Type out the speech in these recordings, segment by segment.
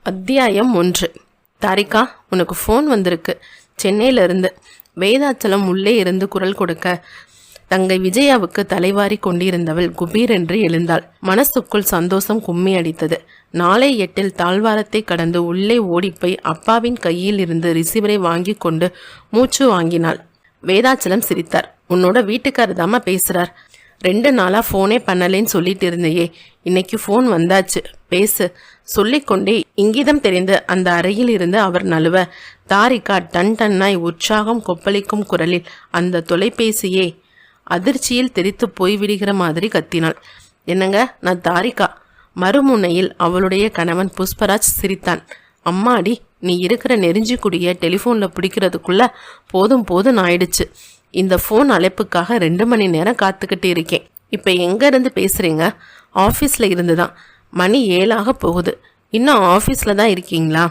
அத்தியாயம் 1. தாரிகா, உனக்கு ஃபோன் வந்திருக்கு. சென்னையிலிருந்து. வேதாச்சலம் உள்ளே இருந்து குரல் கொடுக்க தங்கை விஜயாவுக்கு தலைவாரி கொண்டிருந்தவள் குபீரென்று எழுந்தாள். மனசுக்குள் சந்தோஷம் கும்மி அடித்தது. நாளை 8 தாழ்வாரத்தை கடந்து உள்ளே ஓடிப்போய் அப்பாவின் கையில் இருந்து ரிசீவரை வாங்கி கொண்டு மூச்சு வாங்கினாள். வேதாச்சலம் சிரித்தார். உன்னோட வீட்டுக்காரர் தாமா பேசுறார். 2 நாளா ஃபோனே பண்ணலேன்னு சொல்லிட்டு இருந்தையே, இன்னைக்கு ஃபோன் வந்தாச்சு, பேசு சொல்லிக்கொண்டே இங்கிதம் தெரிந்து அந்த அறையில் இருந்து அவர் நழுவ தாரிகா டன் டன்னாய் உற்சாகம் கொப்பளிக்கும் குரலில் அந்த தொலைபேசியே அதிர்ச்சியில் தெரித்து போய்விடுகிற மாதிரி கத்தினாள். என்னங்க, நான் தாரிகா. மறுமுனையில் அவளுடைய கணவன் புஷ்பராஜ் சிரித்தான். அம்மாடி, நீ இருக்கிற நெருஞ்சிக்குடிய டெலிஃபோனில் பிடிக்கிறதுக்குள்ள போதும் ஆயிடுச்சு. இந்த ஃபோன் அழைப்புக்காக 2 மணி நேரம் காத்துக்கிட்டு இருக்கேன். இப்போ எங்கேருந்து பேசுகிறீங்க? ஆஃபீஸில் இருந்து தான். மணி 7 போகுது. இன்னும் ஆஃபீஸில் தான் இருக்கீங்களா?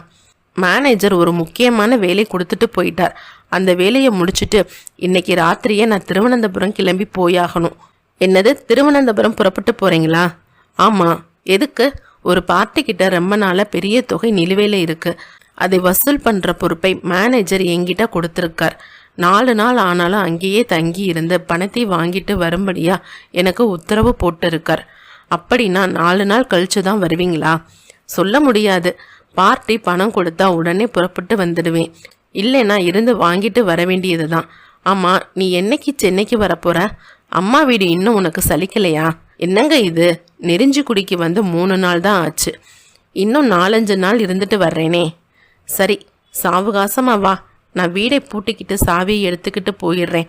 மேனேஜர் ஒரு முக்கியமான வேலை கொடுத்துட்டு போயிட்டார். அந்த வேலையை முடிச்சுட்டு இன்னைக்கு ராத்திரியே நான் திருவனந்தபுரம் கிளம்பி போயாகணும். என்னது, திருவனந்தபுரம் புறப்பட்டு போகிறீங்களா? ஆமாம். எதுக்கு? ஒரு பார்ட்டிக்கிட்ட ரொம்ப நாளாக பெரிய தொகை நிலுவையில் இருக்குது. அதை வசூல் பண்ணுற பொறுப்பை மேனேஜர் என்கிட்ட கொடுத்துருக்கார். 4 நாள் ஆனாலும் அங்கேயே தங்கி இருந்து பணத்தை வாங்கிட்டு வரும்படியா எனக்கு உத்தரவு போட்டிருக்கார். அப்படின்னா 4 நாள் கழிச்சு தான் வருவீங்களா? சொல்ல முடியாது. பார்ட்டி பணம் கொடுத்தா உடனே புறப்பட்டு வந்துடுவேன். இல்லைன்னா இருந்து வாங்கிட்டு வர வேண்டியது தான். ஆமாம், நீ என்னைக்கு சென்னைக்கு வரப்போற? அம்மா வீடு இன்னும் உனக்கு சலிக்கலையா? என்னங்க இது, நெருஞ்சிக்குடிக்கு வந்து 3 நாள் தான் ஆச்சு. இன்னும் 4-5 நாள் இருந்துட்டு வர்றேனே. சரி, சாவகாசமா வா. நான் வீடை பூட்டிக்கிட்டு சாவியை எடுத்துக்கிட்டு போயிடுறேன்.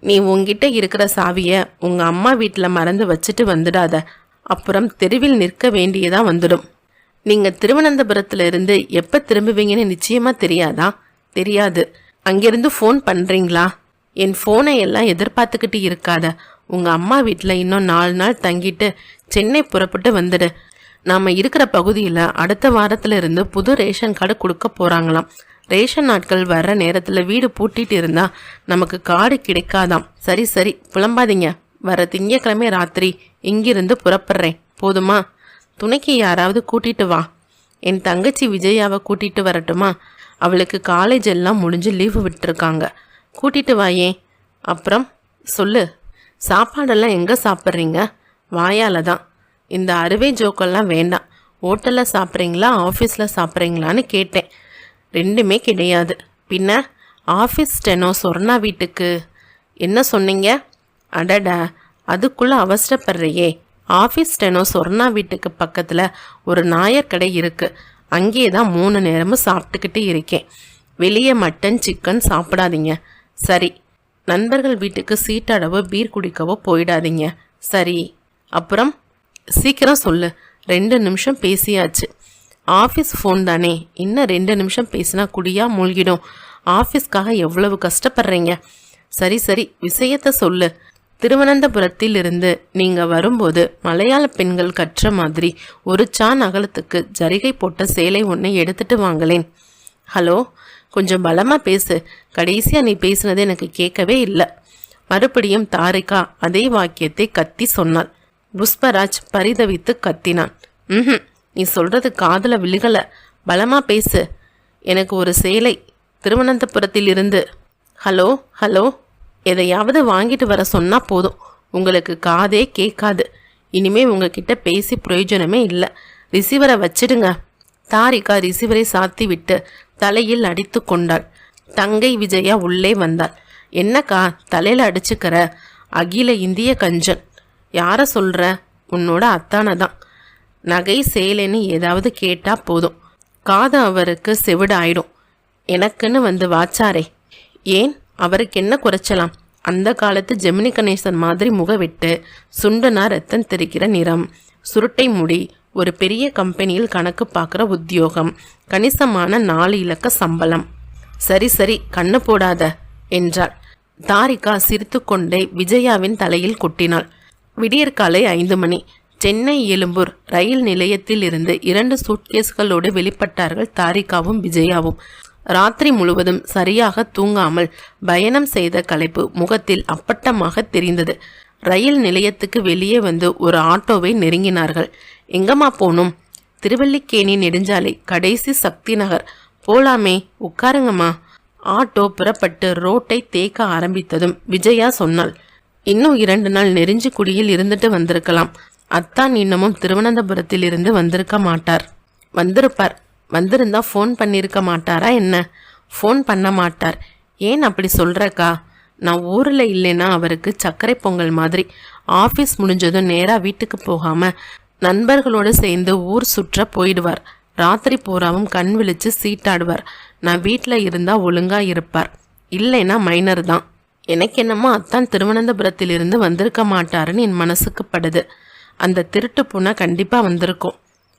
நீ உங்ககிட்ட இருக்கிற சாவியை உங்கள் அம்மா வீட்டில் மறந்து வச்சுட்டு வந்துடாத. அப்புறம் தெருவில் நிற்க வேண்டியதாக வந்துடும். நீங்கள் திருவனந்தபுரத்தில் இருந்து எப்போ திரும்புவீங்கன்னு நிச்சயமாக தெரியாதா? தெரியாது. அங்கேருந்து ஃபோன் பண்ணுறீங்களா? என் ஃபோனை எல்லாம் எதிர்பார்த்துக்கிட்டு இருக்காத. உங்கள் அம்மா வீட்டில் இன்னும் 4 நாள் தங்கிட்டு சென்னை புறப்பட்டு வந்துடு. நாம் இருக்கிற பகுதியில் அடுத்த வாரத்தில் இருந்து புது ரேஷன் கார்டு கொடுக்க போகிறாங்களாம். ரேஷன் நாட்கள் வர்ற நேரத்தில் வீடு பூட்டிட்டு இருந்தா நமக்கு கார்டு கிடைக்காதாம். சரி புலம்பாதீங்க. வர திங்கக்கிழமை ராத்திரி இங்கிருந்து புறப்படுறேன். போதுமா? துணைக்கு யாராவது கூட்டிட்டு வா. என் தங்கச்சி விஜயாவை கூட்டிட்டு வரட்டுமா? அவளுக்கு காலேஜ் எல்லாம் முடிஞ்சு லீவு விட்டுருக்காங்க. கூட்டிட்டு வாயே. அப்புறம் சொல்லு, சாப்பாடெல்லாம் எங்கே சாப்பிட்றீங்க? வாயால் தான். இந்த அறுவை ஜோக்கெல்லாம் வேண்டாம். ஹோட்டலில் சாப்பிட்றீங்களா ஆஃபீஸில் சாப்பிட்றீங்களான்னு கேட்டேன். 2மே கிடையாது. பின்ன ஆஃபீஸ் ஸ்டெனோ சொர்ணா வீட்டுக்கு என்ன சொன்னீங்க? அடடா, அதுக்குள்ளே அவசரப்படுறையே. ஆஃபீஸ் ஸ்டெனோ சொர்ணா வீட்டுக்கு பக்கத்தில் ஒரு நாயர் கடை இருக்குது. அங்கே தான் 3 நேரமும் சாப்பிட்டுக்கிட்டு இருக்கேன். வெளியே மட்டன் சிக்கன் சாப்பிடாதீங்க. சரி. நண்பர்கள் வீட்டுக்கு சீட்டடவோ பீர் குடிக்கவோ போயிடாதீங்க. சரி. அப்புறம் சீக்கிரம் சொல்லு. 2 நிமிஷம் பேசியாச்சு. ஆஃபீஸ் ஃபோன் தானே, இன்னும் 2 நிமிஷம் பேசினா குடியா மூழ்கிடும். ஆஃபீஸ்க்காக எவ்வளவு கஷ்டப்படுறீங்க. சரி விஷயத்த சொல்லு. திருவனந்தபுரத்தில் இருந்து நீங்கள் வரும்போது மலையாள பெண்கள் கற்ற மாதிரி ஒரு சான் அகலத்துக்கு ஜரிகை போட்ட சேலை ஒன்று எடுத்துட்டு வாங்களேன். ஹலோ, கொஞ்சம் பலமாக பேசு. கடைசியாக நீ பேசுனது எனக்கு கேட்கவே இல்லை. மறுபடியும் தாரிகா அதே வாக்கியத்தை கத்தி சொன்னாள். புஷ்பராஜ் பரிதவித்து கத்தினான். நீ சொல்கிறது காதில் விழுகலை. பலமாக பேசு. எனக்கு ஒரு சேலை திருவனந்தபுரத்தில் இருந்து. ஹலோ, எதையாவது வாங்கிட்டு வர சொன்னால் போதும். உங்களுக்கு காதே கேட்காது. இனிமேல் உங்ககிட்ட பேசி பிரயோஜனமே இல்லை. ரிசீவரை வச்சிடுங்க. தாரிகா ரிசீவரை சாத்தி விட்டு தலையில் அடித்து கொண்டாள். தங்கை விஜயா உள்ளே வந்தாள். என்னக்கா தலையில் அடிச்சுக்கிற? அகில இந்திய கஞ்சன். யாரை சொல்கிற? உன்னோட அத்தானை தான். நகை சேலைன்னு ஏதாவது கேட்டால் போதும், காது அவருக்கு செவிடு ஆயிடும். எனக்குன்னு வந்து வாச்சாரே. ஏன், அவருக்கு என்ன குறைச்சலாம்? அந்த காலத்து ஜெமினி கணேசன் மாதிரி முகவிட்டு, சுண்டனா ரத்தம் தெரிக்கிற நிறம், சுருட்டை முடி, ஒரு பெரிய கம்பெனியில் கணக்கு பார்க்குற உத்தியோகம், கணிசமான 4 இலக்க சம்பளம். சரி கண்ணு போடாத என்றாள். தாரிகா சிரித்து கொண்டே விஜயாவின் தலையில் கொட்டினாள். விடியற்காலை 5 மணி. சென்னை எழும்பூர் ரயில் நிலையத்தில் இருந்து 2 சூட்கேஸ்களோடு வெளிப்பட்டார்கள் தாரிகாவும் விஜயாவும். ராத்திரி முழுவதும் சரியாக தூங்காமல் பயணம் செய்த களைப்பு முகத்தில் அப்பட்டமாக தெரிந்தது. ரயில் நிலையத்துக்கு வெளியே வந்து ஒரு ஆட்டோவை நெருங்கினார்கள். எங்கம்மா போகணும்? திருவல்லிக்கேணி நெடுஞ்சாலை, கடைசி சக்தி நகர். போலாமே, உட்காருங்கம்மா. ஆட்டோ புறப்பட்டு ரோட்டை தேக்க ஆரம்பித்ததும் விஜயா சொன்னாள், இன்னும் 2 நாள் நெருஞ்சிக்குடியில் இருந்துட்டு வந்திருக்கலாம். அத்தான் இன்னமும் திருவனந்தபுரத்தில் இருந்து வந்திருக்க மாட்டார். வந்திருப்பார். வந்திருந்தா ஃபோன் பண்ணியிருக்க மாட்டாரா என்ன? ஃபோன் பண்ண மாட்டார். ஏன் அப்படி சொல்கிறக்கா? நான் ஊரில் இல்லைன்னா அவருக்கு சர்க்கரை பொங்கல் மாதிரி. ஆஃபீஸ் முடிஞ்சதும் நேராக வீட்டுக்கு போகாமல் நண்பர்களோடு சேர்ந்து ஊர் சுற்ற போயிடுவார். ராத்திரி பூராவும் கண் விழிச்சு சீட்டாடுவார். நான் வீட்டில் இருந்தால் ஒழுங்காக இருப்பார். இல்லைன்னா மைனர் தான். எனக்கு என்னமோ அத்தான் திருவனந்தபுரத்திலிருந்து வந்திருக்க மாட்டாருன்னு என் மனசுக்கு படுது. அந்த திருட்டு பூனை கண்டிப்பாக வந்திருக்கும்.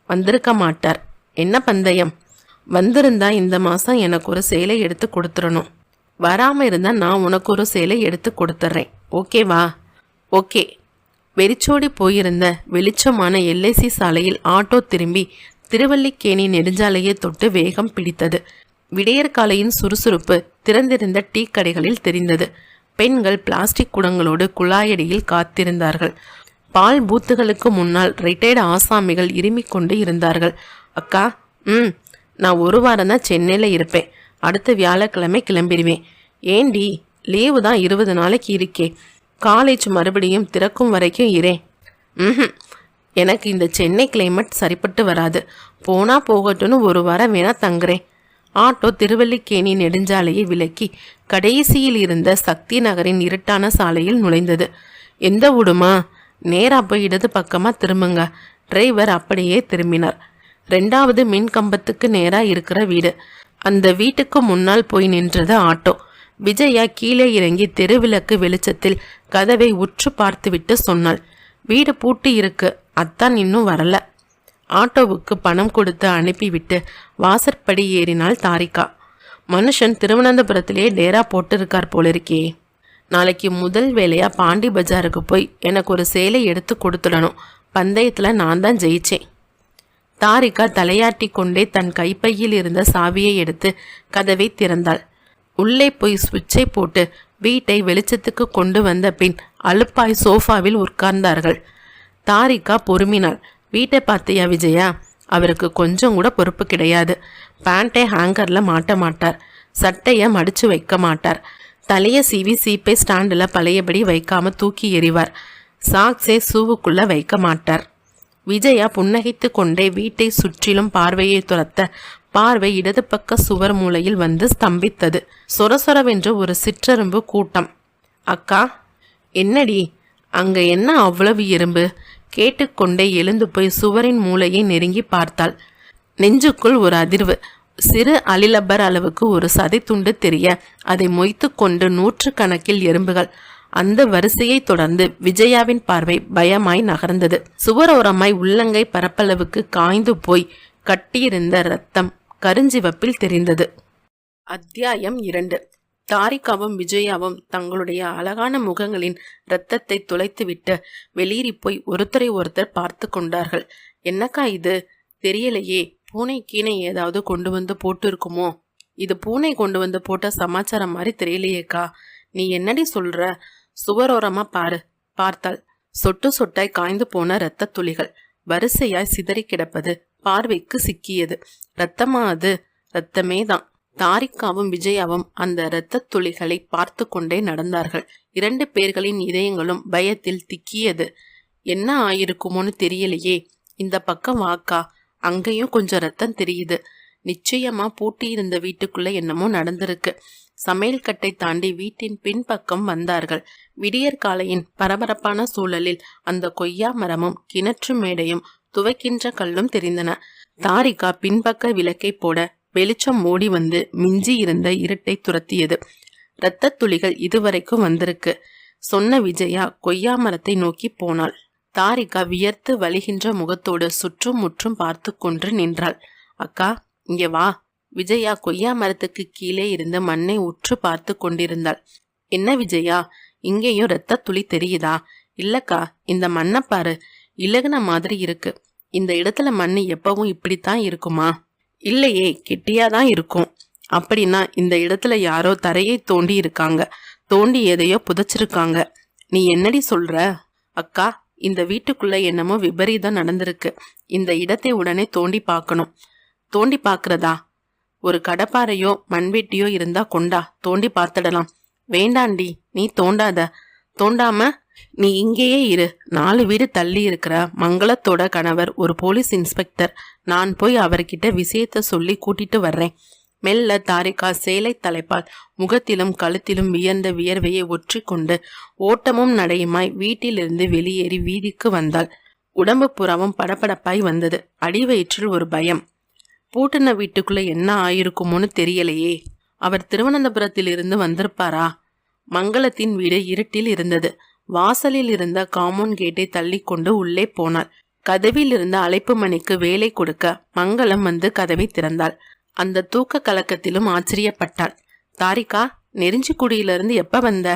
வந்திருக்க மாட்டார். என்ன பந்தயம்? வந்திருந்தா இந்த மாதம் எனக்கு ஒரு சேலை எடுத்து கொடுத்துடணும். வராமல் இருந்தால் நான் உனக்கு ஒரு சேலை எடுத்து கொடுத்துட்றேன். ஓகேவா? ஓகே. வெறிச்சோடி போயிருந்த வெளிச்சமான எல்ஐசி சாலையில் ஆட்டோ திரும்பி திருவல்லிக்கேணி நெடுஞ்சாலையை தொட்டு வேகம் பிடித்தது. விடியற்காலையின் சுறுசுறுப்பு திறந்திருந்த டீ கடைகளில் தெரிந்தது. பெண்கள் பிளாஸ்டிக் குடங்களோடு குழாயடியில் காத்திருந்தார்கள். பால் பூத்துகளுக்கு முன்னால் ரிட்டையர்டு ஆசாமிகள் இருமிக் கொண்டு இருந்தார்கள். அக்கா, நான் 1 வாரம் தான் சென்னையில் இருப்பேன். அடுத்த வியாழக்கிழமை கிளம்பிடுவேன். ஏண்டி, லீவு தான் 20 நாளைக்கு இருக்கே. காலேஜ் மறுபடியும் திறக்கும் வரைக்கும் இரேன். எனக்கு இந்த சென்னை கிளைமேட் சரிப்பட்டு வராது. போனா போகட்டும்னு 1 வாரம் வேணா தங்குறேன். ஆட்டோ திருவல்லிக்கேணி நெடுஞ்சாலையை விலக்கி கடைசியில் இருந்த சக்தி நகரின் இருட்டான சாலையில் நுழைந்தது. எந்த ஊடுமா? நேரா போய் இடது பக்கமாக திரும்புங்க. டிரைவர் அப்படியே திரும்பினார். 2வது மின் கம்பத்துக்கு நேராக இருக்கிற வீடு. அந்த வீட்டுக்கு முன்னால் போய் நின்றது ஆட்டோ. விஜயா கீழே இறங்கி தெருவிளக்கு வெளிச்சத்தில் கதவை உற்று பார்த்துவிட்டு சொன்னாள், வீடு பூட்டி இருக்கு, அத்தான் இன்னும் வரல. ஆட்டோவுக்கு பணம் கொடுத்து அனுப்பிவிட்டு வாசற்படி ஏறினாள் தாரிகா. மனுஷன் திருவனந்தபுரத்திலே டேரா போட்டிருக்கார் போலிருக்கே. நாளைக்கு முதல் வேலையா பாண்டி பஜாருக்கு போய் எனக்கு ஒரு சேலை எடுத்து கொடுத்துடணும். பந்தயத்தில் நான் தான் ஜெயிச்சேன். தாரிகா தலையாட்டி கொண்டே தன் கைப்பையில் இருந்த சாவியை எடுத்து கதவை திறந்தாள். உள்ளே போய் சுவிட்சை போட்டு வீட்டை வெளிச்சத்துக்கு கொண்டு வந்த பின் அலுப்பாய் சோஃபாவில் உட்கார்ந்தார்கள். தாரிகா பொறுமினாள். வீட்டை பார்த்தியா விஜயா? அவருக்கு கொஞ்சம் கூட பொறுப்பு கிடையாது. பேண்ட்டை ஹேங்கரில் மாட்ட மாட்டார். சட்டையை மடித்து வைக்க மாட்டார். தலையை சீவி சீப்பை ஸ்டாண்டில் பழையபடி வைக்காம தூக்கி எறிவார். சாக்ஸை சூவுக்குள்ளே வைக்க மாட்டார். விஜயா புன்னகைத்து கொண்டே வீட்டை சுற்றிலும் பார்வையை துரத்த பார்வை இடது பக்க சுவர் மூலையில் வந்து ஸ்தம்பித்தது. சொரசொரவென்று ஒரு சிற்றெரும்பு கூட்டம். அக்கா, என்னடி அங்க என்ன அவ்வளவு எறும்பு? கேட்டுக்கொண்டே எழுந்து போய் சுவரின் மூலையை நெருங்கி பார்த்தாள். நெஞ்சுக்குள் ஒரு அதிர்வு. சிறு அலிலப்பர் அளவுக்கு ஒரு சதை துண்டு தெரிய அதை மொய்த்து கொண்டு 100 எறும்புகள். அந்த வரிசையை தொடர்ந்து விஜயாவின் பார்வை பயமாய் நகர்ந்தது. சுவரோரமாய் உள்ளங்கை பரப்பளவுக்கு காய்ந்து போய் கட்டியிருந்த இரத்தம் கருஞ்சிவப்பில் தெரிந்தது. அத்தியாயம் 2. தாரிகாவும் விஜயாவும் தங்களுடைய அழகான முகங்களின் இரத்தத்தை துளைத்துவிட்டு வெளியேறி போய் ஒருத்தரை ஒருத்தர் பார்த்து கொண்டார்கள். என்னக்கா இது? தெரியலையே. பூனை கீனை ஏதாவது கொண்டு வந்து போட்டு இருக்குமோ? இது பூனை கொண்டு வந்து போட்ட சமாச்சாரம் மாதிரி தெரியலையேக்கா. நீ என்னடி சொல்ற? சுவரோரமா பாரு. பார்த்தாள். சொட்டு சொட்டாய் காய்ந்து போன இரத்த துளிகள் வரிசையாய் சிதறி கிடப்பது பார்வைக்கு சிக்கியது. இரத்தமா அது? இரத்தமே தான். தாரிகாவும் விஜயாவும் அந்த இரத்த துளிகளை பார்த்து கொண்டே நடந்தார்கள். 2 பேர்களின் இதயங்களும் பயத்தில் திக்கியது. என்ன ஆயிருக்குமோன்னு தெரியலையே. இந்த பக்கம் வாக்கா. அங்கேயும் கொஞ்சம் ரத்தம் தெரியுது. நிச்சயமா பூட்டியிருந்த வீட்டுக்குள்ள என்னமோ நடந்திருக்கு. சமையல் கட்டை தாண்டி வீட்டின் பின்பக்கம் வந்தார்கள். விடியற்காலையின் பரபரப்பான சூழலில் அந்த கொய்யா மரமும் கிணற்று மேடையும் துவைக்கின்ற கல்லும் தெரிந்தன. தாரிகா பின்பக்க விளக்கை போட வெளிச்சம் மூடி வந்து மிஞ்சி இருந்த இருட்டை துரத்தியது. இரத்த துளிகள் இதுவரைக்கும் வந்திருக்கு சொன்ன விஜயா கொய்யா மரத்தை நோக்கி போனாள். தாரிகா வியர்த்து வலிகின்ற முகத்தோடு சுற்றும் முற்றும் பார்த்து கொண்டு நின்றாள். அக்கா, இங்கே வா. விஜயா கொய்யா மரத்துக்கு கீழே இருந்த மண்ணை உற்று பார்த்து கொண்டிருந்தாள். என்ன விஜயா, இங்கேயும் இரத்த துளி தெரியுதா? இல்லக்கா, இந்த மண்ணை பாரு, இலகுன மாதிரி இருக்கு. இந்த இடத்துல மண்ணு எப்பவும் இப்படித்தான் இருக்குமா? இல்லையே, கெட்டியாதான் இருக்கும். அப்படின்னா இந்த இடத்துல யாரோ தரையை தோண்டி இருக்காங்க. தோண்டி எதையோ புதைச்சிருக்காங்க. நீ என்னடி சொல்ற? அக்கா, இந்த வீட்டுக்குள்ள என்னமோ விபரீதம் நடந்திருக்கு. இந்த இடத்தை உடனே தோண்டி பார்க்கணும். தோண்டி பார்க்கறதா? ஒரு கடப்பாறையோ மண்வெட்டியோ இருந்தா கொண்டா, தோண்டி பார்த்துடலாம். வேண்டாண்டி, நீ தோண்டாத. தோண்டாம நீ இங்கேயே இரு. 4 வீடு தள்ளி இருக்கிற மங்களத்தோட கணவர் ஒரு போலீஸ் இன்ஸ்பெக்டர். நான் போய் அவர்கிட்ட விஷயத்த சொல்லி கூட்டிட்டு வர்றேன். மெல்ல தாரிகா சேலை தலைப்பால் முகத்திலும் கழுத்திலும் வியர்ந்த வியர்வையை ஒற்றிக்கொண்டு ஓட்டமும் நடையுமாய் வீட்டிலிருந்து வெளியேறி வீதிக்கு வந்தாள். உடம்பு புறமும் படபடப்பாய் வந்தது. அடிவயிற்றில் ஒரு பயம். பூட்டின வீட்டுக்குள்ள என்ன ஆயிருக்குமோன்னு தெரியலையே. அவர் திருவனந்தபுரத்தில் இருந்து வந்திருப்பாரா? மங்களத்தின் வீடு இருட்டில் இருந்தது. வாசலில் இருந்த காம்பவுண்ட் கேட்டை தள்ளி கொண்டு உள்ளே போனாள். கதவில் இருந்த அழைப்பு மணிக்கு வேலை கொடுக்க மங்களம் வந்து கதவை திறந்தாள். அந்த தூக்க கலக்கத்திலும் ஆச்சரியப்பட்டாள். தாரிகா, நெருஞ்சிக்குடியிலிருந்து எப்ப வந்த?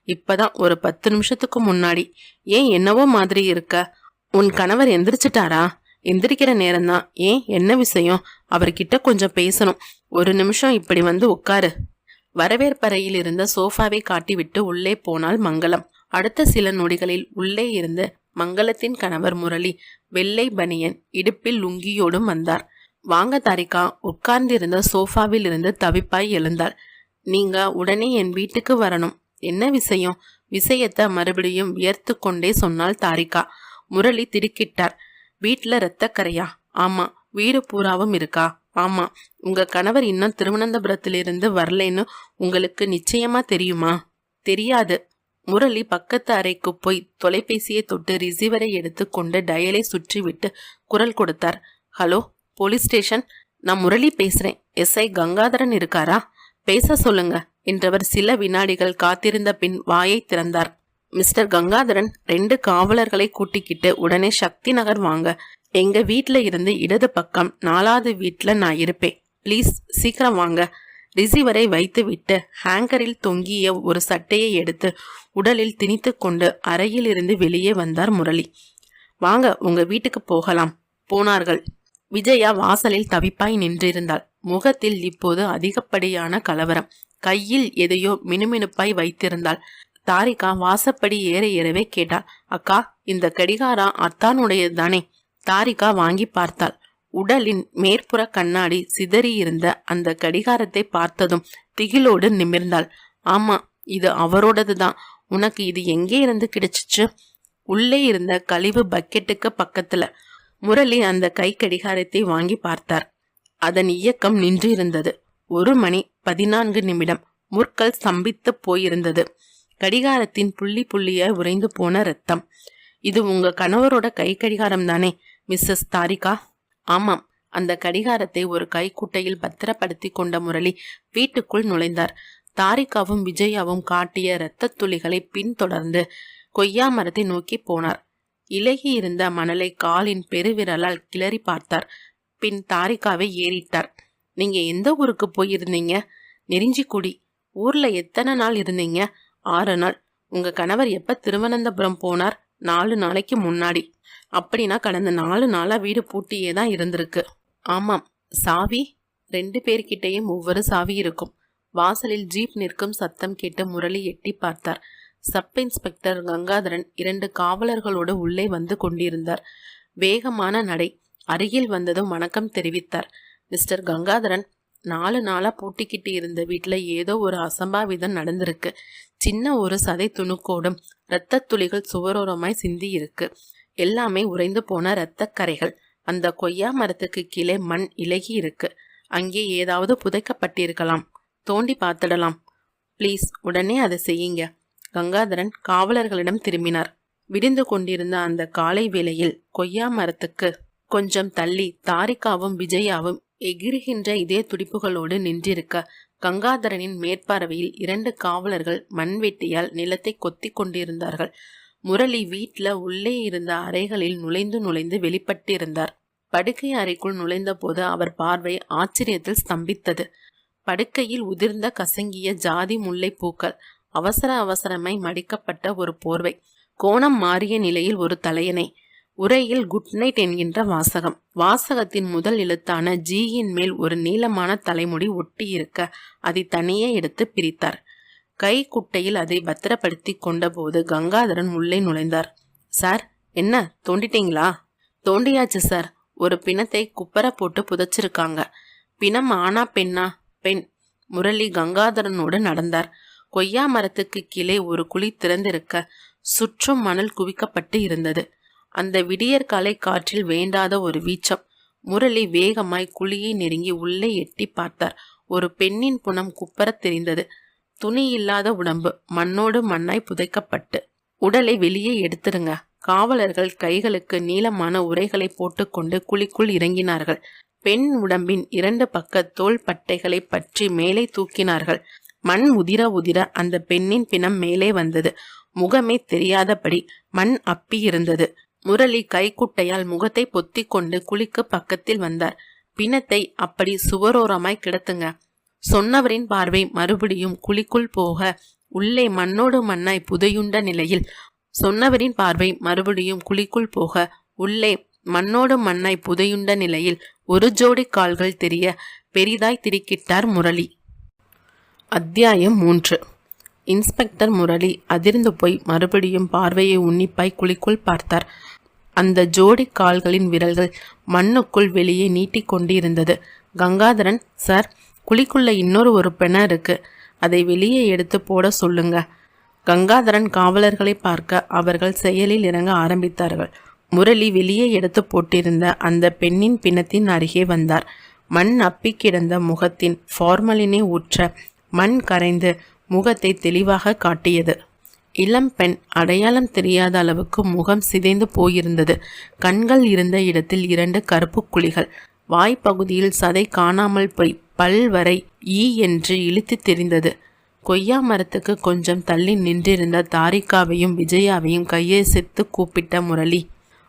இப்பதான் ஒரு 10 நிமிஷத்துக்கு முன்னாடி. ஏன் என்னவோ மாதிரி இருக்க? உன் கணவர் எந்திரிச்சிட்டாரா? எந்திரிக்கிற நேரம்தான். ஏன், என்ன விஷயம்? அவர்கிட்ட கொஞ்சம் பேசணும். ஒரு நிமிஷம் இப்படி வந்து உட்காரு. வரவேற்பறையில் இருந்த சோஃபாவை காட்டிவிட்டு உள்ளே போனாள் மங்களம். அடுத்த சில நொடிகளில் உள்ளே இருந்து மங்களத்தின் கணவர் முரளி வெள்ளை பனியன் இடுப்பில் லுங்கியோடும் வந்தார். வாங்க தாரிகா. உட்கார்ந்திருந்த சோஃபாவில் இருந்து தவிப்பாய் எழுந்தாள். நீங்க உடனே என் வீட்டுக்கு வரணும். என்ன விஷயம்? விஷயத்தை மறுபடியும் வியர்த்து கொண்டே சொன்னாள் தாரிகா. முரளி திடுக்கிட்டார். வீட்டுல இரத்தக்கரையா? ஆமா. வீடு பூராவும் இருக்கா? ஆமா. உங்க கணவர் இன்னும் திருவனந்தபுரத்திலிருந்து வரலைன்னு உங்களுக்கு நிச்சயமா தெரியுமா? தெரியாது. முரளி பக்கத்து அறைக்கு போய் தொலைபேசியை தொட்டு ரிசீவரை எடுத்து கொண்டு டயலை சுற்றி விட்டு குரல் கொடுத்தார். Hello, police station. நான் முரளி பேசுறேன். எஸ்ஐ கங்காதரன் இருக்காரா? பேச சொல்லுங்க என்றவர் சில வினாடிகள் காத்திருந்த பின் வாயை திறந்தார். மிஸ்டர் கங்காதரன், 2 காவலர்களை கூட்டிக்கிட்டு உடனே சக்தி நகர் வாங்க. எங்க வீட்டுல இருந்து இடது பக்கம் 4வது வீட்டுல நான் இருப்பேன். ப்ளீஸ் சீக்கிரம் வாங்க. ரிசீவரை வைத்து விட்டு ஹேங்கரில் தொங்கிய ஒரு சட்டையை எடுத்து உடலில் திணித்து கொண்டு அறையில் இருந்து வெளியே வந்தார் முரளி. வாங்க, உங்க வீட்டுக்கு போகலாம். போனார்கள். விஜயா வாசலில் தவிப்பாய் நின்றிருந்தாள். முகத்தில் இப்போது அதிகப்படியான கலவரம். கையில் எதையோ மினுமினுப்பாய் வைத்திருந்தாள். தாரிகா வாசப்படி ஏற ஏறவே கேட்டாள். அக்கா, இந்த கடிகாரம் அத்தானுடையது தானே? தாரிகா வாங்கி பார்த்தாள். உடலின் மேற்புற கண்ணாடி சிதறியிருந்த அந்த கடிகாரத்தை பார்த்ததும் திகிலோடு நிமிர்ந்தாள். ஆமா, இது அவரோடது தான். உனக்கு இது எங்கே இருந்து கிடைச்சிச்சு? உள்ளே இருந்த கழிவு பக்கெட்டுக்கு பக்கத்துல. முரளி அந்த கை கடிகாரத்தை வாங்கி பார்த்தார். அதன் இயக்கம் நின்றிருந்தது. 1:14 முற்கள் ஸ்தம்பித்து போயிருந்தது. கடிகாரத்தின் புள்ளி புள்ளியாய் உறைந்து போன ரத்தம். இது உங்க கணவரோட கை கடிகாரம் தானே மிஸ்ஸஸ் தாரிகா? ஆமாம். அந்த கடிகாரத்தை ஒரு கைக்குட்டையில் பத்திரப்படுத்தி கொண்ட முரளி வீட்டுக்குள் நுழைந்தார். தாரிகாவும் விஜயாவும் காட்டிய இரத்த துளிகளை பின்தொடர்ந்து கொய்யா மரத்தை நோக்கி போனார். இலகி இருந்த மணலை காலின் பெருவிரலால் கிளறி பார்த்தார். பின் தாரிகாவை ஏறிட்டார். நீங்க எந்த ஊருக்கு போயிருந்தீங்க? நெருஞ்சிக்குடி. ஊர்ல எத்தனை நாள் இருந்தீங்க? 6 நாள். உங்க கணவர் எப்ப திருவனந்தபுரம் போனார்? 4 நாளைக்கு முன்னாடி. அப்படின்னா கடந்த 4 நாளா வீடு பூட்டியே தான் இருந்திருக்கு. ஆமாம். சாவி? 2 பேர்கிட்டையும் ஒவ்வொரு சாவி இருக்கும். வாசலில் ஜீப் நிற்கும் சத்தம் கேட்டு முரளி எட்டி பார்த்தார். சப் இன்ஸ்பெக்டர் கங்காதரன் 2 காவலர்களோடு உள்ளே வந்து கொண்டிருந்தார். வேகமான நடை. அருகில் வந்ததும் வணக்கம் தெரிவித்தார். மிஸ்டர் கங்காதரன், 4 நாளா பூட்டிக்கிட்டு இருந்த வீட்டுல ஏதோ ஒரு அசம்பாவிதம் நடந்திருக்கு. சின்ன ஒரு சதை துணுக்கோடும் இரத்த துளிகள் சுவரோரமாய் சிந்தி இருக்கு. எல்லாமே உறைந்து போன இரத்த கரைகள். அந்த கொய்யா மரத்துக்கு கீழே மண் இலகி இருக்கு. அங்கே ஏதாவது புதைக்கப்பட்டிருக்கலாம். தோண்டி பார்த்துடலாம். ப்ளீஸ் உடனே அதை செய்யுங்க. கங்காதரன் காவலர்களிடம் திரும்பினார். விடிந்து கொண்டிருந்த அந்த காலை வேளையில் கொய்யா மரத்துக்கு கொஞ்சம் தள்ளி தாரிகாவும் விஜயாவும் எகிறுகின்ற இதே துடிப்புகளோடு நின்றிருக்க கங்காதரனின் மேற்பார்வையில் 2 காவலர்கள் மண்வெட்டியால் நிலத்தை கொத்தி கொண்டிருந்தார்கள். முரளி வீட்ல உள்ளே இருந்த அறைகளில் நுழைந்து வெளிப்பட்டிருந்தார். படுக்கை அறைக்குள் நுழைந்த போது அவர் பார்வை ஆச்சரியத்தில் ஸ்தம்பித்தது. படுக்கையில் உதிர்ந்த கசங்கிய ஜாதி முல்லை பூக்கள், அவசரமாய் மடிக்கப்பட்ட ஒரு போர்வை, கோணம் மாறிய நிலையில் ஒரு தலையணை, உரையில் குட் நைட் என்கின்ற வாசகம். வாசகத்தின் முதல் எழுத்தான ஜியின் மேல் ஒரு நீளமான தலைமுடி ஒட்டி இருக்க அதை தனியே எடுத்து பிரித்தார். கை குட்டையில் அதை பத்திரப்படுத்தி கொண்ட போது கங்காதரன் உள்ளே நுழைந்தார். சார், என்ன தோண்டிட்டீங்களா? தோண்டியாச்சு சார். ஒரு பிணத்தை குப்பர போட்டு புதைச்சிருக்காங்க. பிணம் ஆனா பெண்ணா? பெண். முரளி கங்காதரனோடு நடந்தார். கொய்யா மரத்துக்கு கீழே ஒரு குழி திறந்திருக்க சுற்றும் மணல் குவிக்கப்பட்டு இருந்தது. அந்த விடியற்காலை காற்றில் வேண்டாத ஒரு வீச்சம். முரளி வேகமாய் குழியை நெருங்கி உள்ளே எட்டி பார்த்தார். ஒரு பெண்ணின் புணம் குப்பர தெரிந்தது. துணி இல்லாத உடம்பு மண்ணோடு மண்ணாய் புதைக்கப்பட்டு. உடலை வெளியே எடுத்துருங்க. காவலர்கள் கைகளுக்கு நீளமான உரைகளை போட்டுக்கொண்டு குழிக்குள் இறங்கினார்கள். பெண் உடம்பின் 2 பக்க தோள் பட்டைகளை பற்றி மேலே தூக்கினார்கள். மண் உதிர உதிர அந்த பெண்ணின் பிணம் மேலே வந்தது. முகமே தெரியாதபடி மண் அப்பி இருந்தது. முரளி கைக்குட்டையால் முகத்தை பொத்தி கொண்டு குழிக்கு பக்கத்தில் வந்தார். பிணத்தை அப்படி சுவரோரமாய் கிடத்துங்க. சொன்னவரின் பார்வை மறுபடியும் குழிக்குள் போக உள்ளே மண்ணோடு மண்ணாய் புதையுண்ட நிலையில் சொன்னவரின் பார்வை மறுபடியும் குழிக்குள் போக உள்ளே மண்ணோடு மண்ணாய் புதையுண்ட நிலையில் ஒரு ஜோடி கால்கள் தெரிய பெரிதாய் திடுக்கிட்டார் முரளி. அத்தியாயம் 3. இன்ஸ்பெக்டர் முரளி அதிர்ந்து போய் மறுபடியும் பார்வையை உன்னிப்பாய் குழிக்குள் பார்த்தார். அந்த ஜோடி கால்களின் விரல்கள் மண்ணுக்குள் வெளியே நீட்டி கொண்டிருந்தது. கங்காதரன், சார், குழிக்குள்ள இன்னொரு ஒரு பிணம் இருக்கு. அதை வெளியே எடுத்து போட சொல்லுங்க. கங்காதரன் காவலர்களை பார்க்க அவர்கள் செயலில் இறங்க ஆரம்பித்தார்கள். முரளி வெளியே எடுத்து போட்டிருந்த அந்த பெண்ணின் பிணத்தின் அருகே வந்தார். மண் அப்பி கிடந்த முகத்தின் ஃபார்மலினை ஊற்ற மண் கரைந்து முகத்தை தெளிவாக காட்டியது. இளம் பெண். அடையாளம் தெரியாத அளவுக்கு முகம் சிதைந்து போயிருந்தது. கண்கள் இருந்த இடத்தில் 2 கருப்பு குழிகள். வாய்ப்பகுதியில் சதை காணாமல் போய் பல் வரை ஈ என்று இழுத்து தெரிந்தது. கொய்யா மரத்துக்கு கொஞ்சம் தள்ளி நின்றிருந்த தாரிகாவையும் விஜயாவையும் கையசைத்து கூப்பிட்ட முரளி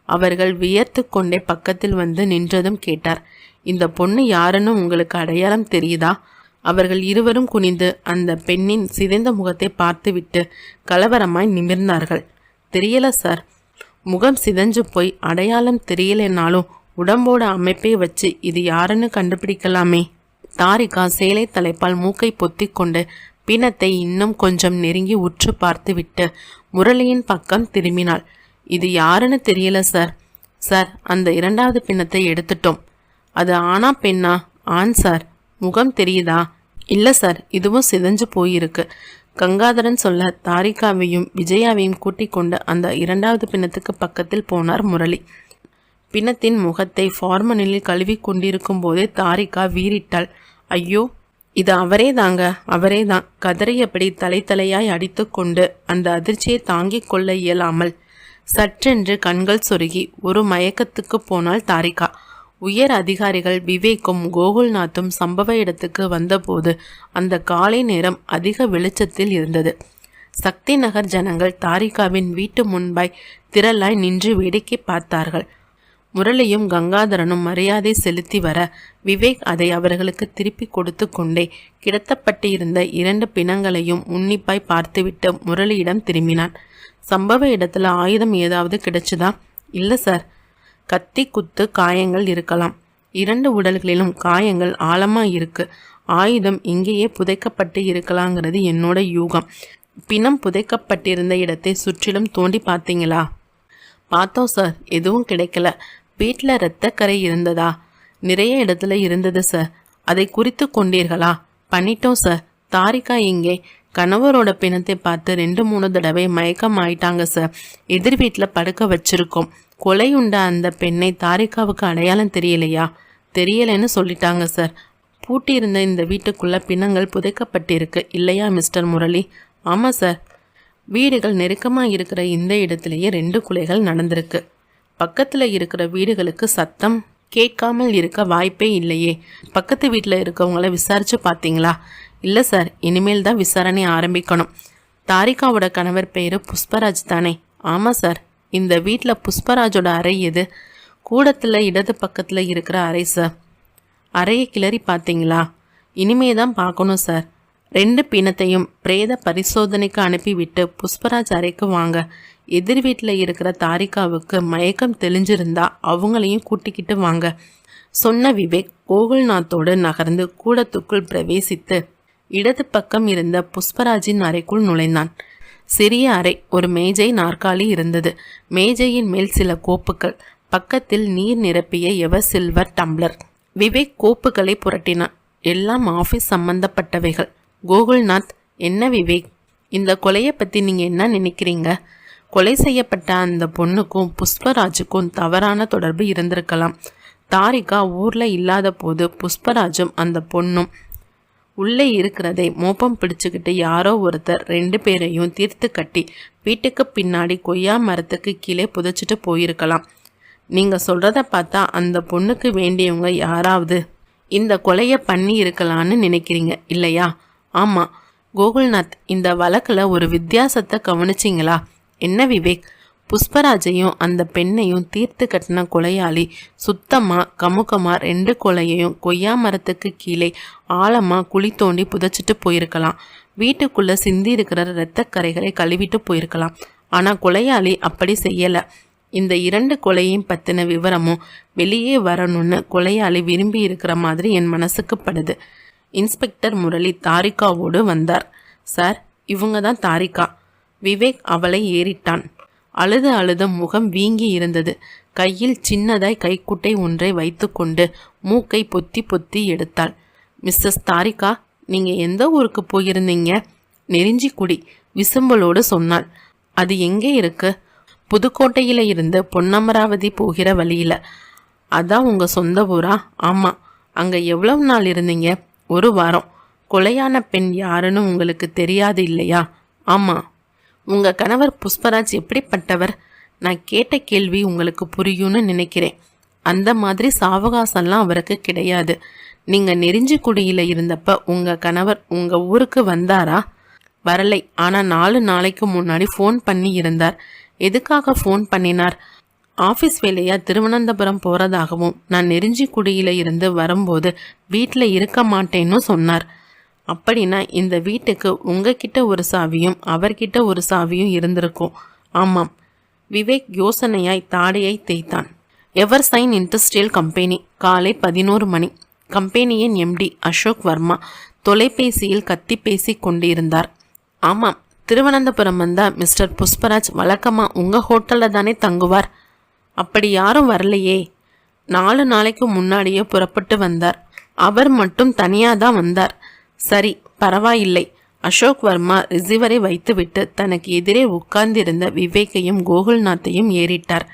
அவர்கள் வியர்த்து கொண்டே பக்கத்தில் வந்து நின்றதும் கேட்டார். இந்த பொண்ணு யாருன்னு உங்களுக்கு அடையாளம் தெரியுதா? அவர்கள் இருவரும் குனிந்து அந்த பெண்ணின் சிதைந்த முகத்தை பார்த்துவிட்டு கலவரமாய் நிமிர்ந்தார்கள். தெரியல சார். முகம் சிதைஞ்சு போய் அடையாளம் தெரியலனாலும் உடம்போட அமைப்பை வச்சு இது யாருன்னு கண்டுபிடிக்கலாமே. தாரிகா சேலை தலைப்பால் மூக்கை பொத்தி கொண்டு பிணத்தை இன்னும் கொஞ்சம் நெருங்கி உற்று பார்த்துவிட்டு முரளியின் பக்கம் திரும்பினாள். இது யாருன்னு தெரியல சார். சார், அந்த 2வது பிணத்தை எடுத்துட்டோம். அது ஆனா பெண்ணா? ஆண் சார். முகம் தெரியுதா? இல்லை சார், இதுவும் சிதைஞ்சு போயிருக்கு. கங்காதரன் சொல்ல தாரிகாவையும் விஜயாவையும் கூட்டிக் கொண்டு அந்த 2வது பிணத்துக்கு பக்கத்தில் போனார் முரளி. பிணத்தின் முகத்தை ஃபார்மலில் கழுவி கொண்டிருக்கும் போதே தாரிகா வீறிட்டாள். ஐயோ, இது அவரே தாங்க, அவரே தான். கதறியபடி தலையாய் அடித்து கொண்டு அந்த அதிர்ச்சியை தாங்கிக் கொள்ள இயலாமல் சற்றென்று கண்கள் சொருகி ஒரு மயக்கத்துக்கு போனாள் தாரிகா. உயர் அதிகாரிகள் விவேக்கும் கோகுல்நாத்தும் சம்பவ இடத்துக்கு வந்தபோது அந்த காலை நேரம் அதிக வெளிச்சத்தில் இருந்தது. சக்தி நகர் ஜனங்கள் தாரிகாவின் வீட்டு முன்பாய் திரளாய் நின்று வேடிக்கை பார்த்தார்கள். முரளியும் கங்காதரனும் மரியாதை செலுத்தி வர விவேக் அதை அவர்களுக்கு திருப்பி கொடுத்து கொண்டே கிடத்தப்பட்டு இருந்த 2 பிணங்களையும் உன்னிப்பாய் பார்த்துவிட்டு முரளியிடம் திரும்பினான். சம்பவ இடத்துல ஆயுதம் ஏதாவது கிடைச்சுதா? இல்லை சார். கத்தி குத்து காயங்கள் இருக்கலாம். 2 உடல்களிலும் காயங்கள் ஆழமா இருக்கு. ஆயுதம் இங்கேயே புதைக்கப்பட்டு இருக்கலாங்கிறது என்னோட யூகம். பிணம் புதைக்கப்பட்டிருந்த இடத்தை சுற்றிலும் தோண்டி பார்த்தீங்களா? பார்த்தோம் சார். எதுவும் கிடைக்கல. வீட்டில் இரத்தக்கரை இருந்ததா? நிறைய இடத்துல இருந்தது சார். அதை குறித்து கொண்டீர்களா? பண்ணிட்டோம் சார். தாரிகா எங்கே? கணவரோட பிணத்தை பார்த்து 2-3 தடவை மயக்கம் ஆயிட்டாங்க சார். எதிர் வீட்டில் படுக்க வச்சிருக்கோம். கொலையுண்ட அந்த பெண்ணை தாரிகாவுக்கு அடையாளம் தெரியலையா? தெரியலைன்னு சொல்லிட்டாங்க சார். பூட்டி இருந்த இந்த வீட்டுக்குள்ள பிணங்கள் புதைக்கப்பட்டிருக்கு இல்லையா மிஸ்டர் முரளி? ஆமாம் சார். வீடுகள் நெருக்கமாக இருக்கிற இந்த இடத்துலையே 2 கொலைகள் நடந்திருக்கு. பக்கத்தில் இருக்கிற வீடுகளுக்கு சத்தம் கேட்காமல் இருக்க வாய்ப்பே இல்லையே. பக்கத்து வீட்டில் இருக்கவங்கள விசாரிச்சு பார்த்தீங்களா? இல்லை சார். இனிமேல் தான் விசாரணை ஆரம்பிக்கணும். தாரிகாவோட கணவர் பேர் புஷ்பராஜ் தானே? ஆமாம் சார். இந்த வீட்டில் புஷ்பராஜோட அறை எது? கூடத்தில் இடது பக்கத்தில் இருக்கிற அறை சார். அறையை கிளறி பார்த்தீங்களா? இனிமே தான் பார்க்கணும் சார். 2 பிணத்தையும் பிரேத பரிசோதனைக்கு அனுப்பிவிட்டு புஷ்பராஜ் அறைக்கு வாங்க. எதிர் வீட்டில் இருக்கிற தாரிகாவுக்கு மயக்கம் தெளிஞ்சிருந்தா அவங்களையும் கூட்டிக்கிட்டு வாங்க சொன்ன விவேக் கோகுல்நாத்தோடு நகர்ந்து கூடத்துக்குள் பிரவேசித்து இடது பக்கம் இருந்த புஷ்பராஜின் அறைக்குள் நுழைந்தான். சிறிய அறை, ஒரு மேஜை, நாற்காலி இருந்தது. மேஜையின் மேல் சில கோப்புகள், பக்கத்தில் நீர் நிரப்பிய எவர் சில்வர் டம்ளர். விவேக் கோப்புகளை புரட்டினான். எல்லாம் ஆஃபீஸ் சம்பந்தப்பட்டவைகள். கோகுல்நாத், என்ன விவேக், இந்த கொலையை பற்றி நீங்கள் என்ன நினைக்கிறீங்க? கொலை செய்யப்பட்ட அந்த பொண்ணுக்கும் புஷ்பராஜுக்கும் தவறான தொடர்பு இருந்திருக்கலாம். தாரிகா ஊரில் இல்லாத போது புஷ்பராஜும் அந்த பொண்ணும் உள்ளே இருக்கிறதை மோப்பம் பிடிச்சுக்கிட்டு யாரோ ஒருத்தர் 2 பேரையும் தீர்த்து கட்டி வீட்டுக்கு பின்னாடி கொய்யா மரத்துக்கு கீழே புதைச்சிட்டு போயிருக்கலாம். நீங்கள் சொல்கிறத பார்த்தா அந்த பொண்ணுக்கு வேண்டியவங்க யாராவது இந்த கொலையை பண்ணி இருக்கலான்னு நினைக்கிறீங்க இல்லையா? ஆமாம் கோகுல்நாத், இந்த வழக்கில் ஒரு வித்தியாசத்தை கவனிச்சிங்களா? என்ன விவேக், புஷ்பராஜையும் அந்த பெண்ணையும் தீர்த்து கட்டின கொலையாளி சுத்தமாக கமுக்கமாக 2 கொலையையும் கொய்யா மரத்துக்கு கீழே ஆழமாக குழி தோண்டி புதைச்சிட்டு போயிருக்கலாம். வீட்டுக்குள்ளே சிந்தி இருக்கிற இரத்தக்கரைகளை கழுவிட்டு போயிருக்கலாம். ஆனால் கொலையாளி அப்படி செய்யலை. இந்த 2 கொலையும் பற்றின விவரமும் வெளியே வரணும்னு கொலையாளி விரும்பி இருக்கிற மாதிரி என் மனசுக்கு படுது. இன்ஸ்பெக்டர் முரளி தாரிகாவோடு வந்தார். சார், இவங்க தான் தாரிகா. விவேக் அவளை ஏறிட்டான். அழுத முகம் வீங்கி இருந்தது. கையில் சின்னதாய் கைக்குட்டை ஒன்றை வைத்துக்கொண்டு மூக்கை பொத்தி பொத்தி எடுத்தாள். மிஸ்ஸஸ் தாரிகா, நீங்கள் எந்த ஊருக்கு போயிருந்தீங்க? நெருஞ்சிக்குடி விசும்பலோடு சொன்னாள். அது எங்கே இருக்கு? புதுக்கோட்டையில் இருந்து பொன்னமராவதி போகிற வழியில். அதான் உங்கள் சொந்த ஊரா? ஆமாம். அங்கே எவ்வளவு நாள் இருந்தீங்க? 1 வாரம். கொலையான பெண் யாருன்னு உங்களுக்கு தெரியாது இல்லையா? ஆமாம். உங்கள் கணவர் புஷ்பராஜ் எப்படிப்பட்டவர்? நான் கேட்ட கேள்வி உங்களுக்கு புரியும்னு நினைக்கிறேன். அந்த மாதிரி சாவகாசம்லாம் அவருக்கு கிடையாது. நீங்கள் நெருஞ்சிக்குடியில் இருந்தப்ப உங்கள் கணவர் உங்கள் ஊருக்கு வந்தாரா? வரலை. ஆனால் 4 நாளைக்கு முன்னாடி ஃபோன் பண்ணி இருந்தார். எதுக்காக ஃபோன் பண்ணினார்? ஆஃபீஸ் வேலையாக திருவனந்தபுரம் போகிறதாகவும் நான் நெருஞ்சிக்குடியில் இருந்து வரும்போது வீட்டில் இருக்க மாட்டேன்னு சொன்னார். அப்படின்னா இந்த வீட்டுக்கு உங்ககிட்ட ஒரு சாவியும் அவர்கிட்ட ஒரு சாவியும் இருந்திருக்கும். ஆமாம். விவேக் யோசனையாய் தாடையை தேய்த்தான். Evershine industrial company. காலை 11 மணி. கம்பெனியின் MD அசோக் வர்மா தொலைபேசியில் கத்தி பேசி கொண்டிருந்தார். ஆமாம், திருவனந்தபுரம் வந்தால் மிஸ்டர் புஷ்பராஜ் வழக்கமாக உங்கள் ஹோட்டலில் தானே தங்குவார். அப்படி யாரும் வரலையே. 4 நாளைக்கு முன்னாடியே புறப்பட்டு வந்தார். அவர் மட்டும் தனியாக தான் வந்தார். சரி, பரவாயில்லை. அசோக் வர்மா ரிசீவரை வைத்துவிட்டு தனக்கு எதிரே உட்கார்ந்திருந்த விவேக்கையும் கோகுல்நாத்தையும் ஏறிட்டார்.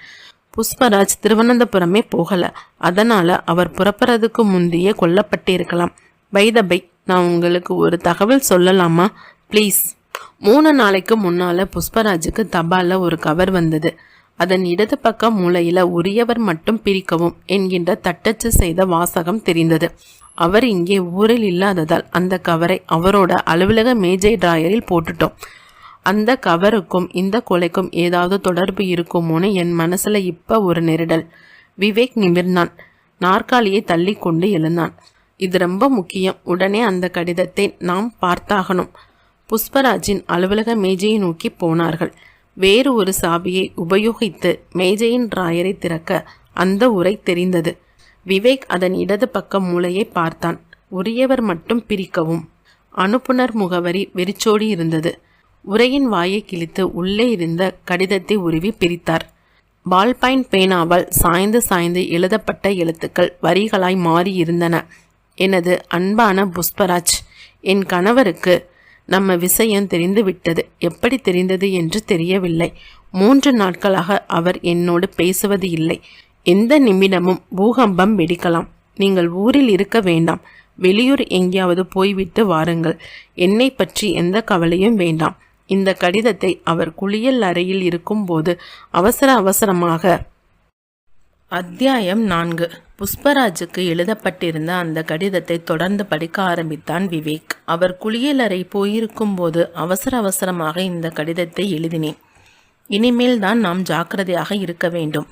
புஷ்பராஜ் திருவனந்தபுரமே போகலை. அதனால் அவர் புறப்படுறதுக்கு முந்தையே கொல்லப்பட்டிருக்கலாம். பை த பை, நான் உங்களுக்கு ஒரு தகவல் சொல்லலாமா ப்ளீஸ்? 3 நாளைக்கு முன்னால் புஷ்பராஜுக்கு தபாலில் ஒரு கவர் வந்தது. அதன் இடது பக்க மூலையில் உரியவர் மட்டும் பிரிக்கவும் என்கின்ற தட்டச்சு செய்த வாசகம் தெரிந்தது. அவர் இங்கே ஊரில் இல்லாததால் அந்த கவரை அவரோட அலுவலக மேஜை டிராயரில் போட்டுட்டோம். அந்த கவருக்கும் இந்த கொலைக்கும் ஏதாவது தொடர்பு இருக்குமோன்னு என் மனசில் இப்போ ஒரு நெருடல். விவேக் நிமிர்ந்தான். நாற்காலியை தள்ளி கொண்டு எழுந்தான். இது ரொம்ப முக்கியம். உடனே அந்த கடிதத்தை நாம் பார்த்தாகணும். புஷ்பராஜின் அலுவலக மேஜையை நோக்கி போனார்கள். வேறு ஒரு சாவியை உபயோகித்து மேஜையின் டிராயரை திறக்க அந்த உரை தெரிந்தது. விவேக் அதன் இடது பக்க மூலையை பார்த்தான். உரியவர் மட்டும் பிரிக்கவும். அனுப்புனர் முகவரி வெறிச்சோடி இருந்தது. உரையின் வாயை கிழித்து உள்ளே இருந்த கடிதத்தை உருவி பிரித்தார். பால்பாயிண்ட் பேனாவால் சாய்ந்து சாய்ந்து எழுதப்பட்ட எழுத்துக்கள் வரிகளாய் மாறி இருந்தன. எனது அன்பான புஷ்பராஜ், என் கணவருக்கு நம்ம விஷயம் தெரிந்து விட்டது. எப்படி தெரிந்தது என்று தெரியவில்லை. 3 நாட்களாக அவர் என்னோடு பேசுவது இல்லை. எந்த நிமிடமும் பூகம்பம் வெடிக்கலாம். நீங்கள் ஊரில் இருக்க வேண்டாம். வெளியூர் எங்கேயாவது போய்விட்டு வாருங்கள். என்னை பற்றி எந்த கவலையும் வேண்டாம். இந்த கடிதத்தை அவர் குளியல் அறையில் இருக்கும்போது அவசரமாக. அத்தியாயம் 4. புஷ்பராஜுக்கு எழுதப்பட்டிருந்த அந்த கடிதத்தை தொடர்ந்து படிக்க ஆரம்பித்தான் விவேக். அவர் குளியலறை போயிருக்கும்போது அவசரமாக இந்த கடிதத்தை எழுதினேன். இனிமேல் தான் நாம் ஜாக்கிரதையாக இருக்க வேண்டும்.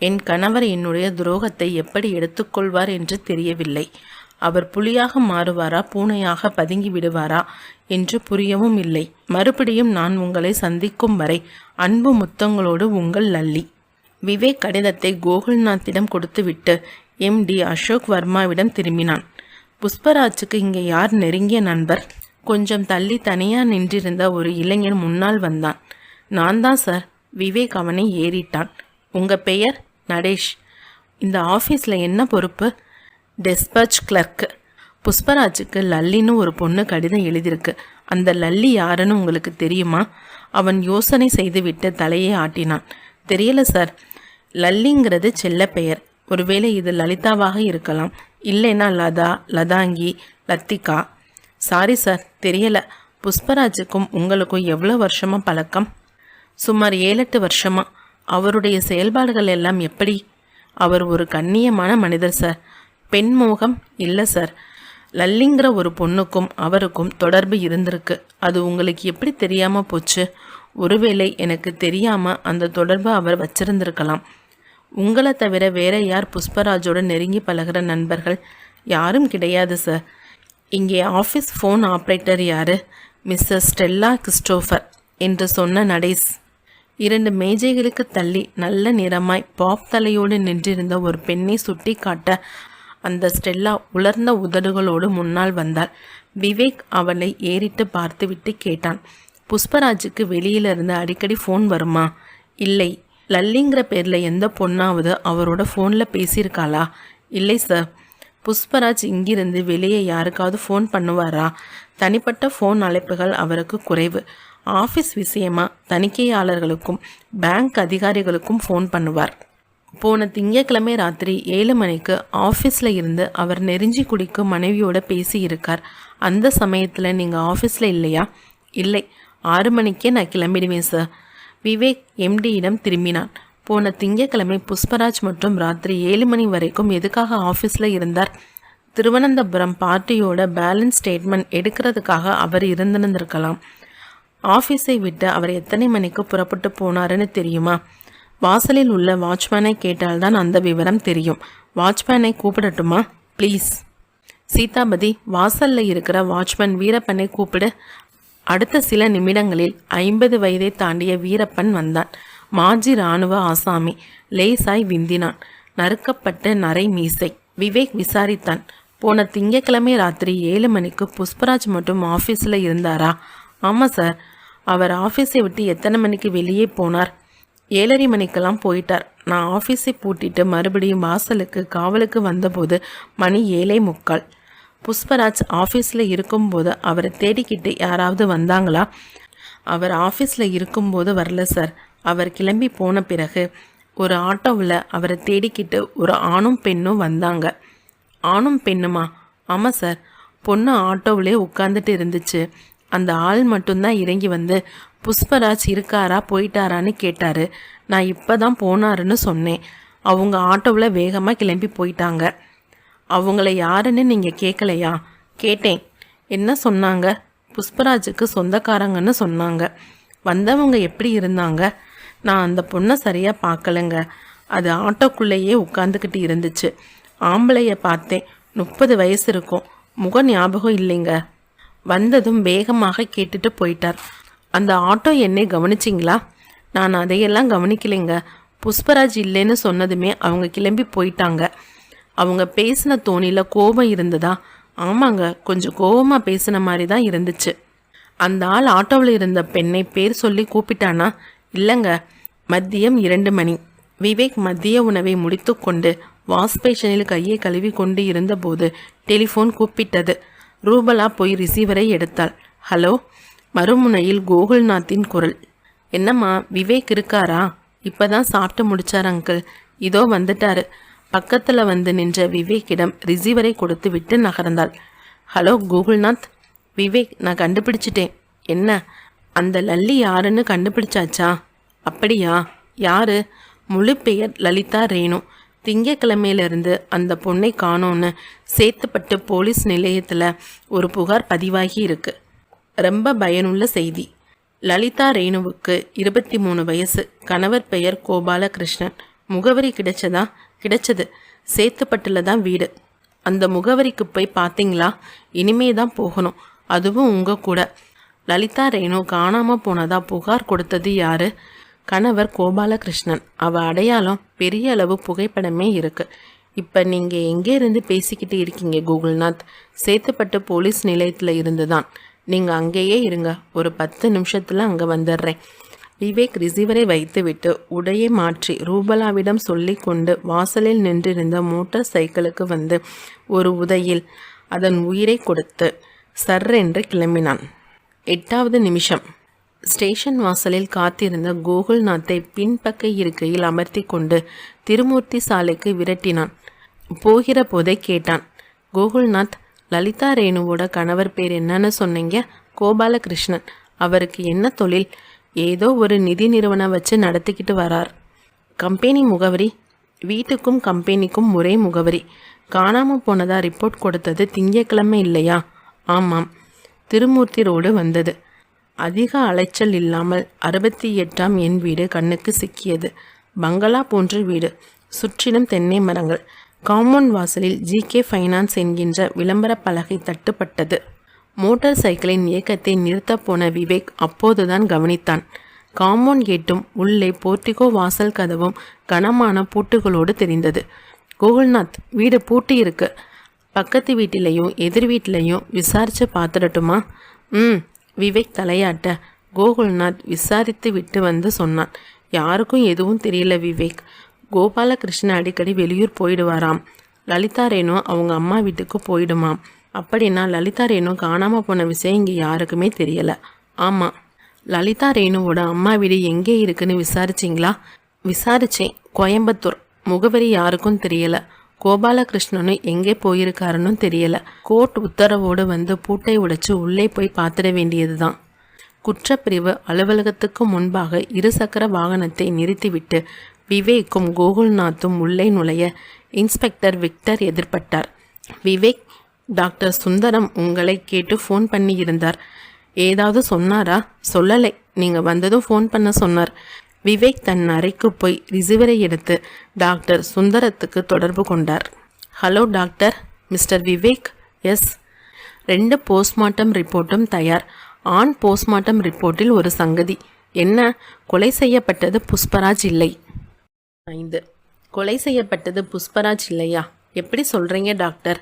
என் கணவர் என்னுடைய துரோகத்தை எப்படி எடுத்துக்கொள்வார் என்று தெரியவில்லை. அவர் புலியாக மாறுவாரா, பூனையாக பதுங்கி விடுவாரா என்று புரியவும் இல்லை. மறுபடியும் நான் உங்களை சந்திக்கும் வரை அன்பு முத்தங்களோடு உங்கள் லல்லி. விவேக் கடிதத்தை கோகுல்நாத்திடம் கொடுத்துவிட்டு MD அசோக் வர்மாவிடம் திரும்பினான். புஷ்பராஜுக்கு இங்கே யார் நெருங்கிய நண்பர்? கொஞ்சம் தள்ளி தனியாக நின்றிருந்த ஒரு இளைஞன் முன்னால் வந்தான். நான் தான் சார். விவேக் அவனை ஏறிட்டான். உங்கள் பெயர்? நடேஷ். இந்த ஆஃபீஸில் என்ன பொறுப்பு? Dispatch clerk. புஷ்பராஜுக்கு லல்லின்னு ஒரு பொண்ணு கடிதம் எழுதியிருக்கு. அந்த லல்லி யாருன்னு உங்களுக்கு தெரியுமா? அவன் யோசனை செய்துவிட்டு தலையை ஆட்டினான். தெரியல சார். லல்லிங்கிறது செல்ல பெயர். ஒருவேளை இது லலிதாவாக இருக்கலாம். இல்லைன்னா லதா, லதாங்கி, லத்திகா. சாரி சார், தெரியல. புஷ்பராஜுக்கும் உங்களுக்கும் எவ்வளோ வருஷமாக பழக்கம்? சுமார் 7-8 வருஷமா. அவருடைய செயல்பாடுகள் எல்லாம் எப்படி? அவர் ஒரு கண்ணியமான மனிதர் சார். பெண் மோகம் இல்லை சார். லல்லிங்கிற ஒரு பொண்ணுக்கும் அவருக்கும் தொடர்பு இருந்திருக்கு. அது உங்களுக்கு எப்படி தெரியாமல் போச்சு? ஒருவேளை எனக்கு தெரியாமல் அந்த தொடர்பு அவர் வச்சிருந்திருக்கலாம். உங்களை தவிர வேற யார் புஷ்பராஜோட நெருங்கி பழகிற நண்பர்கள்? யாரும் கிடையாது சார். இங்கே ஆஃபீஸ் ஃபோன் ஆப்ரேட்டர் யார்? மிஸ்ஸஸ் ஸ்டெல்லா கிறிஸ்டோஃபர் என்று சொன்ன நடேஷ். 2 மேஜைகளுக்கு தள்ளி நல்ல நிறமாய் பாப் தலையோடு நின்றிருந்த ஒரு பெண்ணை சுட்டி காட்ட அந்த ஸ்டெல்லா உலர்ந்த உதடுகளோடு முன்னால் வந்தாள். விவேக் அவளை ஏறிட்டு பார்த்துவிட்டு கேட்டான். புஷ்பராஜுக்கு வெளியிலிருந்து அடிக்கடி ஃபோன் வருமா? இல்லை. லல்லிங்கிற பேரில் எந்த பொண்ணாவது அவரோட ஃபோனில் பேசியிருக்காளா? இல்லை சார். புஷ்பராஜ் இங்கிருந்து வெளியே யாருக்காவது ஃபோன் பண்ணுவாரா? தனிப்பட்ட ஃபோன் அழைப்புகள் அவருக்கு குறைவு. ஆஃபீஸ் விஷயமா தணிக்கையாளர்களுக்கும் பேங்க் அதிகாரிகளுக்கும் ஃபோன் பண்ணுவார். போன திங்கட்கிழமை ராத்திரி 7 மணிக்கு ஆஃபீஸில் இருந்து அவர் நெருஞ்சி குடிக்கும் மனைவியோட பேசியிருக்கார். அந்த சமயத்தில் நீங்கள் ஆஃபீஸில் இல்லையா? இல்லை. 6 மணிக்கே நான் கிளம்பிடுவேன் சார். விவேக் எம்டியிடம் திரும்பினான். போன திங்கட்கிழமை புஷ்பராஜ் மற்றும் ராத்திரி 7 மணி வரைக்கும் எதுக்காக ஆஃபீஸில் இருந்தார்? திருவனந்தபுரம் பார்ட்டியோட பேலன்ஸ் ஸ்டேட்மெண்ட் எடுக்கிறதுக்காக அவர் இருந்திருந்திருக்கலாம். ஆஃபீஸை விட்டு அவர் எத்தனை மணிக்கு புறப்பட்டு போனாருன்னு தெரியுமா? வாசலில் உள்ள வாட்ச்மேனை கேட்டால்தான் அந்த விவரம் தெரியும். வாட்ச்மேனை கூப்பிடட்டுமா? ப்ளீஸ். சீதாபதி, வாசலில் இருக்கிற வாட்ச்மேன் வீரப்பனை கூப்பிடு. அடுத்த சில நிமிடங்களில் 50 வயதை தாண்டிய வீரப்பன் வந்தான். மாஜி இராணுவ ஆசாமி. லேசாய் விந்தினான். நறுக்கப்பட்ட நரை மீசை. விவேக் விசாரித்தான். போன திங்கட்கிழமை ராத்திரி 7 மணிக்கு புஷ்பராஜ் மட்டும் ஆஃபீஸில் இருந்தாரா? ஆமாம் சார். அவர் ஆஃபீஸை விட்டு எத்தனை மணிக்கு வெளியே போனார்? 7:30 மணிக்கெல்லாம் போயிட்டார். நான் ஆஃபீஸை பூட்டிட்டு மறுபடியும் வாசலுக்கு காவலுக்கு வந்தபோது மணி 7:45. புஷ்பராஜ் ஆஃபீஸில் இருக்கும்போது அவரை தேடிக்கிட்டு யாராவது வந்தாங்களா? அவர் ஆஃபீஸில் இருக்கும்போது வரல சார். அவர் கிளம்பி போன பிறகு ஒரு ஆட்டோவில் அவரை தேடிக்கிட்டு ஒரு ஆணும் பெண்ணும் வந்தாங்க. ஆணும் பெண்ணுமா? ஆமாம் சார். பொண்ணு ஆட்டோவிலே உட்காந்துட்டு இருந்துச்சு. அந்த ஆள் மட்டும்தான் இறங்கி வந்து புஷ்பராஜ் இருக்காரா போயிட்டாரான்னு கேட்டார். நான் இப்போ தான் போனாருன்னு சொன்னேன். அவங்க ஆட்டோவில் வேகமாக கிளம்பி போயிட்டாங்க. அவங்கள யாருன்னு நீங்கள் கேட்கலையா? கேட்டேன். என்ன சொன்னாங்க? புஷ்பராஜுக்கு சொந்தக்காரங்கன்னு சொன்னாங்க. வந்தவங்க எப்படி இருந்தாங்க? நான் அந்த பொண்ணை சரியாக பார்க்கலைங்க. அது ஆட்டோக்குள்ளேயே உட்காந்துக்கிட்டு இருந்துச்சு. ஆம்பளைய பார்த்தேன். 30 வயசு இருக்கும். முக ஞாபகம் இல்லைங்க. வந்ததும் வேகமாக கேட்டுட்டு போயிட்டார். அந்த ஆட்டோ என்னை கவனிச்சிங்களா? நான் அதையெல்லாம் கவனிக்கலைங்க. புஷ்பராஜ் இல்லைன்னு சொன்னதுமே அவங்க கிளம்பி போயிட்டாங்க. அவங்க பேசின தோணியில் கோபம் இருந்ததா? ஆமாங்க, கொஞ்சம் கோபமாக பேசின மாதிரி தான் இருந்துச்சு. அந்த ஆள் ஆட்டோவில் இருந்த பெண்ணை பேர் சொல்லி கூப்பிட்டானா? இல்லைங்க. மதியம் 2 மணி. விவேக் மதிய உணவை முடித்து கொண்டு வாஷ்பேஷனில் கையை கழுவி கொண்டு இருந்தபோது டெலிஃபோன் கூப்பிட்டது. ரூபலா போய் ரிசீவரை எடுத்தாள். ஹலோ. மறுமுனையில் கோகுல்நாத்தின் குரல். என்னம்மா, விவேக் இருக்காரா? இப்போ தான் சாப்பிட்டு முடிச்சார் அங்கிள். இதோ வந்துட்டாரு. பக்கத்தில் வந்து நின்ற விவேக்கிடம் ரிசீவரை கொடுத்து விட்டு நகர்ந்தாள். ஹலோ கோகுல்நாத். விவேக், நான் கண்டுபிடிச்சிட்டேன். என்ன, அந்த லல்லி யாருன்னு கண்டுபிடிச்சாச்சா? அப்படியா? யாரு? முழு பெயர் லலிதா ரேணு. திங்கக்கிழமையிலிருந்து அந்த பொண்ணை காணோன்னு சேத்துப்பட்டு போலீஸ் நிலையத்தில் ஒரு புகார் பதிவாகி இருக்கு. ரொம்ப பயனுள்ள செய்தி. லலிதா ரேணுவுக்கு 23 வயசு. கணவர் பெயர் கோபாலகிருஷ்ணன். முகவரி கிடைச்சதா? கிடைச்சது. சேத்துப்பட்டில் தான் வீடு. அந்த முகவரிக்கு போய் பார்த்தீங்களா? இனிமே தான் போகணும். அதுவும் உங்கள் கூட. லலிதா ரேணு காணாமல் போனதா புகார் கொடுத்தது யாரு? கணவர் கோபாலகிருஷ்ணன். அவள் அடையாளம் பெரிய அளவு புகைப்படமே இருக்கு. இப்போ நீங்கள் எங்கே இருந்து பேசிக்கிட்டு இருக்கீங்க கோகுல்நாத்? சேத்துப்பட்டு போலீஸ் நிலையத்தில் இருந்து தான். நீங்கள் அங்கேயே இருங்க, ஒரு 10 நிமிஷத்தில் அங்கே வந்துடுறேன். விவேக் ரிசீவரை வைத்துவிட்டு உடையை மாற்றி ரூபலாவிடம் சொல்லி கொண்டு வாசலில் நின்றிருந்த மோட்டார் சைக்கிளுக்கு வந்து ஒரு உதையில் அதன் உயிரை கொடுத்து சர்ரென்று கிளம்பினான். 8வது நிமிஷம். ஸ்டேஷன் வாசலில் காத்திருந்த கோகுல்நாத்தை பின்பக்க இருக்கையில் அமர்த்தி கொண்டு திருமூர்த்தி சாலைக்கு விரட்டினான். போகிற போதே கேட்டான், கோகுல்நாத், லலிதா ரேணுவோட கணவர் பேர் என்னன்னு சொன்னீங்க? கோபாலகிருஷ்ணன். அவருக்கு என்ன தொழில்? ஏதோ ஒரு நிதி நிறுவனம் வச்சு நடத்திக்கிட்டு வரார். கம்பெனி முகவரி? வீட்டுக்கும் கம்பெனிக்கும் ஒரே முகவரி. காணாமல் போனதா ரிப்போர்ட் கொடுத்தது திங்கட்கிழமை இல்லையா? ஆமாம். திருமூர்த்தி ரோடு வந்தது. அதிக அலைச்சல் இல்லாமல் 68ஆம் எண் வீடு கண்ணுக்கு சிக்கியது. பங்களா போன்ற வீடு, சுற்றிலும் தென்னை மரங்கள். காம்பவுண்ட் வாசலில் GK ஃபைனான்ஸ் என்கின்ற விளம்பர பலகை தட்டுப்பட்டது. மோட்டார் சைக்கிளின் இயக்கத்தை நிறுத்தப் போன விவேக் அப்போதுதான் கவனித்தான். காம்பவுண்ட் கேட்டும் உள்ளே போர்ட்டிகோ வாசல் கதவும் கனமான பூட்டுகளோடு தெரிந்தது. கோகுல்நாத், வீடு பூட்டி இருக்கு. பக்கத்து வீட்டிலையும் எதிர் வீட்டிலையும் விசாரித்து பார்த்துடட்டுமா? விவேக் தலையாட்ட கோகுல்நாத் விசாரித்து விட்டு வந்து சொன்னான். யாருக்கும் எதுவும் தெரியல விவேக். கோபாலகிருஷ்ணன் அடிக்கடி வெளியூர் போயிடுவாராம். லலிதா ரேணு அவங்க அம்மா வீட்டுக்கு போயிடுமாம். அப்படின்னா லலிதா ரேணு காணாமல் போன விஷயம் இங்கே யாருக்குமே தெரியலை. ஆமாம். லலிதா ரேணுவோட அம்மா வீடு எங்கே இருக்குன்னு விசாரிச்சிங்களா? விசாரித்தேன், கோயம்புத்தூர். முகவரி யாருக்கும் தெரியலை. கோபாலகிருஷ்ணனும் எங்கே போயிருக்காருன்னு தெரியலை. கோர்ட் உத்தரவோடு வந்து பூட்டை உடைச்சு உள்ளே போய் பார்த்துட வேண்டியது தான். குற்றப்பிரிவு அலுவலகத்துக்கு முன்பாக 2 சக்கர வாகனத்தை நிறுத்திவிட்டு விவேக்கும் கோகுல்நாத்தும் உள்ளே நுழைய இன்ஸ்பெக்டர் விக்டர் எதிர்பட்டார். விவேக், டாக்டர் சுந்தரம் உங்களை கேட்டு ஃபோன் பண்ணி இருந்தார். ஏதாவது சொன்னாரா? சொல்லலை. நீங்கள் வந்ததும் ஃபோன் பண்ண சொன்னார். விவேக் தன் அறைக்கு போய் ரிசீவரை எடுத்து டாக்டர் சுந்தரத்துக்கு தொடர்பு கொண்டார். Hello doctor. Mister Vivek? Yes. 2 postmortem ரிப்போர்ட்டும் தயார். ஆண் போஸ்ட்மார்ட்டம் ரிப்போர்ட்டில் ஒரு சங்கதி. என்ன? கொலை செய்யப்பட்டது புஷ்பராஜ் இல்லை. 5. கொலை செய்யப்பட்டது புஷ்பராஜ் இல்லையா? எப்படி சொல்கிறீங்க டாக்டர்?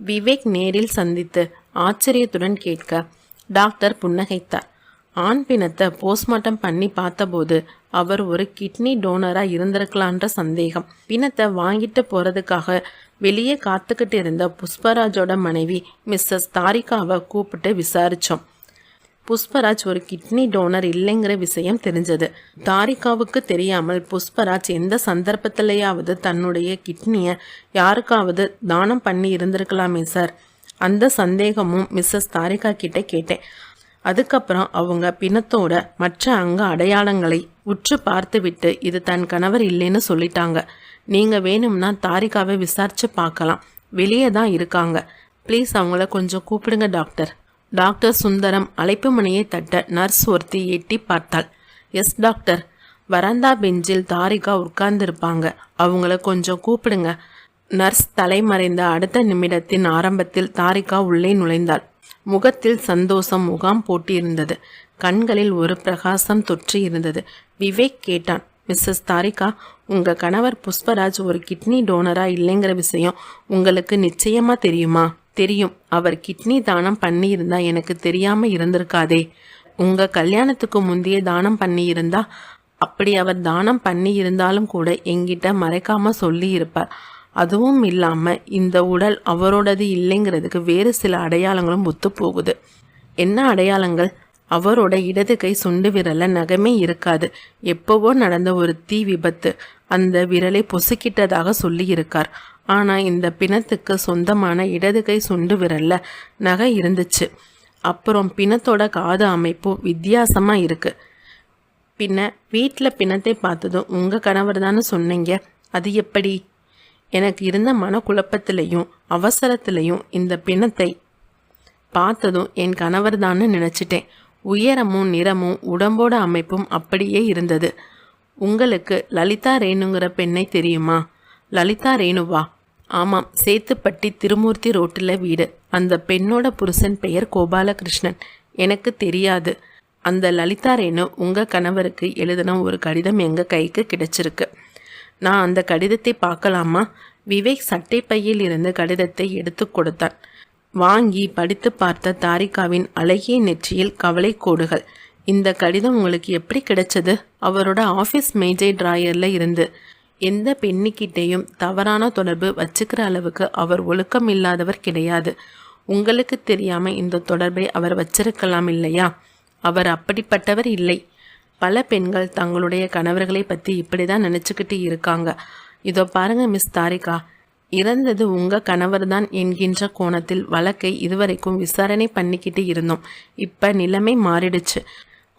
விவேக் நேரில் சந்தித்து ஆச்சரியத்துடன் கேட்க டாக்டர் புன்னகைத்தார். ஆண் பிணத்தை போஸ்ட்மார்ட்டம் பண்ணி பார்த்தபோது அவர் ஒரு கிட்னி டோனராக இருந்திருக்கலான்ற சந்தேகம். பிணத்தை வாங்கிட்டு போகிறதுக்காக வெளியே காத்துக்கிட்டு இருந்த புஷ்பராஜோட மனைவி மிஸ்ஸஸ் தாரிகாவை கூப்பிட்டு விசாரித்தோம். புஷ்பராஜ் ஒரு கிட்னி டோனர் இல்லைங்கிற விஷயம் தெரிஞ்சது. தாரிகாவுக்கு தெரியாமல் புஷ்பராஜ் எந்த சந்தர்ப்பத்திலையாவது தன்னுடைய கிட்னியை யாருக்காவது தானம் பண்ணி இருந்திருக்கலாமே சார். அந்த சந்தேகமும் மிஸ்ஸஸ் தாரிகா கிட்ட கேட்டேன். அதுக்கப்புறம் அவங்க பிணத்தோட மற்ற அங்க அடையாளங்களை உற்று பார்த்து விட்டு இது தன் கணவர் இல்லைன்னு சொல்லிட்டாங்க. நீங்கள் வேணும்னா தாரிகாவை விசாரித்து பார்க்கலாம். வெளியே தான் இருக்காங்க. ப்ளீஸ் அவங்கள கொஞ்சம் கூப்பிடுங்க டாக்டர். டாக்டர் சுந்தரம் அழைப்பு மணியை தட்ட நர்ஸ் ஒருத்தி எட்டி பார்த்தாள். Yes doctor. வராந்தா பெஞ்சில் தாரிகா உட்கார்ந்துருப்பாங்க. அவங்கள கொஞ்சம் கூப்பிடுங்க. நர்ஸ் தலைமறைந்த அடுத்த நிமிடத்தின் ஆரம்பத்தில் தாரிகா உள்ளே நுழைந்தாள். முகத்தில் சந்தோஷம் முகாம் போட்டியிருந்தது. கண்களில் ஒரு பிரகாசம் தொற்றி இருந்தது. விவேக் கேட்டான், மிஸ்ஸஸ் தாரிகா, உங்கள் கணவர் புஷ்பராஜ் ஒரு கிட்னி டோனரா இல்லைங்கிற விஷயம் உங்களுக்கு நிச்சயமா தெரியுமா? தெரியும். அவர் கிட்னி தானம் பண்ணியிருந்தா எனக்கு தெரியாம இருந்திருக்காதே. உங்க கல்யாணத்துக்கு முந்தைய தானம் பண்ணியிருந்தா, அப்படி அவர் தானம் பண்ணி இருந்தாலும் கூட எங்கிட்ட மறைக்காம சொல்லி இருப்பார். அதுவும் இல்லாம இந்த உடல் அவரோடது இல்லைங்கிறதுக்கு வேறு சில அடையாளங்களும் ஒத்து போகுது. என்ன அடையாளங்கள்? அவரோட இடது கை சுண்டு விரல்ல நகமே இருக்காது. எப்பவோ நடந்த ஒரு தீ விபத்து அந்த விரலை பொசுக்கிட்டதாக சொல்லி இருக்கார். ஆனா இந்த பிணத்துக்கு சொந்தமான இடது கை சுண்டு விரல்ல நகை இருந்துச்சு. அப்புறம் பிணத்தோட காது அமைப்பு வித்தியாசமா இருக்கு. பின்ன வீட்டில் பிணத்தை பார்த்ததும் உங்க கணவர் தானே சொன்னீங்க, அது எப்படி? எனக்கு இருந்த மனக்குழப்பத்திலையும் அவசரத்திலையும் இந்த பிணத்தை பார்த்ததும் என் கணவர் தான்னு நினச்சிட்டேன். உயரமும் நிறமும் உடம்போட அமைப்பும் அப்படியே இருந்தது. உங்களுக்கு லலிதா ரேணுங்கிற பெண்ணை தெரியுமா? லலிதா ரேணுவா? ஆமாம், சேத்துப்பட்டி திருமூர்த்தி ரோட்டில் வீடு. அந்த பெண்ணோட புருஷன் பெயர் கோபாலகிருஷ்ணன். எனக்கு தெரியாது. அந்த லலிதா ரேணு உங்கள் கணவருக்கு எழுதின ஒரு கடிதம் எங்கள் கைக்கு கிடைச்சிருக்கு. நான் அந்த கடிதத்தை பார்க்கலாமா? விவேக் சட்டை பையில் இருந்து கடிதத்தை எடுத்து கொடுத்தான். வாங்கி படித்து பார்த்த தாரிகாவின் அழகிய நெற்றியில் கவலை கோடுகள். இந்த கடிதம் உங்களுக்கு எப்படி கிடைச்சது? அவரோட ஆஃபீஸ் மேஜை டிராயரில் இருந்து. எந்த பெண்ணிக்கிட்டேயும் தவறான தொடர்பு வச்சுக்கிற அளவுக்கு அவர் ஒழுக்கம் இல்லாதவர் கிடையாது. உங்களுக்கு தெரியாம இந்த தொடர்பை அவர் வச்சிருக்கலாம் இல்லையா? அவர் அப்படிப்பட்டவர் இல்லை. பல பெண்கள் தங்களுடைய கணவர்களை பற்றி இப்படி தான் நினச்சிக்கிட்டு இருக்காங்க. இதோ பாருங்க மிஸ் தாரிகா, இறந்தது உங்கள் கணவர் தான் என்கின்ற கோணத்தில் வழக்கை இதுவரைக்கும் விசாரணை பண்ணிக்கிட்டு இருந்தோம். இப்போ நிலைமை மாறிடுச்சு.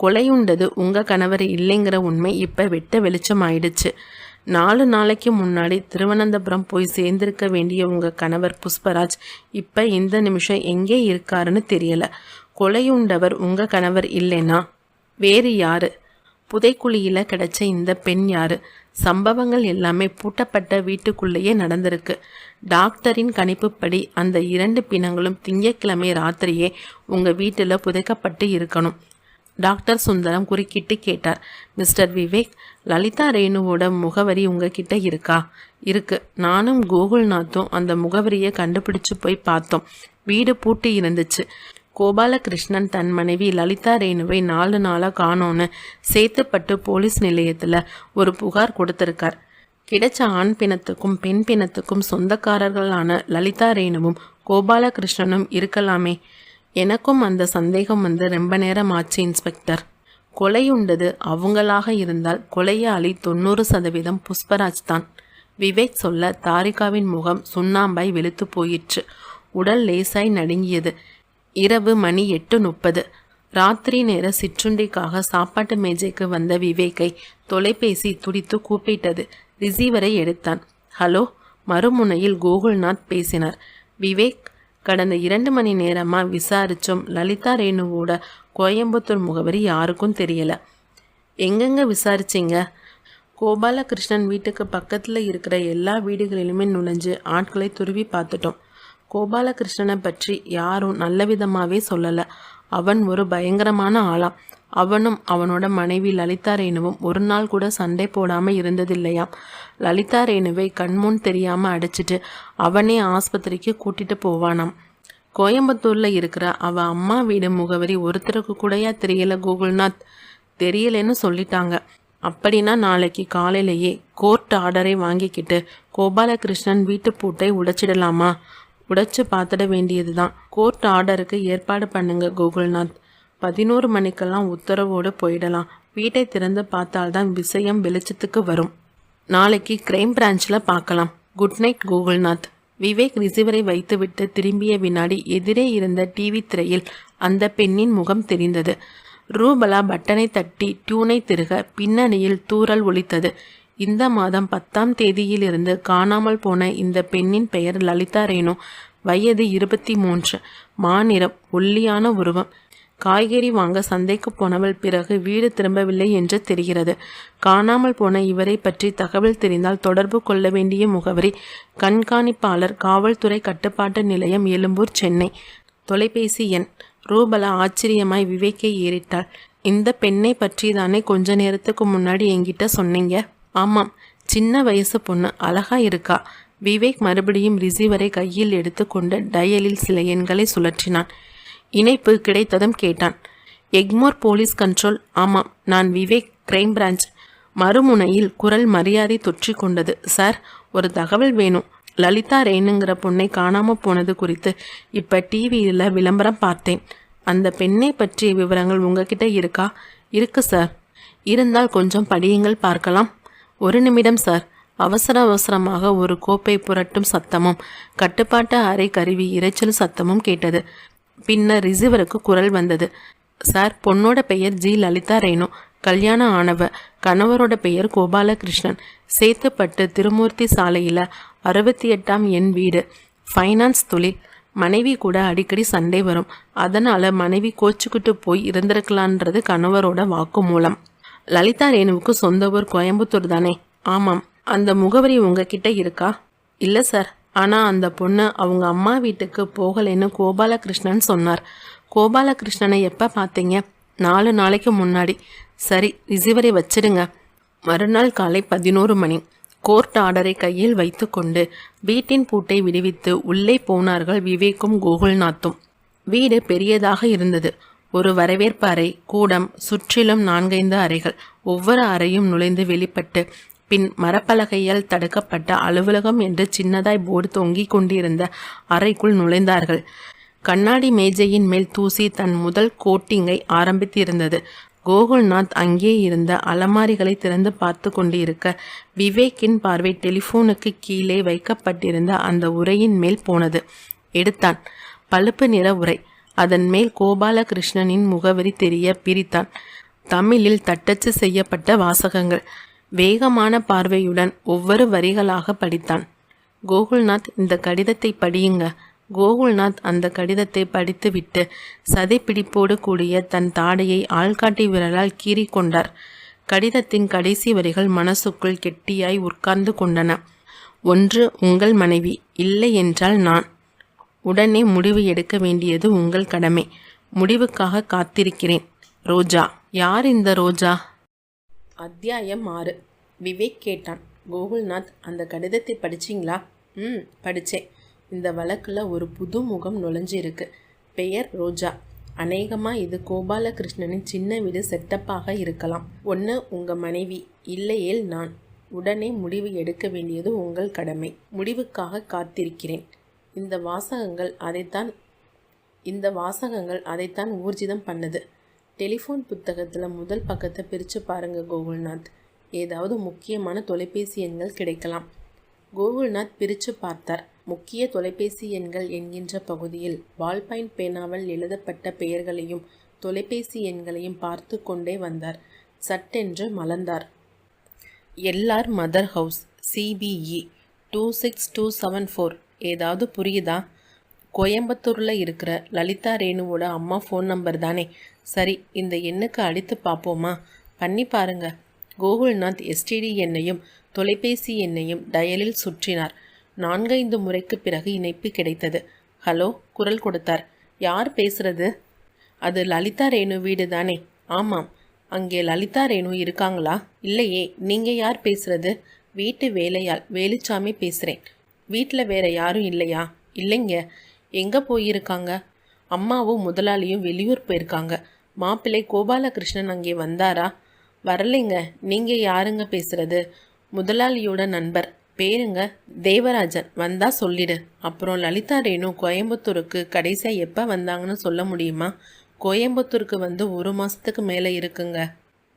கொலையுண்டது உங்கள் கணவர் இல்லைங்கிற உண்மை இப்போ வெட்ட வெளிச்சம் ஆயிடுச்சு. 4 நாளைக்கு முன்னாடி திருவனந்தபுரம் போய் சேர்ந்திருக்க வேண்டிய உங்கள் கணவர் புஷ்பராஜ் இப்போ இந்த நிமிஷம் எங்கே இருக்காருன்னு தெரியல. கொலையுண்டவர் உங்கள் கணவர் இல்லைன்னா வேறு யாரு? புதைக்குழியில் கிடைச்ச இந்த பெண் யாரு? சம்பவங்கள் எல்லாமே பூட்டப்பட்ட வீட்டுக்குள்ளேயே நடந்திருக்கு. டாக்டரின் கணிப்புப்படி அந்த 2 பிணங்களும் திங்கட்கிழமை ராத்திரியே உங்கள் வீட்டில் புதைக்கப்பட்டு இருக்கணும். டாக்டர் சுந்தரம் குறுக்கிட்டு கேட்டார். மிஸ்டர் விவேக், லலிதா ரேணுவோட முகவரி உங்ககிட்ட இருக்கா? இருக்கு. நானும் கோகுல்நாத்தும் அந்த முகவரியை கண்டுபிடிச்சு போய் பார்த்தோம். வீடு பூட்டி இருந்துச்சு. கோபாலகிருஷ்ணன் தன் மனைவி லலிதா ரேணுவை 4 நாளாக காணோன்னு சேத்துப்பட்டு போலீஸ் நிலையத்தில் ஒரு புகார் கொடுத்திருக்கார். கிடைச்ச ஆண் பிணத்துக்கும் பெண் பிணத்துக்கும் சொந்தக்காரர்களான லலிதா ரேணுவும் கோபாலகிருஷ்ணனும் இருக்கலாமே. எனக்கும் அந்த சந்தேகம் வந்து ரொம்ப நேரம் ஆச்சு இன்ஸ்பெக்டர். கொலையுண்டது அவங்களாக இருந்தால் கொலையாளி 90% புஷ்பராஜ் தான். விவேக் சொல்ல தாரிகாவின் முகம் சுண்ணாம்பாய் வெளுத்து போயிற்று. உடல் லேசாய் நடுங்கியது. இரவு மணி 8:30. ராத்திரி நேர சிற்றுண்டிக்காக சாப்பாட்டு மேஜைக்கு வந்த விவேக்கை தொலைபேசி துடித்து கூப்பிட்டது. ரிசீவரை எடுத்தான். ஹலோ. மறுமுனையில் கோகுல்நாத் பேசினார். விவேக், கடந்த 2 மணி நேரமாக விசாரித்தோம். லலிதா ரேணுவோட கோயம்புத்தூர் முகவரி யாருக்கும் தெரியல. எங்கெங்க விசாரிச்சிங்க? கோபாலகிருஷ்ணன் வீட்டுக்கு பக்கத்தில் இருக்கிற எல்லா வீடுகளிலுமே நுழைஞ்சு ஆட்களை துருவி பார்த்துட்டோம். கோபாலகிருஷ்ணனை பற்றி யாரும் நல்ல விதமாகவே சொல்லலை. அவன் ஒரு பயங்கரமான ஆளாம். அவனும் அவனோட மனைவி லலிதா ரேணுவும் ஒரு நாள் கூட சண்டை போடாமல் இருந்ததில்லையாம். லலிதா ரேணுவை கண்முன் தெரியாமல் அடிச்சிட்டு அவனே ஆஸ்பத்திரிக்கு கூட்டிட்டு போவானாம். கோயம்புத்தூரில் இருக்கிற அவள் அம்மா வீடு முகவரி ஒருத்தருக்கு கூடயா தெரியல கோகுல்நாத்? தெரியலன்னு சொல்லிட்டாங்க. அப்படின்னா நாளைக்கு காலையிலேயே கோர்ட் ஆர்டரை வாங்கிக்கிட்டு கோபாலகிருஷ்ணன் வீட்டு பூட்டை உடைச்சிடலாமா? உடைச்சு பார்த்துட வேண்டியது தான். கோர்ட் ஆர்டருக்கு ஏற்பாடு பண்ணுங்க கோகுல்நாத். 11 மணிக்கெல்லாம் உத்தரவோடு போயிடலாம். வீட்டை திறந்து பார்த்தால்தான் விஷயம் வெளிச்சத்துக்கு வரும். நாளைக்கு கிரைம் பிரான்ச்சில் பார்க்கலாம். Good night Gokulnath. விவேக் ரிசீவரை வைத்துவிட்டு திரும்பிய வினாடி எதிரே இருந்த டிவி திரையில் அந்த பெண்ணின் முகம் தெரிந்தது. ரூபலா பட்டனை தட்டி டியூனை திருக பின்னணியில் தூறல் ஒலித்தது. இந்த மாதம் 10ஆம் தேதியிலிருந்து காணாமல் போன இந்த பெண்ணின் பெயர் லலிதா ரேணு. வயது 23. மாநிறம், ஒல்லியான உருவம். காய்கறி வாங்க சந்தைக்கு போனவள். பிறகு வீடு திரும்பவில்லை என்று தெரிகிறது. காணாமல் போன இவரை பற்றி தகவல் தெரிந்தால் தொடர்பு கொள்ள வேண்டிய முகவரி கண்காணிப்பாளர், காவல்துறை கட்டுப்பாட்டு நிலையம், எழும்பூர், சென்னை. தொலைபேசி எண். ரூபலா ஆச்சரியமாய் விவேக்கை ஏறிட்டாள். இந்த பெண்ணை பற்றி தானே கொஞ்ச நேரத்துக்கு முன்னாடி என்கிட்ட சொன்னீங்க? ஆமாம், சின்ன வயசு பொண்ணு, அழகா இருக்கா. விவேக் மறுபடியும் ரிசீவரை கையில் எடுத்துக்கொண்டு டயலில் சில எண்களை சுழற்றினான். இணைப்பு கிடைத்ததும் கேட்டான். Egmore police control. ஆமாம், நான் விவேக், கிரைம் பிரான்ச். மறுமுனையில் குரல் மரியாதை தொற்றி கொண்டது. சார், ஒரு தகவல் வேணும். லலிதா ரேணுங்கிற பொண்ணை காணாமல் போனது குறித்து இப்போ டிவியில் விளம்பரம் பார்த்தேன். அந்த பெண்ணை பற்றிய விவரங்கள் உங்ககிட்ட இருக்கா? இருக்கு சார். இருந்தால் கொஞ்சம் படியுங்கள் பார்க்கலாம். 1 நிமிடம் சார். அவசரமாக ஒரு கோப்பை புரட்டும் சத்தமும் கட்டுப்பாட்டு அறை கருவி இரைச்சல் சத்தமும் கேட்டது. பின்னர் ரிசீவருக்கு குரல் வந்தது. சார், பொண்ணோட பெயர் ஜி லலிதா ரேணு. கல்யாணம் ஆனவ. கணவரோட பெயர் கோபாலகிருஷ்ணன். சேத்துப்பட்டு திருமூர்த்தி சாலையில் 68ஆம் எண் வீடு. ஃபைனான்ஸ் தொழில். மனைவி கூட அடிக்கடி சண்டை வரும். அதனால் மனைவி கோச்சுக்கிட்டு போய் இருந்திருக்கலான்றது கணவரோட வாக்குமூலம். லலிதா ரேணுவுக்கு சொந்த ஊர் கோயம்புத்தூர் தானே? ஆமாம். அந்த முகவரி உங்ககிட்ட இருக்கா? இல்லை சார். ஆனால் அந்த பொண்ணு அவங்க அம்மா வீட்டுக்கு போகலைன்னு கோபாலகிருஷ்ணன் சொன்னார். கோபாலகிருஷ்ணனை எப்போ பார்த்தீங்க? 4 நாளைக்கு முன்னாடி. சரி, ரிசீவரை வச்சிடுங்க. மறுநாள் காலை 11 மணி. கோர்ட் ஆர்டரை கையில் வைத்துக்கொண்டு வீட்டின் பூட்டை விடுவித்து உள்ளே போனார்கள் விவேக்கும் கோகுல்நாத்தும். வீடு பெரியதாக இருந்தது. ஒரு வரவேற்பு அறை, கூடம், சுற்றிலும் 4-5 அறைகள். ஒவ்வொரு அறையும் நுழைந்து வெளிப்பட்டு பின் மரப்பலகையால் தடுக்கப்பட்ட அலுவலகம் என்று சின்னதாய் போர்டு தொங்கிக் கொண்டிருந்த அறைக்குள் நுழைந்தார்கள். கண்ணாடி மேஜையின் மேல் தூசி தன் முதல் கோட்டிங்கை ஆரம்பித்திருந்தது. கோகுல்நாத் அங்கே இருந்த அலமாரிகளை திறந்து பார்த்து கொண்டிருக்க விவேக்கின் பார்வை டெலிஃபோனுக்கு கீழே வைக்கப்பட்டிருந்த அந்த உரையின் மேல் போனது. எடுத்தான். பழுப்பு நிற உரை. அதன் மேல் கோபாலகிருஷ்ணனின் முகவரி தெரிய பிரித்தான். தமிழில் தட்டச்சு செய்யப்பட்ட வாசகங்கள். வேகமான பார்வையுடன் ஒவ்வொரு வரிகளாக படித்தான். கோகுல்நாத், இந்த கடிதத்தை படியுங்க. கோகுல்நாத் அந்த கடிதத்தை படித்துவிட்டு சதைப்பிடிப்போடு கூடிய தன் தாடையை ஆள்காட்டி விரலால் கீறி கொண்டார். கடிதத்தின் கடைசி வரிகள் மனசுக்குள் கெட்டியாய் உட்கார்ந்து கொண்டன. ஒன்று உங்கள் மனைவி, இல்லை என்றால் நான். உடனே முடிவு எடுக்க வேண்டியது உங்கள் கடமை. முடிவுக்காக காத்திருக்கிறேன். ரோஜா. யார் இந்த ரோஜா? அத்தியாயம் 6. விவேக் கேட்டான். கோகுல்நாத், அந்த கடிதத்தை படிச்சிங்களா? படித்தேன். இந்த வழக்கில் ஒரு புது முகம் நுழைஞ்சிருக்கு. பெயர் ரோஜா. அநேகமாக இது கோபாலகிருஷ்ணனின் சின்ன வீடு செட்டப்பாக இருக்கலாம். ஒன்று உங்கள் மனைவி, இல்லையேல் நான். உடனே முடிவு எடுக்க வேண்டியது உங்கள் கடமை. முடிவுக்காக காத்திருக்கிறேன். இந்த வாசகங்கள் அதைத்தான் ஊர்ஜிதம் பண்ணுது. டெலிஃபோன் புத்தகத்தில் முதல் பக்கத்தை பிரித்து பாருங்க கோகுல்நாத். ஏதாவது முக்கியமான தொலைபேசி எண்கள் கிடைக்கலாம். கோகுல்நாத் பிரித்து பார்த்தார். முக்கிய தொலைபேசி எண்கள் என்கின்ற பகுதியில் பால்பாயிண்ட் பேனாவால் எழுதப்பட்ட பெயர்களையும் தொலைபேசி எண்களையும் பார்த்து கொண்டே வந்தார். சட்டென்று மலர்ந்தார். LR mother house, CBE 26274. ஏதாவது புரியுதா? கோயம்புத்தூரில் இருக்கிற லலிதா ரேணுவோட அம்மா ஃபோன் நம்பர் தானே? சரி, இந்த எண்ணுக்கு அடித்து பார்ப்போமா? பண்ணி பாருங்க. கோகுல்நாத் STD எண்ணையும் தொலைபேசி எண்ணையும் டயலில் சுற்றினார். 4-5 முறைக்கு பிறகு இணைப்பு கிடைத்தது. ஹலோ, குரல் கொடுத்தார். யார் பேசுறது? அது லலிதா ரேணு வீடு தானே? ஆமாம். அங்கே லலிதா ரேணு இருக்காங்களா? இல்லையே. நீங்கள் யார் பேசுறது? வீட்டு வேலையாள் வேலுச்சாமி பேசுகிறேன். வீட்டில் வேற யாரும் இல்லையா? இல்லைங்க. எங்கே போயிருக்காங்க? அம்மாவும் முதலாளியும் வெளியூர் போயிருக்காங்க. மாப்பிள்ளை கோபாலகிருஷ்ணன் அங்கே வந்தாரா? வரலைங்க. நீங்கள் யாருங்க பேசுகிறது? முதலாளியோட நண்பர். பேருங்க தேவராஜன். வந்தா சொல்லிடு. அப்புறம் லலிதா ரேணு கோயம்புத்தூருக்கு கடைசியாக எப்போ வந்தாங்கன்னு சொல்ல முடியுமா? கோயம்புத்தூருக்கு வந்து 1 மாதத்துக்கு மேலே இருக்குங்க.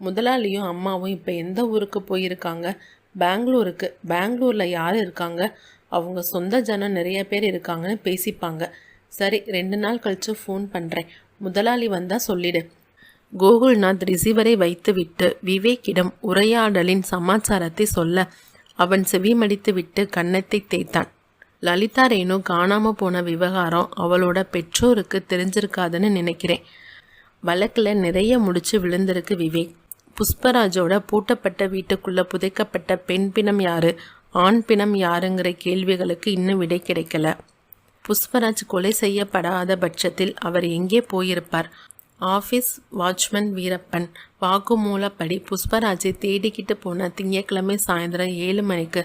முதலாளியும் அம்மாவும் இப்போ எந்த ஊருக்கு போயிருக்காங்க? பெங்களூருக்கு. பெங்களூரில் யார் இருக்காங்க? அவங்க சொந்த ஜனம் நிறைய பேர் இருக்காங்கன்னு பேசிப்பாங்க. சரி, 2 நாள் கழித்து ஃபோன் பண்ணுறேன். முதலாளி வந்தால் சொல்லிடு. கோகுல்நாத் ரிசீவரை வைத்துவிட்டு விவேக்கிடம் உரையாடலின் சமாச்சாரத்தை சொல்ல அவன் செவிமடித்து விட்டு கன்னத்தை தேய்த்தான். லலிதா ரேணு காணாமல் போன விவகாரம் அவளோட பெற்றோருக்கு தெரிஞ்சிருக்காதுன்னு நினைக்கிறேன். வழக்கில் நிறைய முடிச்சு விழுந்திருக்கு விவேக். புஷ்பராஜோட பூட்டப்பட்ட வீட்டுக்குள்ளே புதைக்கப்பட்ட பெண் பிணம் யாரு, ஆண் பிணம் யாருங்கிற கேள்விகளுக்கு இன்னும் விடை கிடைக்கல. புஷ்பராஜ் கொலை செய்யப்படாத பட்சத்தில் அவர் எங்கே போயிருப்பார்? ஆஃபீஸ் வாட்ச்மேன் வீரப்பன் வாக்குமூலப்படி புஷ்பராஜை தேடிக்கிட்டு போன திங்கட்கிழமை சாயந்தரம் 7 மணிக்கு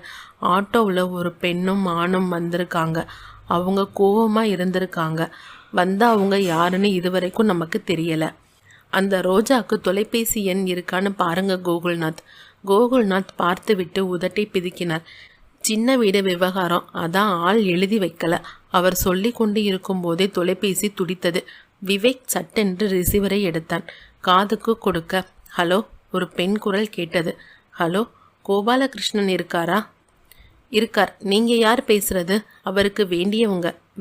ஆட்டோவில் ஒரு பெண்ணும் ஆணும் வந்திருக்காங்க. அவங்க கோவமாக இருந்திருக்காங்க. அவங்க யாருன்னு இதுவரைக்கும் நமக்கு தெரியலை. அந்த ரோஜாவுக்கு தொலைபேசி எண் இருக்கான்னு பாருங்க கோகுல்நாத். கோகுல்நாத் பார்த்து விட்டு உதட்டை பிதுக்கினார். சின்ன வீடு விவகாரம், அதான் ஆள் எழுதி வைக்கல. அவர் சொல்லி கொண்டு இருக்கும்போதே தொலைபேசி துடித்தது. விவேக் சட்டென்று ரிசீவரை எடுத்தான். காதுக்கு கொடுக்க ஹலோ, ஒரு பெண் குரல் கேட்டது. ஹலோ, கோபாலகிருஷ்ணன் இருக்காரா? இருக்கார். நீங்கள் யார் பேசுறது? அவருக்கு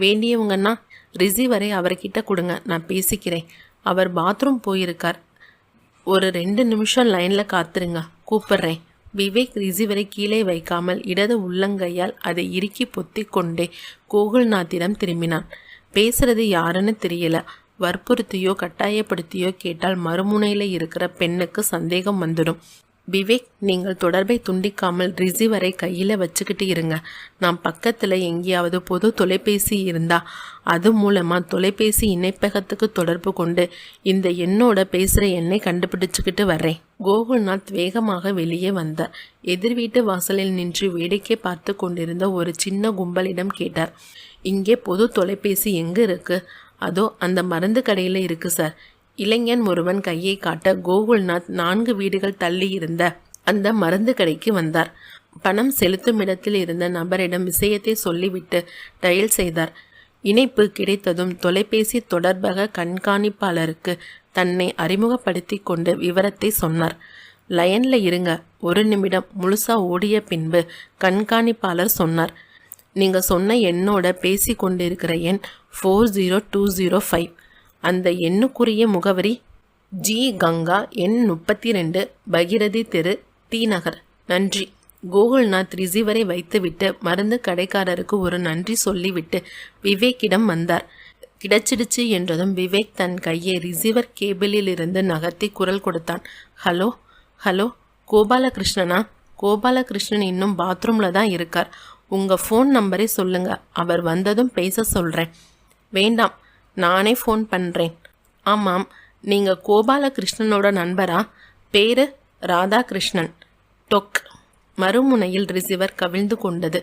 வேண்டியவங்கன்னா ரிசீவரை அவர்கிட்ட கொடுங்க, நான் பேசிக்கிறேன். அவர் பாத்ரூம் போயிருக்கார். ஒரு 2 நிமிஷம் லைனில் காத்துருங்க, கூப்பிட்றேன். விவேக் ரிசீவரை கீழே வைக்காமல் இடது உள்ளங்கையால் அதை இறுக்கி பொத்தி கொண்டே கோகுல்நாத்திடம் திரும்பினான். பேசுறது யாருன்னு தெரியல. வற்புறுத்தியோ கட்டாயப்படுத்தியோ கேட்டால் மறுமுனையில் இருக்கிற பெண்ணுக்கு சந்தேகம் வந்துடும். விவேக், நீங்கள் தொடர்பை துண்டிக்காமல் ரிசீவரை கையில் வச்சுக்கிட்டு இருங்க. நான் பக்கத்தில் எங்கேயாவது பொது தொலைபேசி இருந்தா அது மூலமாக தொலைபேசி இணைப்பகத்துக்கு தொடர்பு கொண்டு இந்த எண்ணோட பேசுகிற எண்ணை கண்டுபிடிச்சிக்கிட்டு வர்றேன். கோகுல்நாத் வேகமாக வெளியே வந்தார். எதிர் வீட்டு வாசலில் நின்று வேடிக்கை பார்த்து கொண்டிருந்த ஒரு சின்ன கும்பலிடம் கேட்டார், இங்கே பொது தொலைபேசி எங்கே இருக்கு? அதோ அந்த மருந்து கடையில் இருக்கு சார். இளைஞன் ஒருவன் கையை காட்ட கோகுல்நாத் 4 வீடுகள் தள்ளி இருந்த அந்த மருந்து கடைக்கு வந்தார். பணம் செலுத்தும் இடத்தில் இருந்த நபரிடம் விஷயத்தை சொல்லிவிட்டு டயல் செய்தார். இணைப்பு கிடைத்ததும் தொலைபேசி தொடர்பாக கண்காணிப்பாளருக்கு தன்னை அறிமுகப்படுத்தி கொண்டு விவரத்தை சொன்னார். லைன்ல இருங்க, 1 நிமிடம் முழுசா ஓடிய பின்பு கண்காணிப்பாளர் சொன்னார், நீங்க சொன்ன எண்ணோட பேசி கொண்டிருக்கிற எண் 40205. அந்த எண்ணுக்குரிய முகவரி ஜி கங்கா, எண் 32, பகிரதி தெரு, டி நகர். நன்றி. கோகுல்நாத் ரிசீவரை வைத்துவிட்டு மருந்து கடைக்காரருக்கு ஒரு நன்றி சொல்லிவிட்டு விவேக்கிடம் வந்தார். கிடைச்சிடுச்சு என்றதும் விவேக் தன் கையை ரிசீவர் கேபிளில் இருந்து நகர்த்தி குரல் கொடுத்தான். Hello hello, கோபாலகிருஷ்ணனா? கோபாலகிருஷ்ணன் இன்னும் பாத்ரூம்ல தான் இருக்கார். உங்க ஃபோன் நம்பரை சொல்லுங்க, அவர் வந்ததும் பேச சொல்றேன். வேண்டாம், நானே ஃபோன் பண்ணுறேன். ஆமாம், நீங்கள் கோபாலகிருஷ்ணனோட நண்பரா? பேரு ராதாகிருஷ்ணன். டொக். மறுமுனையில் ரிசீவர் கவிழ்ந்து கொண்டது.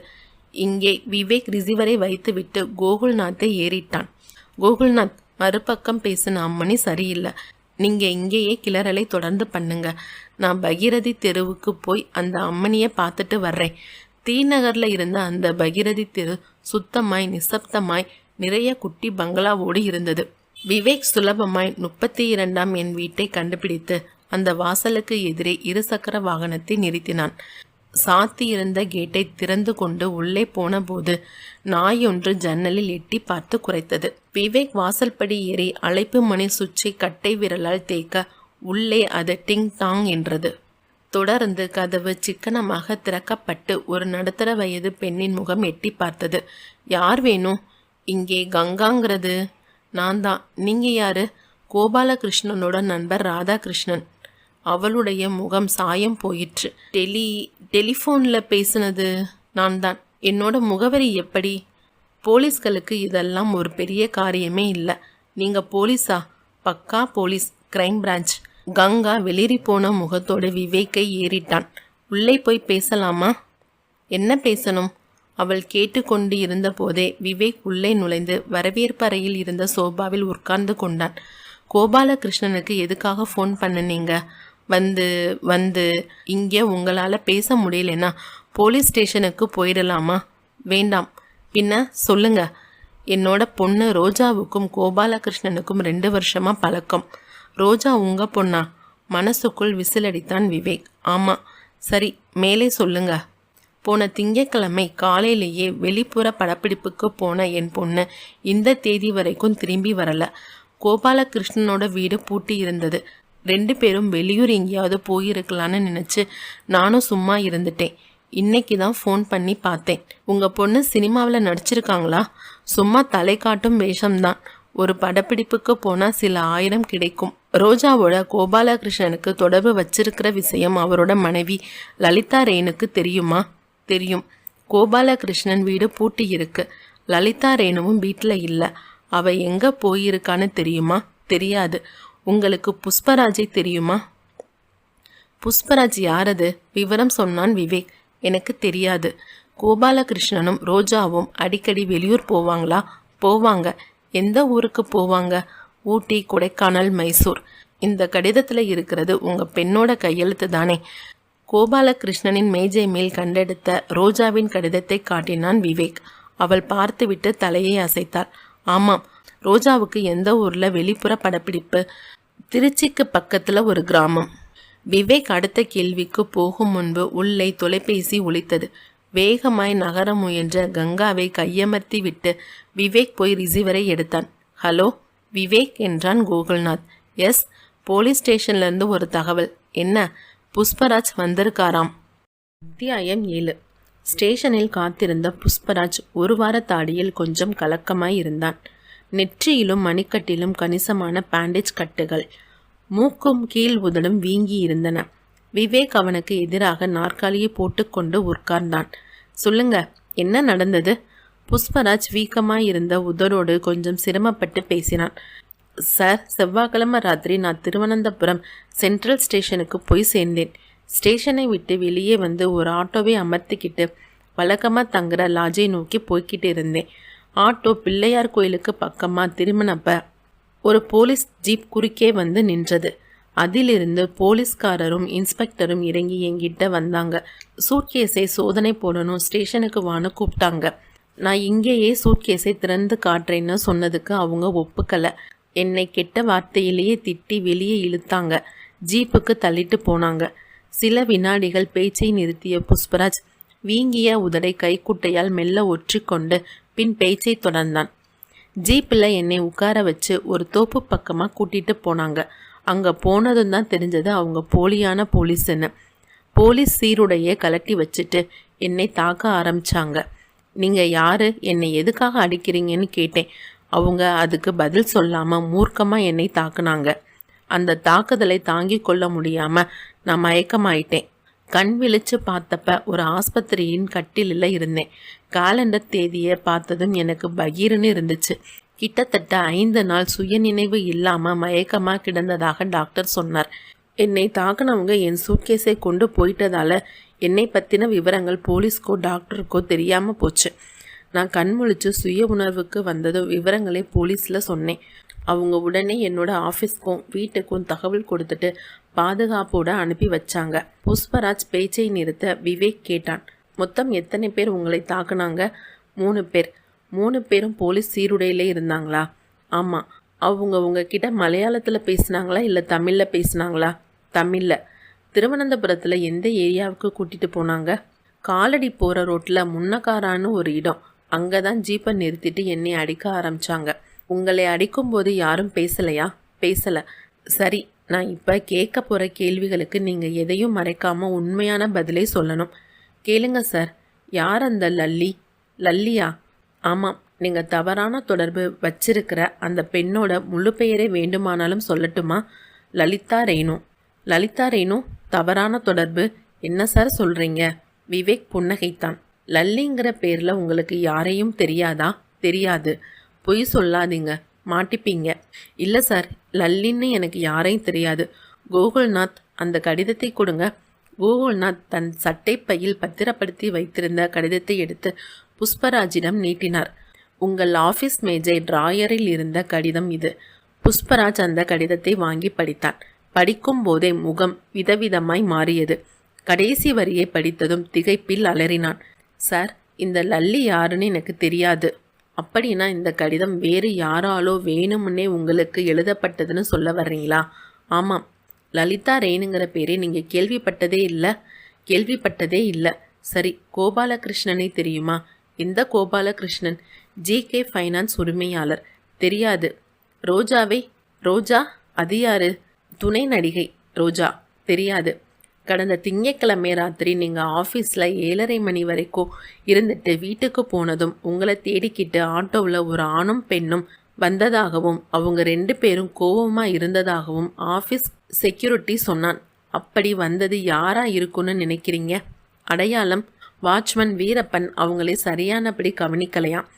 இங்கே விவேக் ரிசீவரை வைத்துவிட்டு கோகுல்நாத்தை ஏறிட்டான். கோகுல்நாத், மறுபக்கம் பேசின அம்மணி சரியில்லை. நீங்கள் இங்கேயே கிளறலை தொடர்ந்து பண்ணுங்க. நான் பகீரதி தெருவுக்கு போய் அந்த அம்மனியை பார்த்துட்டு வர்றேன். டி நகரில் இருந்த அந்த பகீரதி தெரு சுத்தமாய் நிசப்தமாய் நிறைய குட்டி பங்களாவோடு இருந்தது. விவேக் சுலபமாய் 32ஆம் என் வீட்டை கண்டுபிடித்து அந்த வாசலுக்கு எதிரே 2 சக்கர வாகனத்தை நிறுத்தினான். சாத்தி இருந்த கேட்டை திறந்து கொண்டு உள்ளே போன போது நாய் ஒன்று ஜன்னலில் எட்டி பார்த்து குரைத்தது. விவேக் வாசல்படி ஏறி அழைப்பு மணி சுவிட்சை கட்டை விரலால் தேய்க்க உள்ளே அது டிங் டாங் என்றது. தொடர்ந்து கதவு சிக்கனமாக திறக்கப்பட்டு ஒரு நடுத்தர வயது பெண்ணின் முகம் எட்டி பார்த்தது. யார் வேணும்? இங்கே கங்காங்கிறது நான் தான். நீங்க யாரு? கோபாலகிருஷ்ணனோட நண்பர் ராதாகிருஷ்ணன். அவளுடைய முகம் சாயம் போயிற்று. டெலிஃபோன்ல பேசினது நான் தான். என்னோட முகவரி எப்படி? போலீஸ்களுக்கு இதெல்லாம் ஒரு பெரிய காரியமே இல்லை. நீங்க போலீஸா? பக்கா போலீஸ், கிரைம் பிரான்ச். கங்கா வெளிரி போன முகத்தோடு விவேக்கை ஏறிட்டான். உள்ளே போய் பேசலாமா? என்ன பேசணும்? அவள் கேட்டுக்கொண்டு இருந்த போதே விவேக் உள்ளே நுழைந்து வரவேற்பறையில் இருந்த சோபாவில் உட்கார்ந்து கொண்டான். கோபாலகிருஷ்ணனுக்கு எதுக்காக ஃபோன் பண்ணினீங்க? வந்து இங்கே உங்களால் பேச முடியலன்னா போலீஸ் ஸ்டேஷனுக்கு போயிடலாமா? வேண்டாம். பின்ன சொல்லுங்க. என்னோட பொண்ணு ரோஜாவுக்கும் கோபாலகிருஷ்ணனுக்கும் 2 வருஷமா பழக்கம். ரோஜா உங்க பொண்ணா? மனசுக்குள் விசிலடித்தான் விவேக். ஆமா. சரி, மேலே சொல்லுங்க. போன திங்கட்கிழமை காலையிலேயே வெளிப்புற படப்பிடிப்புக்கு போன என் பொண்ணு இந்த தேதி வரைக்கும் திரும்பி வரல. கோபாலகிருஷ்ணனோட வீடு பூட்டி இருந்தது. 2 பேரும் வெளியூர் எங்கேயாவது போயிருக்கலான்னு நினச்சி நானும் சும்மா இருந்துட்டேன். இன்னைக்கு தான் ஃபோன் பண்ணி பார்த்தேன். உங்கள் பொண்ணு சினிமாவில் நடிச்சிருக்காங்களா? சும்மா தலை காட்டும் வேஷம்தான். ஒரு படப்பிடிப்புக்கு போனால் சில 1000 கிடைக்கும். ரோஜாவோட கோபாலகிருஷ்ணனுக்கு தொடர்பு வச்சிருக்கிற விஷயம் அவரோட மனைவி லலிதா ரேணுக்கு தெரியுமா? தெரியும். கோபாலகிருஷ்ணன் வீடு பூட்டி இருக்கு. லலிதா ரேணுவும் வீட்டில் இல்லை. அவ எங்கே போயிருக்கான்னு தெரியுமா? தெரியாது. உங்களுக்கு புஷ்பராஜை தெரியுமா? புஷ்பராஜ் யாரது? விவரம் சொன்னான் விவேக். எனக்கு தெரியாது. கோபாலகிருஷ்ணனும் ரோஜாவும் அடிக்கடி வெளியூர் போவாங்களா? போவாங்க. எந்த ஊருக்கு போவாங்க? ஊட்டி, கொடைக்கானல், மைசூர். இந்த கடிதத்தில் இருக்கிறது உங்கள் பெண்ணோட கையெழுத்து தானே? கோபாலகிருஷ்ணனின் மேஜை மேல் கண்டெடுத்த ரோஜாவின் கடிதத்தை காட்டினான் விவேக். அவள் பார்த்துவிட்டு தலையை அசைத்தாள். ஆமாம். ரோஜாவுக்கு எந்த ஊரில் வெளிப்புற படப்பிடிப்பு? திருச்சிக்கு பக்கத்தில் ஒரு கிராமம். விவேக் அடுத்த கேள்விக்கு போகும் முன்பு உள்ளே தொலைபேசி ஒலித்தது. வேகமாய் நகர முயன்ற கங்காவை கையமர்த்தி விட்டு விவேக் போய் ரிசீவரை எடுத்தான். ஹலோ விவேக் என்றான் கோகுல்நாத். எஸ், போலீஸ் ஸ்டேஷன்லேருந்து ஒரு தகவல். என்ன? புஷ்பராஜ் வந்திருக்காராம். அத்தியாயம் 7. ஸ்டேஷனில் காத்திருந்த புஷ்பராஜ் 1 வார தாடியில் கொஞ்சம் கலக்கமாய் இருந்தான். நெற்றியிலும் மணிக்கட்டிலும் கணிசமான பேண்டேஜ் கட்டுகள். மூக்கும் கீழ் உதடும் வீங்கி இருந்தன. விவேக் அவனுக்கு எதிராக நாற்காலியை போட்டுக்கொண்டு உட்கார்ந்தான். சொல்லுங்க, என்ன நடந்தது? புஷ்பராஜ் வீக்கமாய் இருந்த உதரோடு கொஞ்சம் சிரமப்பட்டு பேசினான். சார், செவ்வாய்க்கிழமை ராத்திரி நான் திருவனந்தபுரம் சென்ட்ரல் ஸ்டேஷனுக்கு போய் சேர்ந்தேன். ஸ்டேஷனை விட்டு வெளியே வந்து ஒரு ஆட்டோவை அமர்த்திக்கிட்டு வழக்கமாக தங்குற லாட்ஜை நோக்கி போய்கிட்டு இருந்தேன். ஆட்டோ பிள்ளையார் கோயிலுக்கு பக்கமாக திரும்பினப்ப ஒரு போலீஸ் ஜீப் குறுக்கே வந்து நின்றது. அதிலிருந்து போலீஸ்காரரும் இன்ஸ்பெக்டரும் இறங்கி என்கிட்ட வந்தாங்க. சூட்கேஸை சோதனை போடணும், ஸ்டேஷனுக்கு வான்னு கூப்பிட்டாங்க. நான் இங்கேயே சூட்கேஸை திறந்து காட்டுறேன்னு சொன்னதுக்கு அவங்க ஒப்புக்கலை. என்னை கெட்ட வார்த்தையிலேயே திட்டி வெளியே இழுத்தாங்க. ஜீப்புக்கு தள்ளிட்டு போனாங்க. சில வினாடிகள் பேச்சை நிறுத்திய புஷ்பராஜ் வீங்கிய உதடை கைக்குட்டையால் மெல்ல ஒற்றிக்கொண்டு பின் பேச்சை தொடர்ந்தான். ஜீப்பில் என்னை உட்கார வச்சு ஒரு தோப்பு பக்கமாக கூட்டிகிட்டு போனாங்க. அங்கே போனதும் தான் தெரிஞ்சது அவங்க போலியான போலீஸ்ன்னு. போலீஸ் சீருடையை கலட்டி வச்சுட்டு என்னை தாக்க ஆரம்பித்தாங்க. நீங்கள் யார், என்னை எதுக்காக அடிக்கிறீங்கன்னு கேட்டேன். அவங்க அதுக்கு பதில் சொல்லாமல் மூர்க்கமாக என்னை தாக்குனாங்க. அந்த தாக்குதலை தாங்கி கொள்ள முடியாமல் நான் மயக்கமாயிட்டேன். கண் விழிச்சு பார்த்தப்ப ஒரு ஆஸ்பத்திரியின் கட்டிலில் இருந்தேன். காலண்டர் தேதியை பார்த்ததும் எனக்கு பகீர்னு இருந்துச்சு. கிட்டத்தட்ட 5 நாள் சுயநினைவு இல்லாமல் மயக்கமாக கிடந்ததாக டாக்டர் சொன்னார். என்னை தாக்குனவங்க என் சூட்கேஸை கொண்டு போயிட்டதால என்னை பற்றின விவரங்கள் போலீஸ்க்கோ டாக்டருக்கோ தெரியாமல் போச்சு. நான் கண் முழிச்சு சுய உணர்வுக்கு வந்ததும் விவரங்களை போலீஸில் சொன்னேன். அவங்க உடனே என்னோட ஆஃபீஸ்க்கும் வீட்டுக்கும் தகவல் கொடுத்துட்டு பாதுகாப்போட அனுப்பி வச்சாங்க. புஷ்பராஜ் பேச்சை நிறுத்த விவேக் கேட்டான். மொத்தம் எத்தனை பேர் உங்களை தாக்குனாங்க? 3 பேர். 3 பேரும் போலீஸ் சீருடையிலே இருந்தாங்களா? ஆமாம். அவங்க உங்ககிட்ட மலையாளத்தில் பேசினாங்களா இல்லை தமிழில் பேசினாங்களா? தமிழில். திருவனந்தபுரத்தில் எந்த ஏரியாவுக்கு கூட்டிகிட்டு போனாங்க? காலடி போகிற ரோட்டில் முன்னக்காரான்னு ஒரு இடம். அங்கே தான் ஜீப்பை நிறுத்திட்டு என்னை அடிக்க ஆரம்பித்தாங்க. உங்களை அடிக்கும்போது யாரும் பேசலையா? பேசலை. சரி, நான் இப்போ கேட்க போகிற கேள்விகளுக்கு நீங்கள் எதையும் மறைக்காமல் உண்மையான பதிலை சொல்லணும். கேளுங்க சார். யார் அந்த லல்லி? லல்லியா? ஆமாம். நீங்கள் தவறான தொடர்பு வச்சிருக்கிற அந்த பெண்ணோட முழு பெயரை வேண்டுமானாலும் சொல்லட்டுமா? லலிதா ரேணு. லலிதா ரேணு தவறான தொடர்பு? என்ன சார் சொல்கிறீங்க? விவேக் புன்னகைத்தான். லல்லிங்கிற பேரில் உங்களுக்கு யாரையும் தெரியாதா? தெரியாது. பொய் சொல்லாதீங்க, மாட்டிப்பீங்க. இல்லை சார், லல்லின்னு எனக்கு யாரையும் தெரியாது. கோகுல்நாத், அந்த கடிதத்தை கொடுங்க. கோகுல்நாத் தன் சட்டை பையில் பத்திரப்படுத்தி வைத்திருந்த கடிதத்தை எடுத்து புஷ்பராஜிடம் நீட்டினார். உங்கள் ஆஃபீஸ் மேஜை டிராயரில் இருந்த கடிதம் இது. புஷ்பராஜ் அந்த கடிதத்தை வாங்கி படித்தான். படிக்கும் போதே முகம் விதவிதமாய் மாறியது. கடைசி வரியை படித்ததும் திகைப்பில் அலறினான். சார், இந்த லல்லி யாருன்னு எனக்கு தெரியாது. அப்படின்னா இந்த கடிதம் வேறு யாராலோ வேணுமுன்னே உங்களுக்கு எழுதப்பட்டதுன்னு சொல்ல வர்றீங்களா? ஆமாம். லலிதா ரேணுங்கிற பேரை நீங்கள் கேள்விப்பட்டதே இல்லை? கேள்விப்பட்டதே இல்லை. சரி, கோபாலகிருஷ்ணனை தெரியுமா? எந்த கோபாலகிருஷ்ணன்? ஜிகே ஃபைனான்ஸ் உரிமையாளர். தெரியாது. ரோஜாவை? ரோஜா? அது யாரு? துணை நடிகை ரோஜா. தெரியாது. கடந்த திங்கட்கிழமை ராத்திரி நீங்கள் ஆஃபீஸில் 7:30 மணி வரைக்கும் இருந்துட்டு வீட்டுக்கு போனதும் உங்களை தேடிக்கிட்டு ஆட்டோவில் ஒரு ஆணும் பெண்ணும் வந்ததாகவும் அவங்க 2 பேரும் கோபமாக இருந்ததாகவும் ஆஃபீஸ் செக்யூரிட்டி சொன்னான். அப்படி வந்தது யாரா இருக்குன்னு நினைக்கிறீங்க? அடையாளம்? வாட்ச்மேன் வீரப்பன் அவங்களே சரியானபடி கவனிக்கலையாம்.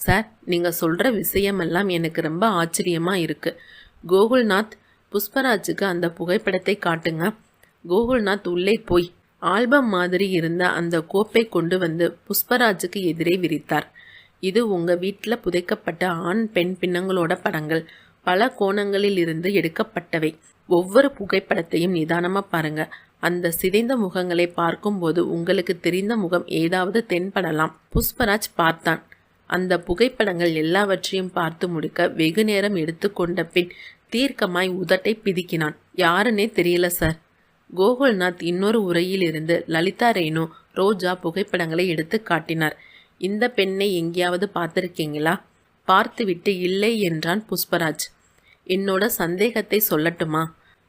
சார், நீங்கள் சொல்கிற விஷயமெல்லாம் எனக்கு ரொம்ப ஆச்சரியமாக இருக்குது. கோகுல்நாத், புஷ்பராஜுக்கு அந்த புகைப்படத்தை காட்டுங்க. கோகுல்நாத் உள்ளே போய் ஆல்பம் மாதிரி இருந்த அந்த கோப்பை கொண்டு வந்து புஷ்பராஜுக்கு எதிரே விரித்தார். இது உங்கள் வீட்டில் புதைக்கப்பட்ட ஆண் பெண் பின்னங்களோட படங்கள். பல கோணங்களில் இருந்து எடுக்கப்பட்டவை. ஒவ்வொரு புகைப்படத்தையும் நிதானமாக பாருங்க. அந்த சிதைந்த முகங்களை பார்க்கும்போது உங்களுக்கு தெரிந்த முகம் ஏதாவது தென்படலாம். புஷ்பராஜ் பார்த்தான். அந்த புகைப்படங்கள் எல்லாவற்றையும் பார்த்து முடிக்க வெகு நேரம் எடுத்துக்கொண்ட பின் தீர்க்கமாய் உதட்டை பிதுக்கினான். யாருன்னே தெரியல சார். கோகுல்நாத் இன்னொரு உரையில் இருந்து லலிதா ரேணு ரோஜா புகைப்படங்களை எடுத்து காட்டினார். இந்த பெண்ணை எங்கேயாவது பார்த்துருக்கீங்களா? பார்த்துவிட்டு இல்லை என்றான் புஷ்பராஜ். என்னோட சந்தேகத்தை சொல்லட்டுமா?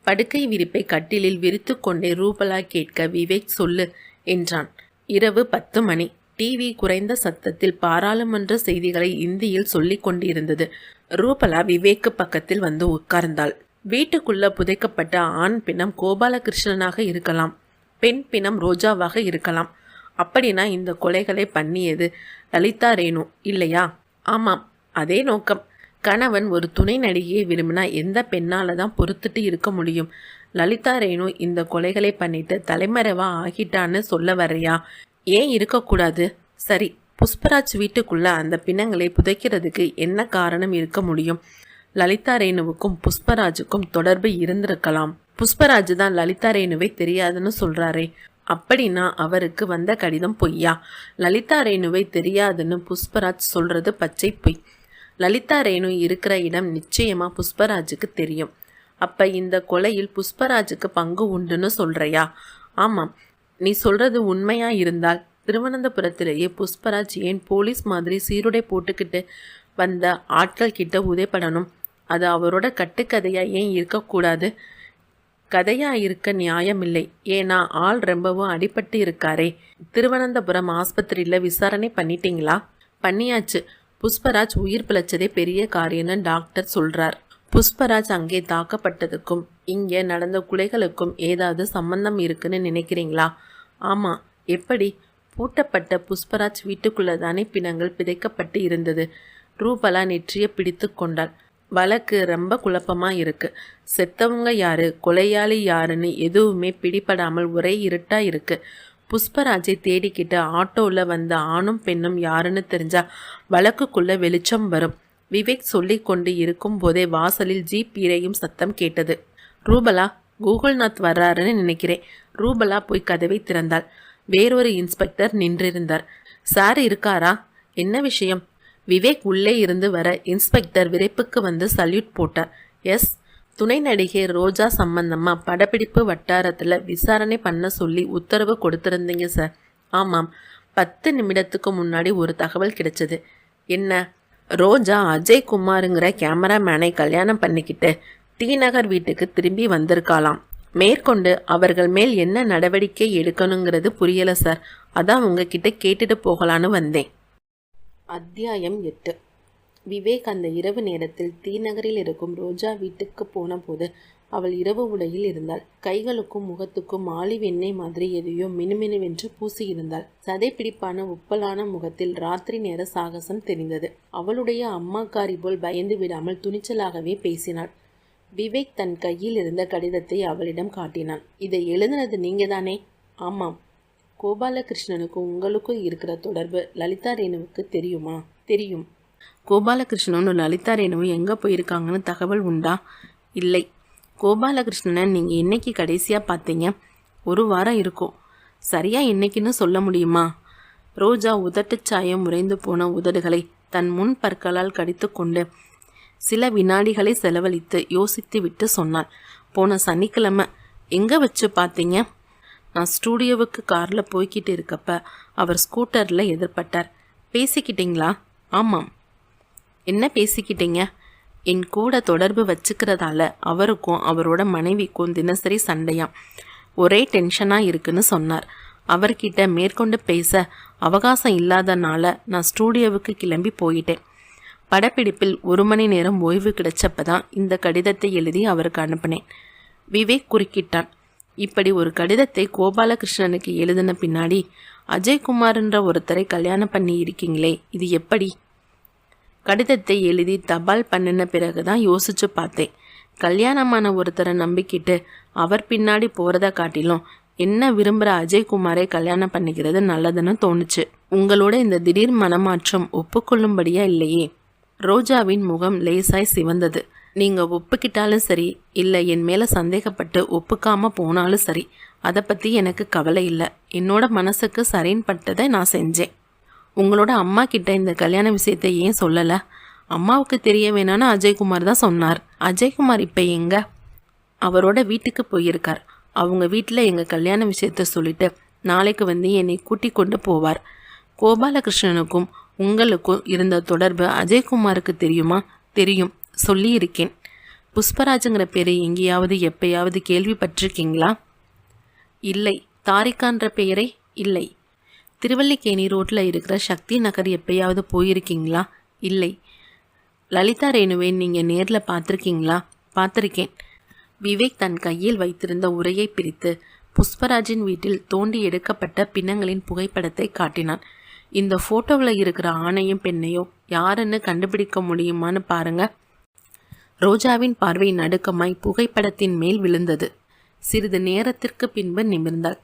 படுக்கை விரிப்பை கட்டிலில் விரித்து கொண்டே ரூபலா கேட்க விவேக் சொல்லு என்றான். இரவு 10 மணி. டிவி குறைந்த சத்தத்தில் பாராளுமன்ற செய்திகளை இந்தியில் சொல்லிக் கொண்டிருந்தது. ரூபலா விவேக்கு பக்கத்தில் வந்து உட்கார்ந்தாள். வீட்டுக்குள்ள புதைக்கப்பட்ட ஆண் பிணம் கோபாலகிருஷ்ணனாக இருக்கலாம், பெண் பிணம் ரோஜாவாக இருக்கலாம். அப்படின்னா இந்த கொலைகளை பண்ணியது லலிதா ரேணு இல்லையா? ஆமாம், அதே நோக்கம். கணவன் ஒரு துணை நடிகையை விரும்பினா எந்த பெண்ணால தான் பொறுத்துட்டு இருக்க முடியும்? லலிதா ரேணு இந்த கொலைகளை பண்ணிட்டு தலைமறைவா ஆகிட்டான்னு சொல்ல வர்றியா? ஏன் இருக்கக்கூடாது? சரி, புஷ்பராஜ் வீட்டுக்குள்ள அந்த பிணங்களை புதைக்கிறதுக்கு என்ன காரணம் இருக்க முடியும்? லலிதா ரேணுவுக்கும் புஷ்பராஜுக்கும் தொடர்பு இருந்திருக்கலாம். புஷ்பராஜ் தான் லலிதா ரேணுவை தெரியாதுன்னு சொல்றாரே, அப்படின்னா அவருக்கு வந்த கடிதம் பொய்யா? லலிதா ரேணுவை தெரியாதுன்னு புஷ்பராஜ் சொல்றது பச்சை பொய். லலிதா ரேணு இருக்கிற இடம் நிச்சயமா புஷ்பராஜுக்கு தெரியும். அப்ப இந்த கொலையில் புஷ்பராஜுக்கு பங்கு உண்டுன்னு சொல்றியா? ஆமாம், நீ சொல்றது உண்மையா இருந்தால் திருவனந்தபுரத்திலேயே புஷ்பராஜ் ஏன் போலீஸ் மாதிரி சீருடை போட்டுக்கிட்டு வந்த ஆட்கள் கிட்ட உதைப்படணும்? அது அவரோட கட்டுக்கதையா ஏன் இருக்கக்கூடாது? கதையா இருக்க நியாயமில்லை. ஏன்னா ஆள் ரொம்பவும் அடிபட்டு இருக்காரே. திருவனந்தபுரம் ஆஸ்பத்திரியில விசாரணை பண்ணிட்டீங்களா? பண்ணியாச்சு. புஷ்பராஜ் உயிர் பிழைச்சதே பெரிய காரியம்னு டாக்டர் சொல்றார். புஷ்பராஜ் அங்கே தாக்கப்பட்டதுக்கும் இங்கே நடந்த கொலைகளுக்கும் ஏதாவது சம்பந்தம் இருக்குன்னு நினைக்கிறீங்களா? ஆமா. எப்படி? பூட்டப்பட்ட புஷ்பராஜ் வீட்டுக்குள்ள தானே பிணங்கள் பிதைக்கப்பட்டு இருந்தது. ரூபலா நெற்றியை பிடித்து கொண்டாள். வழக்கு ரொம்ப குழப்பமா இருக்கு. செத்தவங்க யாரு, கொலையாளி யாருன்னு எதுவுமே பிடிபடாமல் ஒரே இருட்டா இருக்கு. புஷ்பராஜை தேடிக்கிட்டு ஆட்டோவில் வந்த ஆணும் பெண்ணும் யாருன்னு தெரிஞ்சா வழக்குக்குள்ள வெளிச்சம் வரும். விவேக் சொல்லி கொண்டு இருக்கும் போதே வாசலில் ஜீப் இறையும் சத்தம் கேட்டது. ரூபலா, கூகுள்நாத் வர்றாருன்னு நினைக்கிறேன். ரூபலா போய் கதவை திறந்தாள். வேறொரு இன்ஸ்பெக்டர் நின்றிருந்தார். சார் இருக்காரா? என்ன விஷயம்? விவேக் உள்ளே இருந்து வர இன்ஸ்பெக்டர் விரைப்புக்கு வந்து சல்யூட் போட்டார். எஸ், துணை நடிகை ரோஜா சம்பந்தமா படப்பிடிப்பு வட்டாரத்தில் விசாரணை பண்ண சொல்லி உத்தரவு கொடுத்துருந்தீங்க சார். ஆமாம், 10 நிமிடத்துக்கு முன்னாடி ஒரு தகவல் கிடைச்சது. என்ன? ரோஜா அஜய் குமாருங்கிற கேமராமேனை கல்யாணம் பண்ணிக்கிட்டு டி நகர் வீட்டுக்கு திரும்பி வந்திருக்காளாம். மேற்கொண்டு அவர்கள் மேல் என்ன நடவடிக்கை எடுக்கணுங்கிறது புரியல சார். அதான் உங்ககிட்ட கேட்டுட்டு போகலான்னு வந்தேன். அத்தியாயம் 8. விவேக் அந்த இரவு நேரத்தில் டி நகரில் இருக்கும் ரோஜா வீட்டுக்கு போன போது அவள் இரவு உடையில் இருந்தாள். கைகளுக்கும் முகத்துக்கும் ஆலிவ் எண்ணெய் மாதிரி எதையோ மினுமினுவென்று பூசியிருந்தாள். சதைப்பிடிப்பான உப்பலான முகத்தில் ராத்திரி நேர சாகசம் தெரிந்தது. அவளுடைய அம்மாக்காரி போல் பயந்து விடாமல் துணிச்சலாகவே பேசினாள். விவேக் தன் கையில் இருந்த கடிதத்தை அவளிடம் காட்டினான். இதை எழுதினது நீங்க தானே? ஆமாம். கோபாலகிருஷ்ணனுக்கும் உங்களுக்கும் இருக்கிற தொடர்பு லலிதா ரேணுவுக்கு தெரியுமா? தெரியும். கோபாலகிருஷ்ணனும் லலிதா ரேணுவும் எங்கே போயிருக்காங்கன்னு தகவல் உண்டா? இல்லை. கோபாலகிருஷ்ணனை நீங்கள் என்னைக்கு கடைசியாக பார்த்தீங்க? 1 வாரம் இருக்கும். சரியாக என்னைக்குன்னு சொல்ல முடியுமா? ரோஜா உதட்டுச்சாயம் உறைந்து போன உதடுகளை தன் முன் பற்களால் கடித்து கொண்டு சில வினாடிகளை செலவழித்து யோசித்து விட்டு சொன்னாள். போன சனிக்கிழமை. எங்கே வச்சு பார்த்தீங்க? நான் ஸ்டூடியோவுக்கு காரில் போய்கிட்டு இருக்கப்ப அவர் ஸ்கூட்டரில் எதிர்பட்டார். பேசிக்கிட்டீங்களா? ஆமாம். என்ன பேசிக்கிட்டீங்க? என் கூட தொடர்பு வச்சுக்கிறதால அவருக்கும் அவரோட மனைவிக்கும் தினசரி சண்டையாம். ஒரே டென்ஷனாக இருக்குன்னு சொன்னார். அவர்கிட்ட மேற்கொண்டு பேச அவகாசம் இல்லாதனால நான் ஸ்டூடியோவுக்கு கிளம்பி போயிட்டேன். படப்பிடிப்பில் 1 மணி நேரம் ஓய்வு கிடைச்சப்பதான் இந்த கடிதத்தை எழுதி அவருக்கு அனுப்பினேன். விவேக் குறுக்கிட்டான். இப்படி ஒரு கடிதத்தை கோபாலகிருஷ்ணனுக்கு எழுதின பின்னாடி அஜய்குமார்ன்ற ஒருத்தரை கல்யாணம் பண்ணி இருக்கீங்களே, இது எப்படி? கடிதத்தை எழுதி தபால் பண்ணின பிறகுதான் யோசிச்சு பார்த்தேன். கல்யாணமான ஒருத்தரை நம்பிக்கிட்டு அவர் பின்னாடி போறத காட்டிலும் என்ன விரும்புகிற அஜய்குமாரை கல்யாணம் பண்ணிக்கிறது நல்லதுன்னு தோணுச்சு. உங்களோட இந்த திடீர் மனமாற்றம் ஒப்புக்கொள்ளும்படியா இல்லையே? ரோஜாவின் முகம் லேசாய் சிவந்தது. நீங்கள் ஒப்புக்கிட்டாலும் சரி, இல்லை என் மேலே சந்தேகப்பட்டு ஒப்புக்காம போனாலும் சரி, அதை பற்றி எனக்கு கவலை இல்லை. என்னோட மனசுக்கு சரின்னு பட்டதை நான் செஞ்சேன். உங்களோட அம்மா கிட்ட இந்த கல்யாண விஷயத்தை ஏன் சொல்லலை? அம்மாவுக்கு தெரிய வேணான்னு அஜய்குமார் தான் சொன்னார். அஜய்குமார் இப்போ எங்க? அவரோட வீட்டுக்கு போயிருக்கார். அவங்க வீட்டில் எங்கள் கல்யாண விஷயத்த சொல்லிட்டு நாளைக்கு வந்து என்னை கூட்டி கொண்டு போவார். கோபாலகிருஷ்ணனுக்கும் உங்களுக்கும் இருந்த தொடர்பு அஜய்குமாருக்கு தெரியுமா? தெரியும், சொல்லியிருக்கேன். புஷ்பராஜுங்கிற பேரை எங்கேயாவது எப்பயாவது கேள்விப்பட்டிருக்கீங்களா? இல்லை. தாரிகான்ற பெயரை? இல்லை. திருவல்லிக்கேணி ரோட்டில் இருக்கிற சக்தி நகர் எப்பயாவது போயிருக்கீங்களா? இல்லை. லலிதா ரேணுவை நீங்கள் நேரில் பார்த்துருக்கீங்களா? பார்த்துருக்கேன். விவேக் தன் கையில் வைத்திருந்த உரையை பிரித்து புஷ்பராஜின் வீட்டில் தோண்டி எடுக்கப்பட்ட பிணங்களின் புகைப்படத்தை காட்டினான். இந்த போட்டோவில் இருக்கிற ஆணையும் பெண்ணையும் யாருன்னு கண்டுபிடிக்க முடியுமான்னு பாருங்க. ரோஜாவின் பார்வை நடுக்கமாய் புகைப்படத்தின் மேல் விழுந்தது. சிறிது நேரத்திற்கு பின்பு நிமிர்ந்தாள்.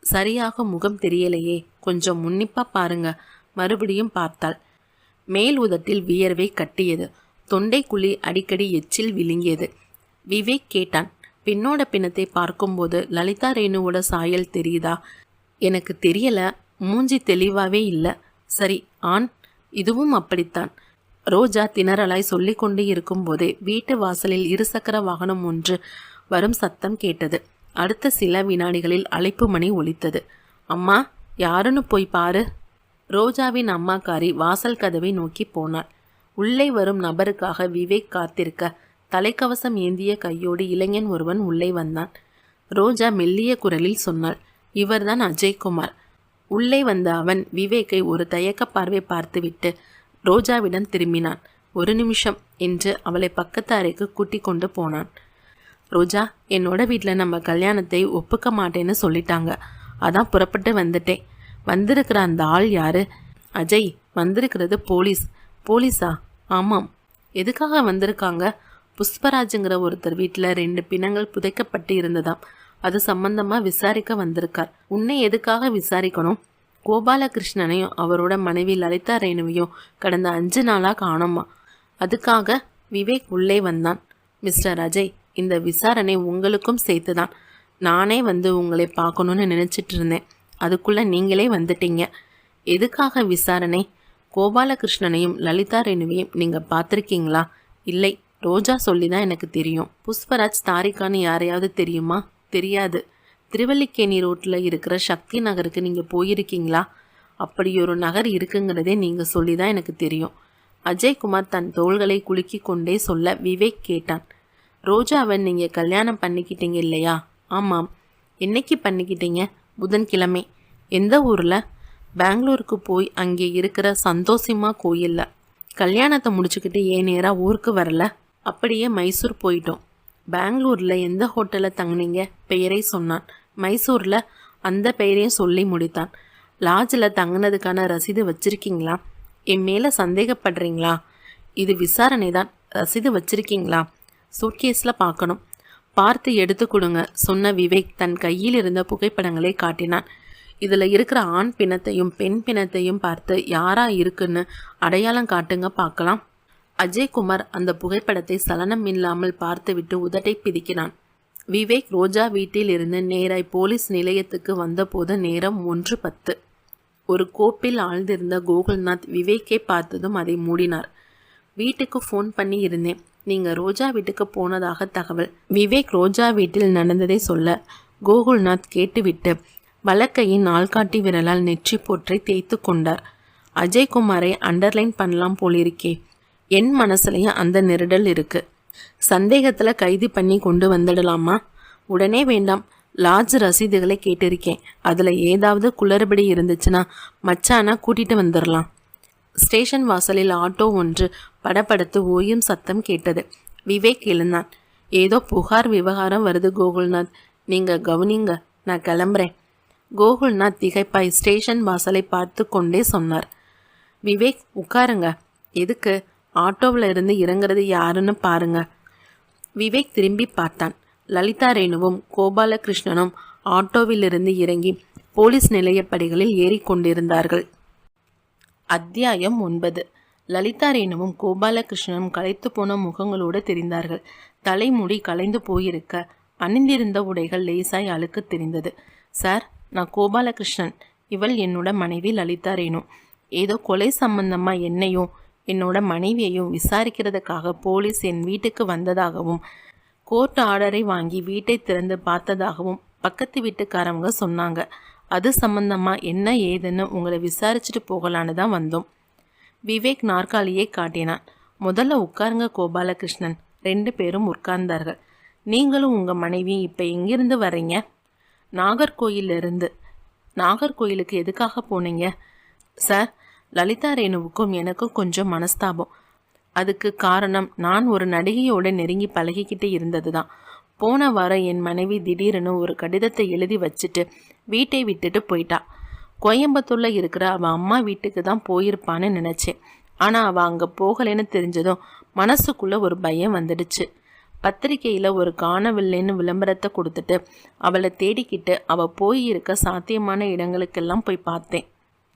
சரியாக முகம் தெரியலையே, கொஞ்சம் உன்னிப்பா பாருங்க. மறுபடியும் பார்த்தாள். மேல் உதட்டில் வியர்வை கட்டியது. தொண்டைக்குழி அடிக்கடி எச்சில் விழுங்கியது. விவேக் கேட்டான், பெண்ணோட பிணத்தை பார்க்கும்போது லலிதா ரேணுவோட சாயல் தெரியுதா? எனக்கு தெரியல, மூஞ்சி தெளிவாவே இல்லை. சரி, ஆண்? இதுவும் அப்படித்தான். ரோஜா திணறலாய் சொல்லிக்கொண்டே இருக்கும்போதே வீட்டு வாசலில் இருசக்கர வாகனம் ஒன்று வரும் சத்தம் கேட்டது. அடுத்த சில வினாடிகளில் அழைப்பு மணி ஒலித்தது. அம்மா, யாருன்னு போய் பாரு. ரோஜாவின் அம்மாக்காரி வாசல் கதவை நோக்கி போனாள். உள்ளே வரும் நபருக்காக விவேக் காத்திருக்க தலைக்கவசம் ஏந்திய கையோடு இளைஞன் ஒருவன் உள்ளே வந்தான். ரோஜா மெல்லிய குரலில் சொன்னாள், இவர்தான் அஜய்குமார். உள்ளே வந்த அவன் விவேக்கை ஒரு தயக்க பார்வை பார்த்துவிட்டு ரோஜாவிடம் திரும்பினான். ஒரு நிமிஷம் என்று அவளை பக்கத்து அறைக்கு கூட்டி கொண்டு போனான். ரோஜா, என்னோட வீட்டில் நம்ம கல்யாணத்தை ஒப்புக்க மாட்டேன்னு சொல்லிட்டாங்க. அதான் புறப்பட்டு வந்துட்டேன். வந்திருக்கிற அந்த ஆள் யாரு? அஜய். வந்திருக்கிறது போலீஸ். போலீஸா? ஆமாம். எதுக்காக வந்திருக்காங்க? புஷ்பராஜுங்கிற ஒருத்தர் வீட்டில் 2 பிணங்கள் புதைக்கப்பட்டு இருந்ததாம். அது சம்பந்தமாக விசாரிக்க வந்திருக்கார். உன்னை எதுக்காக விசாரிக்கணும்? கோபாலகிருஷ்ணனையும் அவரோட மனைவி லலிதா ரேணுவையும் கடந்த 5 நாளாக காணோமா. அதுக்காக விவேக் உள்ளே வந்தான். மிஸ்டர் அஜய், இந்த விசாரணை உங்களுக்கும் சேர்த்துதான். நானே வந்து உங்களை பார்க்கணுன்னு நினச்சிட்டு இருந்தேன். அதுக்குள்ளே நீங்களே வந்துட்டீங்க. எதுக்காக விசாரணை? கோபாலகிருஷ்ணனையும் லலிதா ரேணுவையும் நீங்கள் பார்த்துருக்கீங்களா? இல்லை, ரோஜா சொல்லி தான் எனக்கு தெரியும். புஷ்பராஜ் தாரிகான்னு யாரையாவது தெரியுமா? தெரியாது. திருவல்லிக்கேணி ரோட்டில் இருக்கிற சக்தி நகருக்கு நீங்கள் போயிருக்கீங்களா? அப்படி ஒரு நகர் இருக்குங்கிறதே நீங்கள் சொல்லி தான் எனக்கு தெரியும். அஜய்குமார் தன் தோள்களை குலுக்கி கொண்டே சொல்ல விவேக் கேட்டான். ரோஜாவை நீங்கள் கல்யாணம் பண்ணிக்கிட்டீங்க இல்லையா? ஆமாம். என்னைக்கு பண்ணிக்கிட்டீங்க? புதன்கிழமை. எந்த ஊரில்? பெங்களூருக்கு போய் அங்கே இருக்கிற சந்தோஷிமா கோயிலில். கல்யாணத்தை முடிச்சுக்கிட்டு ஏன் நேராக ஊருக்கு வரல? அப்படியே மைசூர் போயிட்டோம். பெங்களூரில் எந்த ஹோட்டலில் தங்கினீங்க? பெயரை சொன்னான். மைசூரில். அந்த பெயரையும் சொல்லி முடித்தான். லாட்ஜில் தங்கினதுக்கான ரசீது வச்சுருக்கீங்களா? என் மேலே சந்தேகப்படுறீங்களா? இது விசாரணை தான். ரசீது வச்சுருக்கீங்களா? சூட்கேஸில் பார்க்கணும். பார்த்து எடுத்து கொடுங்க சொன்ன விவேக் தன் கையில் இருந்த புகைப்படங்களை காட்டினான். இதில் இருக்கிற ஆண் பிணத்தையும் பெண் பிணத்தையும் பார்த்து யாரா இருக்குன்னு அடையாளம் காட்டுங்க பார்க்கலாம். அஜய்குமார் அந்த புகைப்படத்தை சலனம் இல்லாமல் பார்த்துவிட்டு உதட்டை பிதிக்கினான். விவேக் ரோஜா வீட்டில் இருந்து நேராய் போலீஸ் நிலையத்துக்கு வந்தபோது நேரம் 1:10. ஒரு கோப்பில் ஆழ்ந்திருந்த கோகுல்நாத் விவேக்கை பார்த்ததும் அதை மூடினார். வீட்டுக்கு ஃபோன் பண்ணி இருந்தேன். நீங்கள் ரோஜா வீட்டுக்கு போனதாக தகவல். விவேக் ரோஜா வீட்டில் நடந்ததை சொல்ல கோகுல்நாத் கேட்டுவிட்டு வலக்கையின் ஆள்காட்டி விரலால் நெற்றி போற்றை தேய்த்து கொண்டார். அஜய்குமாரை அண்டர்லைன் பண்ணலாம் போலிருக்கே. என் மனசுலையும் அந்த நெருடல் இருக்கு. சந்தேகத்தில் கைது பண்ணி கொண்டு வந்துடலாமா? உடனே வேண்டாம். லாட்ஜ் ரசீதுகளை கேட்டிருக்கேன். அதில் ஏதாவது குளறுபடி இருந்துச்சுன்னா மச்சானா கூட்டிகிட்டு வந்துடலாம். ஸ்டேஷன் வாசலில் ஆட்டோ ஒன்று படபடத்து ஓயும் சத்தம் கேட்டது. விவேக் எழுந்தான். ஏதோ புகார் விவகாரம் வருது கோகுல்நாத். நீங்கள் கவனிங்க, நான் கிளம்புறேன். கோகுல்நாத் திகைப்பாய் ஸ்டேஷன் வாசலை பார்த்து கொண்டே சொன்னார். விவேக், உட்காருங்க. எதுக்கு? ஆட்டோவில் இருந்து இறங்குறது யாருன்னு பாருங்க. விவேக் திரும்பி பார்த்தான். லலிதா ரேணுவும் கோபாலகிருஷ்ணனும் ஆட்டோவிலிருந்து இறங்கி போலீஸ் நிலையப்படிகளில் ஏறிக்கொண்டிருந்தார்கள். அத்தியாயம் 9. லலிதா ரேணுவும் கோபாலகிருஷ்ணனும் களைத்து போன முகங்களோடு தெரிந்தார்கள். தலைமுடி கலைந்து போயிருக்க அணிந்திருந்த உடைகள் லேசாய் அழுக்கு தெரிந்தது. சார், நான் கோபாலகிருஷ்ணன். இவள் என்னோட மனைவி லலிதா ரேணு. ஏதோ கொலை சம்பந்தமாக என்னையும் என்னோட மனைவியையும் விசாரிக்கிறதுக்காக போலீஸ் என் வீட்டுக்கு வந்ததாகவும் கோர்ட் ஆர்டரை வாங்கி வீட்டை திறந்து பார்த்ததாகவும் பக்கத்து வீட்டுக்காரவங்க சொன்னாங்க. அது சம்பந்தமாக என்ன ஏதுன்னு உங்களை விசாரிச்சுட்டு போகலான்னு தான் வந்தோம். விவேக் நாற்காலியை காட்டினான். முதல்ல உட்காருங்க கோபாலகிருஷ்ணன். 2 பேரும் உட்கார்ந்தார்கள். நீங்களும் உங்கள் மனைவியும் இப்போ எங்கிருந்து வர்றீங்க? நாகர்கோயிலிருந்து. நாகர்கோயிலுக்கு எதுக்காக போனீங்க? சார், லலிதா ரேணுவுக்கும் எனக்கும் கொஞ்சம் மனஸ்தாபம். அதுக்கு காரணம் நான் ஒரு நடிகையோடு நெருங்கி பழகிக்கிட்டு இருந்தது தான். போன வாரம் என் மனைவி திடீர்னு ஒரு கடிதத்தை எழுதி வச்சுட்டு வீட்டை விட்டுட்டு போயிட்டா. கோயம்புத்தூரில் இருக்கிற அவள் அம்மா வீட்டுக்கு தான் போயிருப்பான்னு நினச்சேன். ஆனால் அவள் அங்கே போகலைன்னு தெரிஞ்சதும் மனசுக்குள்ளே ஒரு பயம் வந்துடுச்சு. பத்திரிக்கையில் ஒரு காணவில்லைன்னு விளம்பரத்தை கொடுத்துட்டு அவளை தேடிக்கிட்டு அவள் போய் இருக்க சாத்தியமான இடங்களுக்கெல்லாம் போய் பார்த்தேன்.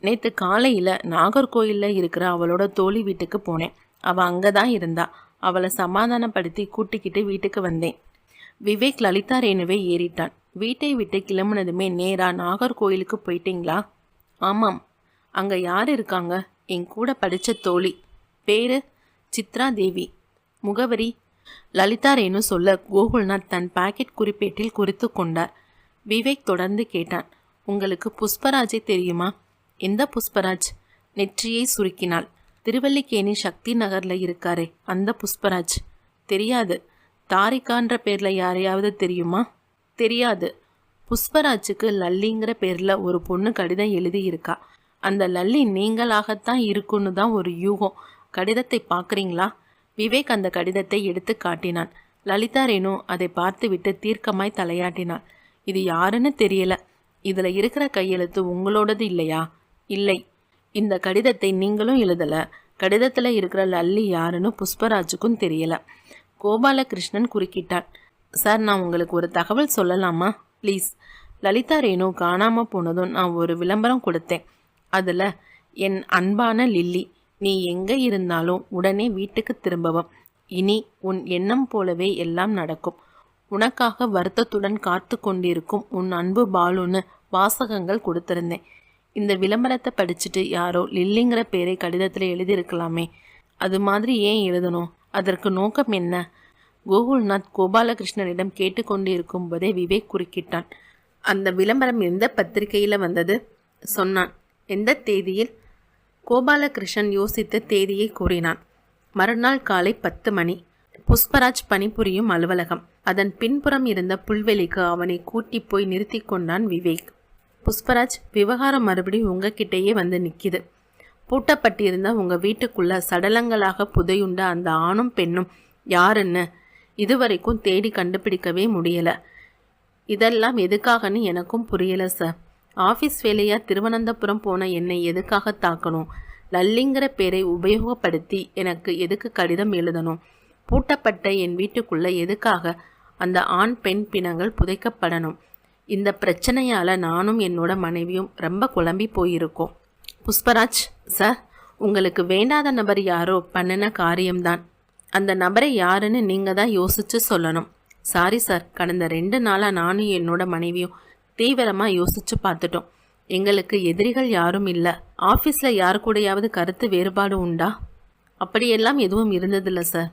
நேற்று காலையில் நாகர்கோயிலில் இருக்கிற அவளோட தோழி வீட்டுக்கு போனேன். அவள் அங்கே தான் இருந்தா. அவளை சமாதானப்படுத்தி கூட்டிக்கிட்டு வீட்டுக்கு வந்தேன். விவேக் லலிதா ரேணுவை ஏறிட்டான். வீட்டை விட்டு கிளம்புனதுமே நேராக நாகர்கோயிலுக்கு போயிட்டீங்களா? ஆமாம். அங்கே யார் இருக்காங்க? என் கூட படித்த தோழி. பேரு சித்ரா தேவி. முகவரி? லலிதா ரேணு சொல்ல கோகுல்நாத் தன் பாக்கெட் குறிப்பேட்டில் குறித்து கொண்டார். விவேக் தொடர்ந்து கேட்டான். உங்களுக்கு புஷ்பராஜை தெரியுமா? எந்த புஷ்பராஜ்? நெற்றியை சுருக்கினாள். திருவல்லிக்கேணி சக்தி நகரில் இருக்காரே அந்த புஷ்பராஜ். தெரியாது. தாரிகான்ற பேரில் யாரையாவது தெரியுமா? தெரியாது. புஷ்பராஜுக்கு லல்லிங்கிற பேரில் ஒரு பொண்ணு கடிதம் எழுதியிருக்கா. அந்த லல்லி நீங்களாகத்தான் இருக்குன்னு தான் ஒரு யூகம். கடிதத்தை பார்க்குறீங்களா? விவேக் அந்த கடிதத்தை எடுத்து காட்டினான். லலிதா ரேணு அதை பார்த்துவிட்டு தீர்க்கமாய் தலையாட்டினாள். இது யாருன்னு தெரியல. இதில் இருக்கிற கையெழுத்து உங்களோடது இல்லையா? இல்லை. இந்த கடிதத்தை நீங்களும் எழுதலை. கடிதத்தில் இருக்கிற லல்லி யாருன்னு புஷ்பராஜுக்கும் தெரியல. கோபாலகிருஷ்ணன் குறுக்கிட்டான். சார், நான் உங்களுக்கு ஒரு தகவல் சொல்லலாமா? ப்ளீஸ். லலிதா ரேணு காணாமல் போனதும் நான் ஒரு விளம்பரம் கொடுத்தேன். அதில் என் அன்பான லில்லி, நீ எங்கே இருந்தாலும் உடனே வீட்டுக்கு திரும்பவும். இனி உன் எண்ணம் போலவே எல்லாம் நடக்கும். உனக்காக வருத்தத்துடன் காத்து கொண்டிருக்கும் உன் அன்பு பாலுன்னு வாசகங்கள் கொடுத்துருந்தேன். இந்த விளம்பரத்தை படிச்சுட்டு யாரோ லில்லிங்கிற பேரை கடிதத்தில் எழுதியிருக்கலாமே. அது மாதிரி ஏன் எழுதணும்? அதற்கு நோக்கம் என்ன? கோகுல்நாத் கோபாலகிருஷ்ணனிடம் கேட்டுக்கொண்டிருக்கும் போதே விவேக் குறுக்கிட்டான். அந்த விளம்பரம் எந்த பத்திரிகையில் வந்தது? சொன்னான். எந்த தேதியில்? கோபாலகிருஷ்ணன் யோசித்த தேதியை கூறினான். மறுநாள் காலை 10 மணி. புஷ்பராஜ் பணிபுரியும் அலுவலகம். அதன் பின்புறம் இருந்த புல்வெளிக்கு அவனை கூட்டி போய் நிறுத்தி கொண்டான் விவேக். புஷ்பராஜ், விவகாரம் மறுபடியும் உங்ககிட்டயே வந்து நிற்கிது. பூட்டப்பட்டிருந்த உங்கள் வீட்டுக்குள்ள சடலங்களாக புதையுண்ட அந்த ஆணும் பெண்ணும் யாருன்னு இதுவரைக்கும் தேடி கண்டுபிடிக்கவே முடியலை. இதெல்லாம் எதுக்காகன்னு எனக்கும் புரியலை சார். ஆஃபீஸ் வேலையாக திருவனந்தபுரம் போன என்னை எதுக்காக தாக்கணும்? லல்லிங்கிற பேரை உபயோகப்படுத்தி எனக்கு எதுக்கு கடிதம் எழுதணும்? பூட்டப்பட்ட என் வீட்டுக்குள்ளே எதுக்காக அந்த ஆண் பெண் பிணங்கள் புதைக்கப்படணும்? இந்த பிரச்சனையால் நானும் என்னோட மனைவியும் ரொம்ப குழம்பி போயிருக்கோம். புஷ்பராஜ் சார், உங்களுக்கு வேண்டாத நபர் யாரோ பண்ணின காரியம்தான். அந்த நபரை யாருன்னு நீங்கள் தான் யோசித்து சொல்லணும். சாரி சார், கடந்த 2 நாளாக நானும் என்னோட மனைவியும் தீவிரமாக யோசித்து பார்த்துட்டோம். எங்களுக்கு எதிரிகள் யாரும் இல்லை. ஆஃபீஸில் யாரு கூடயாவது கருத்து வேறுபாடு உண்டா? அப்படியெல்லாம் எதுவும் இருந்ததில்லை சார்.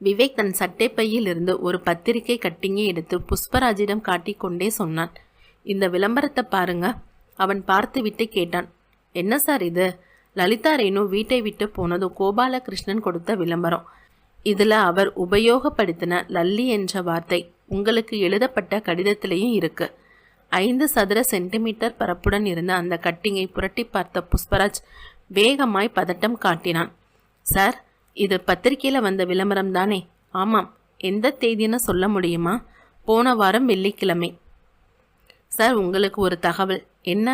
விவேக் தன் சட்டை பையில் இருந்து ஒரு பத்திரிகை கட்டிங்கை எடுத்து புஷ்பராஜிடம் காட்டிக்கொண்டே சொன்னான். இந்த விளம்பரத்தை பாருங்க. அவன் பார்த்துவிட்டு கேட்டான். என்ன சார் இது? லலிதா ரேணு வீட்டை விட்டு போனதும் கோபாலகிருஷ்ணன் கொடுத்த விளம்பரம். இதில் அவர் உபயோகப்படுத்தின லல்லி என்ற வார்த்தை உங்களுக்கு எழுதப்பட்ட கடிதத்திலையும் இருக்கு. 5 சதுர சென்டிமீட்டர் பரப்புடன் இருந்த அந்த கட்டிங்கை புரட்டி பார்த்த புஷ்பராஜ் வேகமாய் பதட்டம் காட்டினான். சார், இது பத்திரிக்கையில் வந்த விளம்பரம் தானே? ஆமாம். எந்த தேதின்னு சொல்ல முடியுமா? போன வாரம் வெள்ளிக்கிழமை. சார், உங்களுக்கு ஒரு தகவல். என்ன?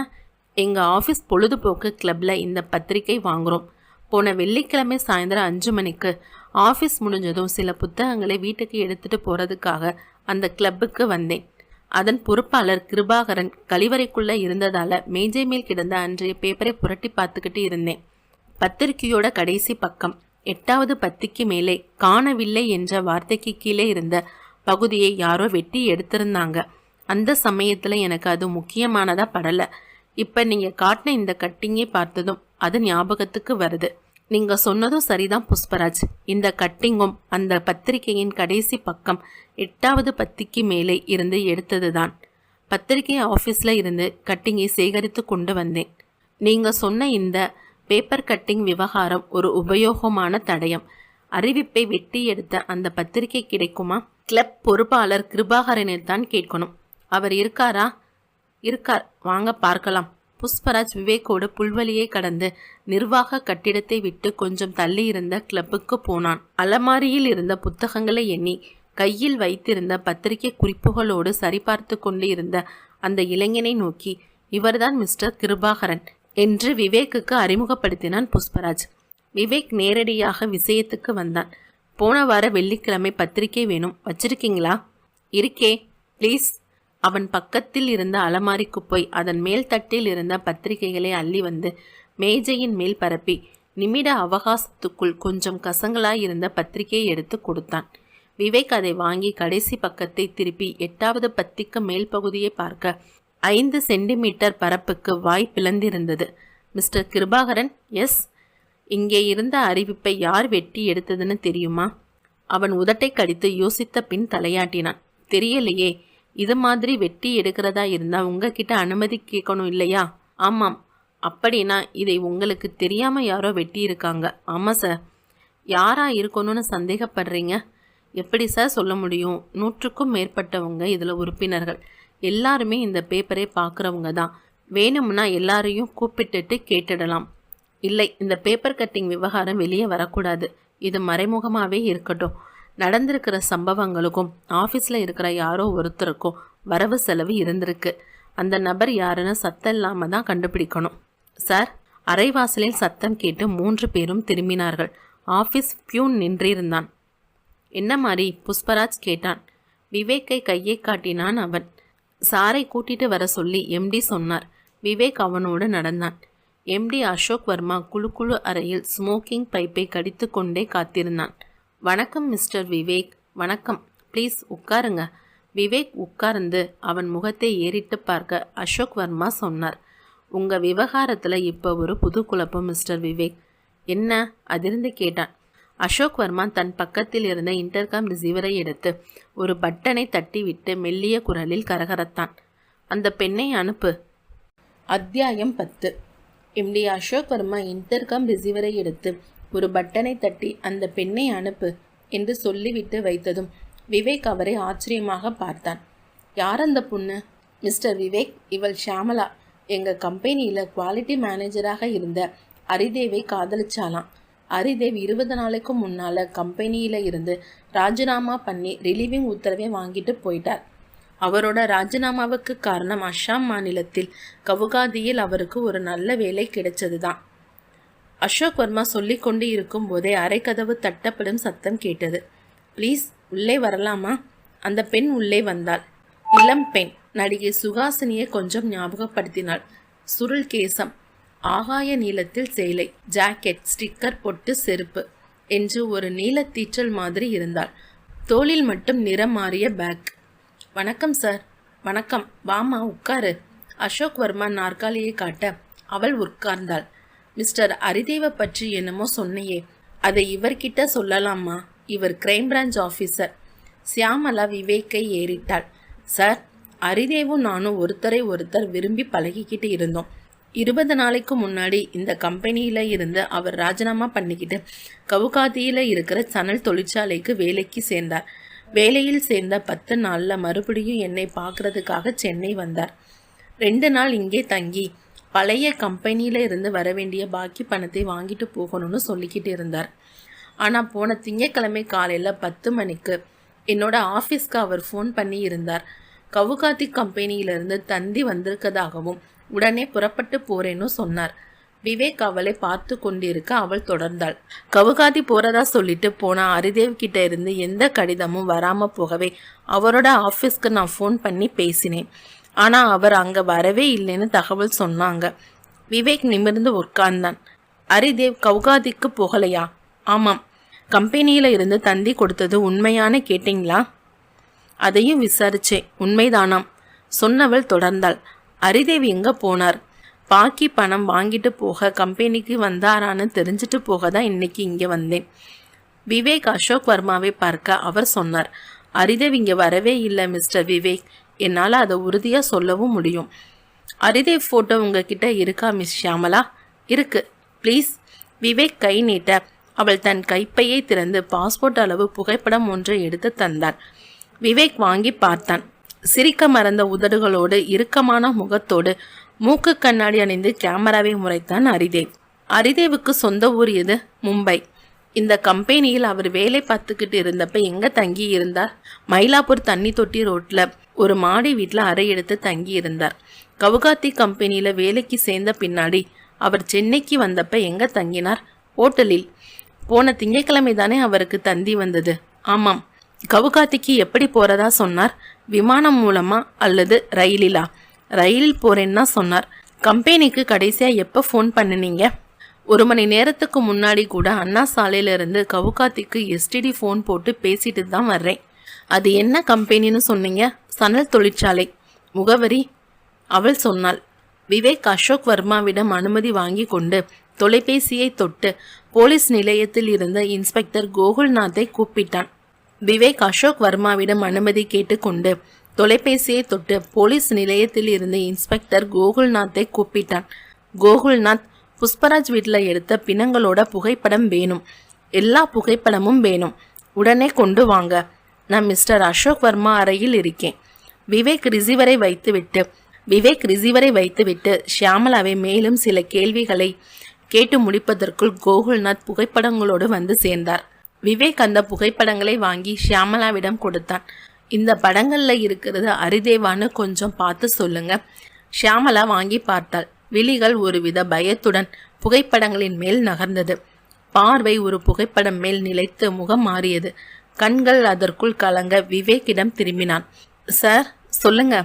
எங்கள் ஆஃபீஸ் பொழுதுபோக்கு கிளப்பில் இந்த பத்திரிக்கை வாங்குகிறோம். போன வெள்ளிக்கிழமை சாயந்தரம் 5 மணிக்கு ஆஃபீஸ் முடிஞ்சதும் சில புத்தகங்களை வீட்டுக்கு எடுத்துகிட்டு போகிறதுக்காக அந்த கிளப்புக்கு வந்தேன். அதன் பொறுப்பாளர் கிருபாகரன் கழிவறைக்குள்ளே இருந்ததால் மேஜை மேல் கிடந்த அன்றைய பேப்பரை புரட்டி பார்த்துக்கிட்டு இருந்தேன். பத்திரிக்கையோட கடைசி பக்கம் 8வது பத்திக்கு மேலே காணவில்லை என்ற வார்த்தைக்கு கீழே இருந்த பகுதியை யாரோ வெட்டி எடுத்திருந்தாங்க. அந்த சமயத்தில் எனக்கு அது முக்கியமானதா படலை. இப்போ நீங்கள் காட்டின இந்த கட்டிங்கை பார்த்ததும் அது ஞாபகத்துக்கு வருது. நீங்கள் சொன்னதும் சரிதான் புஷ்பராஜ். இந்த கட்டிங்கும் அந்த பத்திரிகையின் கடைசி பக்கம் 8வது பத்திக்கு மேலே இருந்து எடுத்தது தான். பத்திரிகை ஆஃபீஸில் இருந்து கட்டிங்கை சேகரித்து கொண்டு வந்தேன். நீங்கள் சொன்ன இந்த பேப்பர் கட்டிங் விவகாரம் ஒரு உபயோகமான தடயம். அறிவிப்பை வெட்டி எடுத்த அந்த பத்திரிகை கிடைக்குமா? கிளப் பொறுப்பாளர் கிருபாகரனை தான் கேட்கணும். அவர் இருக்காரா? இருக்கார், வாங்க பார்க்கலாம். புஷ்பராஜ் விவேக்கோடு புல்வெளியை கடந்து நிர்வாக கட்டிடத்தை விட்டு கொஞ்சம் தள்ளி இருந்த கிளப்புக்கு போனான். அலமாரியில் இருந்த புத்தகங்களை எண்ணி கையில் வைத்திருந்த பத்திரிகை குறிப்புகளோடு சரிபார்த்து கொண்டு இருந்த அந்த இளைஞனை நோக்கி, இவர்தான் மிஸ்டர் கிருபாகரன் என்று விவேக்குக்கு அறிமுகப்படுத்தினான் புஷ்பராஜ். விவேக் நேரடியாக விஷயத்துக்கு வந்தான். போன வார வெள்ளிக்கிழமை பத்திரிகை வேணும், வச்சிருக்கீங்களா? இருக்கே, ப்ளீஸ். அவன் பக்கத்தில் இருந்த அலமாரிக்கு போய் அதன் மேல் தட்டில் இருந்த பத்திரிகைகளை அள்ளி வந்து மேஜையின் மேல் பரப்பி நிமிட அவகாசத்துக்குள் கொஞ்சம் கசங்களாயிருந்த பத்திரிகையை எடுத்து கொடுத்தான். விவேக் அதை வாங்கி கடைசி பக்கத்தை திருப்பி 8வது பத்திக்கு மேல் பகுதியை பார்க்க 5 சென்டிமீட்டர் பரப்புக்கு வாய் பிளந்திருந்தது. Mister Kirubakaran, yes. இங்கே இருந்த அறிவிப்பை யார் வெட்டி எடுத்ததுன்னு தெரியுமா? அவன் உதட்டை கடித்து யோசித்த பின் தலையாட்டினான். தெரியலையே. இது மாதிரி வெட்டி எடுக்கிறதா இருந்தா உங்ககிட்ட அனுமதி கேட்கணும் இல்லையா? ஆமாம். அப்படின்னா இதை உங்களுக்கு தெரியாம யாரோ வெட்டி இருக்காங்க. ஆமா சார். யாரா இருக்கணும்னு சந்தேகப்படுறீங்க? எப்படி சார் சொல்ல முடியும்? 100க்கும் மேற்பட்டவங்க இதில் உறுப்பினர்கள். எல்லாருமே இந்த பேப்பரை பார்க்குறவங்க தான். வேணும்னா எல்லாரையும் கூப்பிட்டுட்டு கேட்டுடலாம். இல்லை, இந்த பேப்பர் கட்டிங் விவகாரம் வெளியே வரக்கூடாது. இது மறைமுகமாகவே இருக்கட்டும். நடந்திருக்கிற சம்பவங்களுக்கும் ஆஃபீஸில் இருக்கிற யாரோ ஒருத்தருக்கும் வரவு செலவு இருந்திருக்கு. அந்த நபர் யாருன்னு சத்தம் இல்லாமல் தான் கண்டுபிடிக்கணும். சார். அரைவாசலில் சத்தம் கேட்டு 3 பேரும் திரும்பினார்கள். ஆஃபீஸ் பியூன் நின்றிருந்தான். என்ன மாதிரி? புஷ்பராஜ் கேட்டான். விவேக்கை கையை காட்டினான் அவன். சாரை கூட்டிட்டு வர சொல்லி எம்டி சொன்னார். விவேக் அவனோடு நடந்தான். எம்டி அசோக் வர்மா குழு அறையில் ஸ்மோக்கிங் பைப்பை கடித்து கொண்டே காத்திருந்தான். வணக்கம் மிஸ்டர் விவேக். வணக்கம். ப்ளீஸ் உட்காருங்க. விவேக் உட்கார்ந்து அவன் முகத்தை ஏறிட்டு பார்க்க அசோக் வர்மா சொன்னார். உங்கள் விவகாரத்தில் இப்போ ஒரு புது குழப்பம் மிஸ்டர் விவேக். என்ன? அதிர்ந்து கேட்டான். அசோக் வர்மா தன் பக்கத்தில் இருந்த இன்டர்காம் ரிசீவரை எடுத்து ஒரு பட்டனை தட்டிவிட்டு மெல்லிய குரலில் கரகரத்தான். அந்த பெண்ணை அனுப்பு. அத்தியாயம் 10. எம்டி அசோக் வர்மா இன்டர்காம் ரிசீவரை எடுத்து ஒரு பட்டனை தட்டி அந்த பெண்ணை அனுப்பு என்று சொல்லிவிட்டு வைத்ததும் விவேக் அவரை ஆச்சரியமாக பார்த்தான். யார் அந்த பொண்ணு? மிஸ்டர் விவேக், இவள் ஷியாமலா. எங்கள் கம்பெனியில் குவாலிட்டி மேனேஜராக இருந்த அரிதேவை காதலிச்சாலாம். அரிதேவ் 20 நாளைக்கு முன்னால் கம்பெனியில் இருந்து ராஜினாமா பண்ணி ரிலீவிங் உத்தரவை வாங்கிட்டு போயிட்டார். அவரோட ராஜினாமாவுக்கு காரணம் அஸ்ஸாம் மாநிலத்தில் கவுகாதியில் அவருக்கு ஒரு நல்ல வேலை கிடைச்சது தான். அசோக் வர்மா சொல்லி கொண்டு இருக்கும் போதே அரைக்கதவு தட்டப்படும் சத்தம் கேட்டது. ப்ளீஸ் உள்ளே வரலாமா? அந்த பெண் உள்ளே வந்தாள். இளம் பெண். நடிகை சுகாசினியை கொஞ்சம் ஞாபகப்படுத்தினாள். சுருள் கேசம், ஆகாய நீளத்தில் சேலை, ஜாக்கெட், ஸ்டிக்கர் பொட்டு, செருப்பு என்று ஒரு நீலத்தீற்றல் மாதிரி இருந்தாள். தோளில் மட்டும் நிறம் மாறிய பேக். வணக்கம் சார். வணக்கம். வாமா உட்காரு. அசோக் வர்மா நாற்காலியை காட்ட அவள் உட்கார்ந்தாள். மிஸ்டர் அரிதேவை பற்றி என்னமோ சொன்னையே, அதை இவர்கிட்ட சொல்லலாமா? இவர் கிரைம் பிரான்ச் ஆஃபீஸர். ஷியாமலா விவேக்கை ஏறிட்டாள். சார், அரிதேவும் நானும் ஒருத்தரை ஒருத்தர் விரும்பி பழகிக்கிட்டு இருந்தோம். 20 நாளைக்கு முன்னாடி இந்த கம்பெனியில் இருந்து அவர் ராஜினாமா பண்ணிக்கிட்டு கவுகாதியில் இருக்கிற சணல் தொழிற்சாலைக்கு வேலைக்கு சேர்ந்தார். வேலையில் சேர்ந்த 10 நாளில் மறுபடியும் என்னை பார்க்கறதுக்காக சென்னை வந்தார். 2 நாள் இங்கே தங்கி பழைய கம்பெனியில் இருந்து வர வேண்டிய பாக்கி பணத்தை வாங்கிட்டு போகணும்னு சொல்லிக்கிட்டு இருந்தார். ஆனால் போன திங்கட்கிழமை காலையில் 10 மணிக்கு என்னோட ஆஃபீஸ்க்கு அவர் ஃபோன் பண்ணி இருந்தார். கவுகாதி கம்பெனியிலிருந்து தந்தி வந்திருக்கதாகவும் உடனே புறப்பட்டு போறேன்னு சொன்னார். விவேக் அவளை பார்த்து கொண்டிருக்க அவள் தொடர்ந்தாள். கவுகாதி போறதா சொல்லிட்டு போன அரிதேவ் கிட்ட இருந்து எந்த கடிதமும் வராம போகவே அவரோட ஆஃபீஸ்க்கு நான் ஃபோன் பண்ணி பேசினேன். ஆனால் அவர் அங்கே வரவே இல்லைன்னு தகவல் சொன்னாங்க. விவேக் நிமிர்ந்து உட்கார்ந்தான். அரிதேவ் கவுகாதிக்கு போகலையா? ஆமாம். கம்பெனியில் இருந்து தந்தி கொடுத்தது உண்மையான கேட்டிங்களா? அதையும் விசாரிச்சேன். உண்மைதானாம். சொன்னவள் தொடர்ந்தாள். அரிதேவ் எங்கே போனார்? பாக்கி பணம் வாங்கிட்டு போக கம்பெனிக்கு வந்தாரான்னு தெரிஞ்சுட்டு போக தான் இன்னைக்கு இங்கே வந்தேன். விவேக் அசோக் வர்மாவை பார்க்க அவர் சொன்னார். அரிதேவ் இங்கே வரவே இல்லை மிஸ்டர் விவேக். என்னால் அதை உறுதியாக சொல்லவும் முடியும். அரிதேவ் ஃபோட்டோ உங்ககிட்ட இருக்கா மிஸ் ஷியாமலா? இருக்கு. ப்ளீஸ். விவேக் கை நீட்ட அவள் தன் கைப்பையை திறந்து பாஸ்போர்ட் அளவு புகைப்படம் ஒன்றை எடுத்து தந்தாள். விவேக் வாங்கி பார்த்தான். சிரிக்க மறந்த உதடுகளோடு இறுக்கமான முகத்தோடு மூக்கு கண்ணாடி அணிந்து கேமராவை முறைத்தான் அரிதேவ். அரிதேவுக்கு சொந்த ஊர் எது? மும்பை. இந்த கம்பெனியில் அவர் வேலை பார்த்துக்கிட்டு இருந்தப்ப எங்க தங்கி இருந்தார்? மயிலாப்பூர் தண்ணி தொட்டி ரோட்ல ஒரு மாடி வீட்டில் அறை எடுத்து தங்கி இருந்தார். கவுகாத்தி கம்பெனியில வேலைக்கு சேர்ந்த பின்னாடி அவர் சென்னைக்கு வந்தப்ப எங்க தங்கினார்? ஹோட்டலில். போன திங்கட்கிழமை தானே அவருக்கு தந்தி வந்தது. ஆமாம். கவுகாத்திக்கு எப்படி போறதா சொன்னார்? விமானம் மூலமா அல்லது ரயிலிலா? ரயிலில் போறேன்னா சொன்னார். கம்பெனிக்கு கடைசியா எப்போ ஃபோன் பண்ணினீங்க? 1 மணி நேரத்துக்கு முன்னாடி கூட அண்ணா சாலையிலிருந்து கவுகாத்திக்கு எஸ்டிடி ஃபோன் போட்டு பேசிட்டு தான் வர்றேன். அது என்ன கம்பெனின்னு சொன்னீங்க? சணல் தொழிற்சாலை. முகவரி? அவள் சொன்னாள். விவேக் அசோக் வர்மாவிடம் அனுமதி வாங்கி கொண்டு தொலைபேசியை தொட்டு போலீஸ் நிலையத்தில் இருந்த இன்ஸ்பெக்டர் கோகுல்நாத்தை கூப்பிட்டான். விவேக் அசோக் வர்மாவிடம் அனுமதி கேட்டுக்கொண்டு தொலைபேசியை தொட்டு போலீஸ் நிலையத்தில் இருந்த இன்ஸ்பெக்டர் கோகுல்நாத்தை கூப்பிட்டான். கோகுல்நாத், புஷ்பராஜ் வீட்டில் எடுத்த பிணங்களோட புகைப்படம் வேணும். எல்லா புகைப்படமும் வேணும். உடனே கொண்டு வாங்க. நான் மிஸ்டர் அசோக் வர்மா அறையில் இருக்கேன். விவேக் ரிசீவரை வைத்துவிட்டு ஷியாமலாவை மேலும் சில கேள்விகளை கேட்டு முடிப்பதற்குள் கோகுல்நாத் புகைப்படங்களோடு வந்து சேர்ந்தார். விவேக் அந்த புகைப்படங்களை வாங்கி ஷியாமலாவிடம் கொடுத்தான். இந்த படங்கள்ல இருக்கிறது அரிதேவான்னு கொஞ்சம் பார்த்து சொல்லுங்க. ஷியாமலா வாங்கி பார்த்தாள். விழிகள் ஒருவித பயத்துடன் புகைப்படங்களின் மேல் நகர்ந்தது. பார்வை ஒரு புகைப்படம் மேல் நிலைத்து முகம் மாறியது. கண்கள் அதற்குள் கலங்க விவேக்கிடம் திரும்பினான். சார் சொல்லுங்க.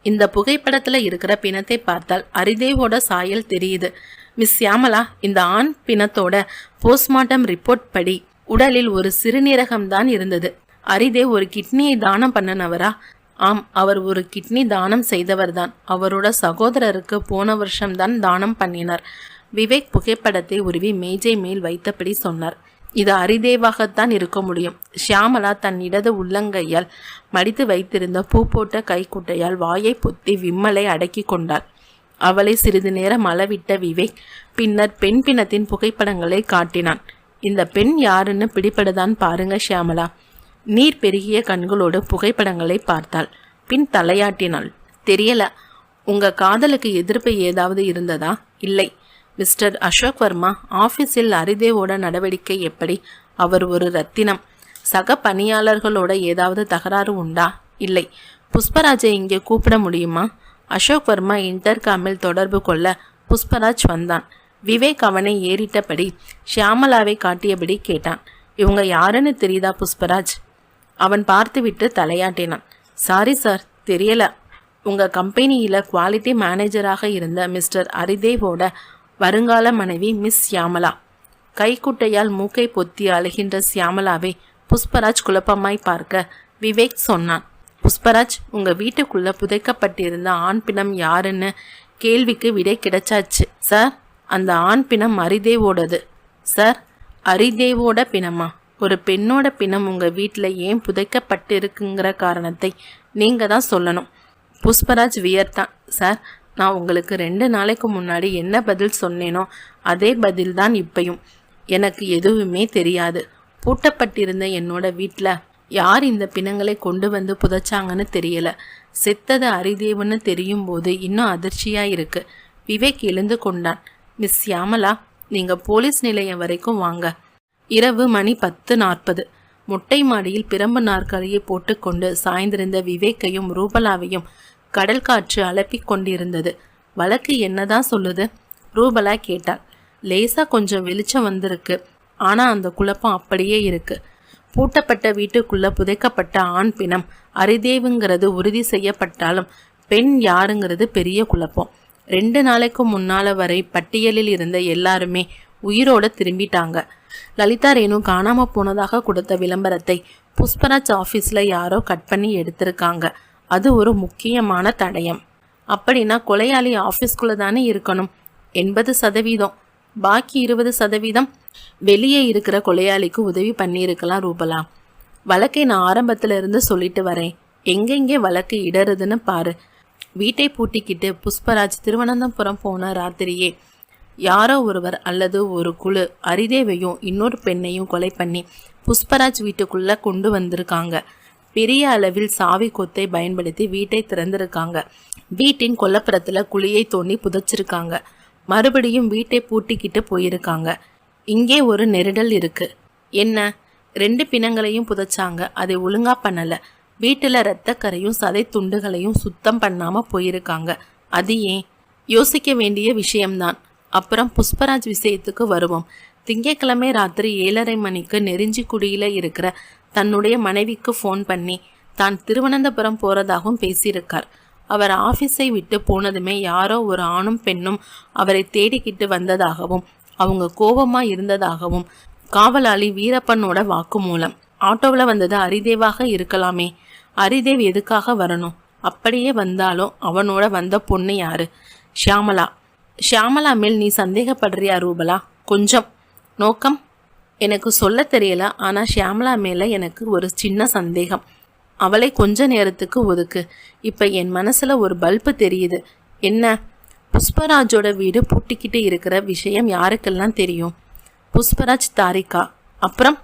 இந்த புகைப்படத்துல இருக்கிற பிணத்தை பார்த்தால் அரிதேவோட சாயல் தெரியுது. மிஸ் ஷியாமலா, இந்த ஆண் பிணத்தோட போஸ்ட்மார்ட்டம் ரிப்போர்ட் படி உடலில் ஒரு சிறுநீரகம்தான் இருந்தது. அரிதேவ் ஒரு கிட்னியை தானம் பண்ணனவரா? ஆம், அவர் ஒரு கிட்னி தானம் செய்தவர்தான். அவரோட சகோதரருக்கு போன வருஷம்தான் தானம் பண்ணினார். விவேக் புகைப்படத்தை உருவி மேஜை மேல் வைத்தபடி சொன்னார். இது அரிதேவாகத்தான் இருக்க முடியும். ஷியாமலா தன் இடது உள்ளங்கையால் மடித்து வைத்திருந்த பூ போட்ட கைக்குட்டையால் வாயை பொத்தி விம்மலை அடக்கி கொண்டாள். அவளை சிறிது நேரம் அளவிட்ட விவேக் பின்னர் பெண் பிணத்தின் புகைப்படங்களை காட்டினான். இந்த பெண் யாருன்னு பிடிபடுதான் பாருங்க ஷியாமலா. நீர் பெருகிய கண்களோடு புகைப்படங்களை பார்த்தாள். பின் தலையாட்டினாள். தெரியல. உங்க காதலுக்கு எதிர்ப்பு ஏதாவது இருந்ததா? இல்லை. மிஸ்டர் அசோக் வர்மா ஆபீஸில் அரிதேவோட நடவடிக்கை எப்படி? அவர் ஒரு ரத்தினம். சக பணியாளர்களோட ஏதாவது தகராறு உண்டா? இல்லை. புஷ்பராஜை இங்கே கூப்பிட முடியுமா? அசோக் வர்மா இன்டர்காமில் தொடர்பு கொள்ள புஷ்பராஜ் வந்தான். விவேக் அவனை ஏறிட்டபடி ஷியாமலாவை காட்டியபடி கேட்டான். இவங்க யாருன்னு தெரியுதா புஷ்பராஜ்? அவன் பார்த்துவிட்டு தலையாட்டினான். சாரி சார், தெரியல. உங்க கம்பெனியில குவாலிட்டி மேனேஜராக இருந்த மிஸ்டர் அரிதேவோட வருங்கால மனைவி மிஸ் ஷியாமலா. கைக்குட்டையால் மூக்கை பொத்தி அழுகின்ற ஷியாமலாவை புஷ்பராஜ் குழப்பமாய் பார்க்க விவேக் சொன்னான். புஷ்பராஜ், உங்க வீட்டுக்குள்ள புதைக்கப்பட்டிருந்த ஆண் பிணம் யாருன்னு கேள்விக்கு விடை கிடைச்சாச்சு சார். அந்த ஆண் பிணம் அரிதேவோடது சார். அரிதேவோட பிணமா? ஒரு பெண்ணோட பிணம் உங்க வீட்டில் ஏன் புதைக்கப்பட்டு இருக்குங்கிற காரணத்தை நீங்க தான் சொல்லணும். புஷ்பராஜ் வியர்த்தான். சார், நான் உங்களுக்கு 2 நாளைக்கு முன்னாடி என்ன பதில் சொன்னேனோ அதே பதில் தான் இப்பையும். எனக்கு எதுவுமே தெரியாது. பூட்டப்பட்டிருந்த என்னோட வீட்டில் யார் இந்த பிணங்களை கொண்டு வந்து புதைச்சாங்கன்னு தெரியல. செத்தது அரிதேவுன்னு தெரியும் போது இன்னும் அதிர்ச்சியா இருக்கு. விவேக் எழுந்து கொண்டான். மிஸ் ஷியாமலா, நீங்க போலீஸ் நிலையம் வரைக்கும் வாங்க. இரவு மணி 10:40. மொட்டை மாடியில் பிரம்பு நாற்காலியை போட்டுக்கொண்டு சாய்ந்திருந்த விவேக்கையும் ரூபலாவையும் கடல் காற்று அலப்பிக் கொண்டிருந்தது. வழக்கு என்னதான் சொல்லுது? ரூபலா கேட்டாள். லேசா கொஞ்சம் வெளிச்சம் வந்திருக்கு. ஆனா அந்த குழப்பம் அப்படியே இருக்கு. பூட்டப்பட்ட வீட்டுக்குள்ள புதைக்கப்பட்ட ஆண் பிணம் அரிதேவுங்கிறது உறுதி செய்யப்பட்டாலும் பெண் யாருங்கிறது பெரிய குழப்பம். 2 நாளைக்கு முன்னால வரை பட்டியலில் இருந்த எல்லாருமே உயிரோட திரும்பிட்டாங்க. லலிதா ரேணு காணாம போனதாக கொடுத்த விளம்பரத்தை புஷ்பராஜ் ஆஃபீஸில் யாரோ கட் பண்ணி எடுத்திருக்காங்க. அது ஒரு முக்கியமான தடயம். அப்படின்னா கொலையாளி ஆஃபீஸ்குள்ளே தானே இருக்கணும். 80%. பாக்கி 20% வெளியே இருக்கிற கொலையாளிக்கு உதவி பண்ணியிருக்கலாம் ரூபலா. வழக்கை நான் ஆரம்பத்துல இருந்து சொல்லிட்டு வரேன். எங்கெங்கே வழக்கு இடருதுன்னு பாரு. வீட்டை பூட்டிக்கிட்டு புஷ்பராஜ் திருவனந்தபுரம் போன ராத்திரியே யாரோ ஒருவர் அல்லது ஒரு குழு அரிதேவையும் இன்னொரு பெண்ணையும் கொலை பண்ணி புஷ்பராஜ் வீட்டுக்குள்ள கொண்டு வந்திருக்காங்க. பெரிய அளவில் சாவி கொத்தை பயன்படுத்தி வீட்டை திறந்திருக்காங்க. வீட்டின் கொல்லப்புறத்துல குழியை தோண்டி புதைச்சிருக்காங்க. மறுபடியும் வீட்டை பூட்டிக்கிட்டு போயிருக்காங்க. இங்கே ஒரு நெருடல் இருக்கு. என்ன 2 பிணங்களையும் புதைச்சாங்க, அதை ஒழுங்கா பண்ணல. வீட்டில் இரத்தக்கரையும் சதை துண்டுகளையும் சுத்தம் பண்ணாம போயிருக்காங்க. அது ஏன்? யோசிக்க வேண்டிய விஷயம்தான். அப்புறம் புஷ்பராஜ் விஷயத்துக்கு வருவோம். திங்கட்கிழமை ராத்திரி 7:30 மணிக்கு நெருஞ்சிக்குடியில் இருக்கிற தன்னுடைய மனைவிக்கு ஃபோன் பண்ணி தான் திருவனந்தபுரம் போகிறதாகவும் பேசியிருக்கார். அவர் ஆஃபீஸை விட்டு போனதுமே யாரோ ஒரு ஆணும் பெண்ணும் அவரை தேடிக்கிட்டு வந்ததாகவும் அவங்க கோபமாக இருந்ததாகவும் காவலாளி வீரப்பனோட வாக்குமூலம். ஆட்டோவில் வந்தது ஹரிதேவாக இருக்கலாமே. ஹரிதேவ் எதுக்காக வரணும்? அப்படியே வந்தாலும் அவனோட வந்த பொண்ணு யாரு? ஷியாமலா. ஷியாமலா மேல் நீ சந்தேகப்படுறியா ரூபலா? கொஞ்சம். நோக்கம் எனக்கு சொல்ல தெரியல, ஆனால் ஷியாமலா மேலே எனக்கு ஒரு சின்ன சந்தேகம். அவளை கொஞ்ச நேரத்துக்கு ஒதுக்கு. இப்போ என் மனசில் ஒரு பல்பு தெரியுது. என்ன? புஷ்பராஜோட வீடு பூட்டிக்கிட்டு இருக்கிற விஷயம் யாருக்கெல்லாம் தெரியும்? புஷ்பராஜ், தாரிகா. அப்புறம்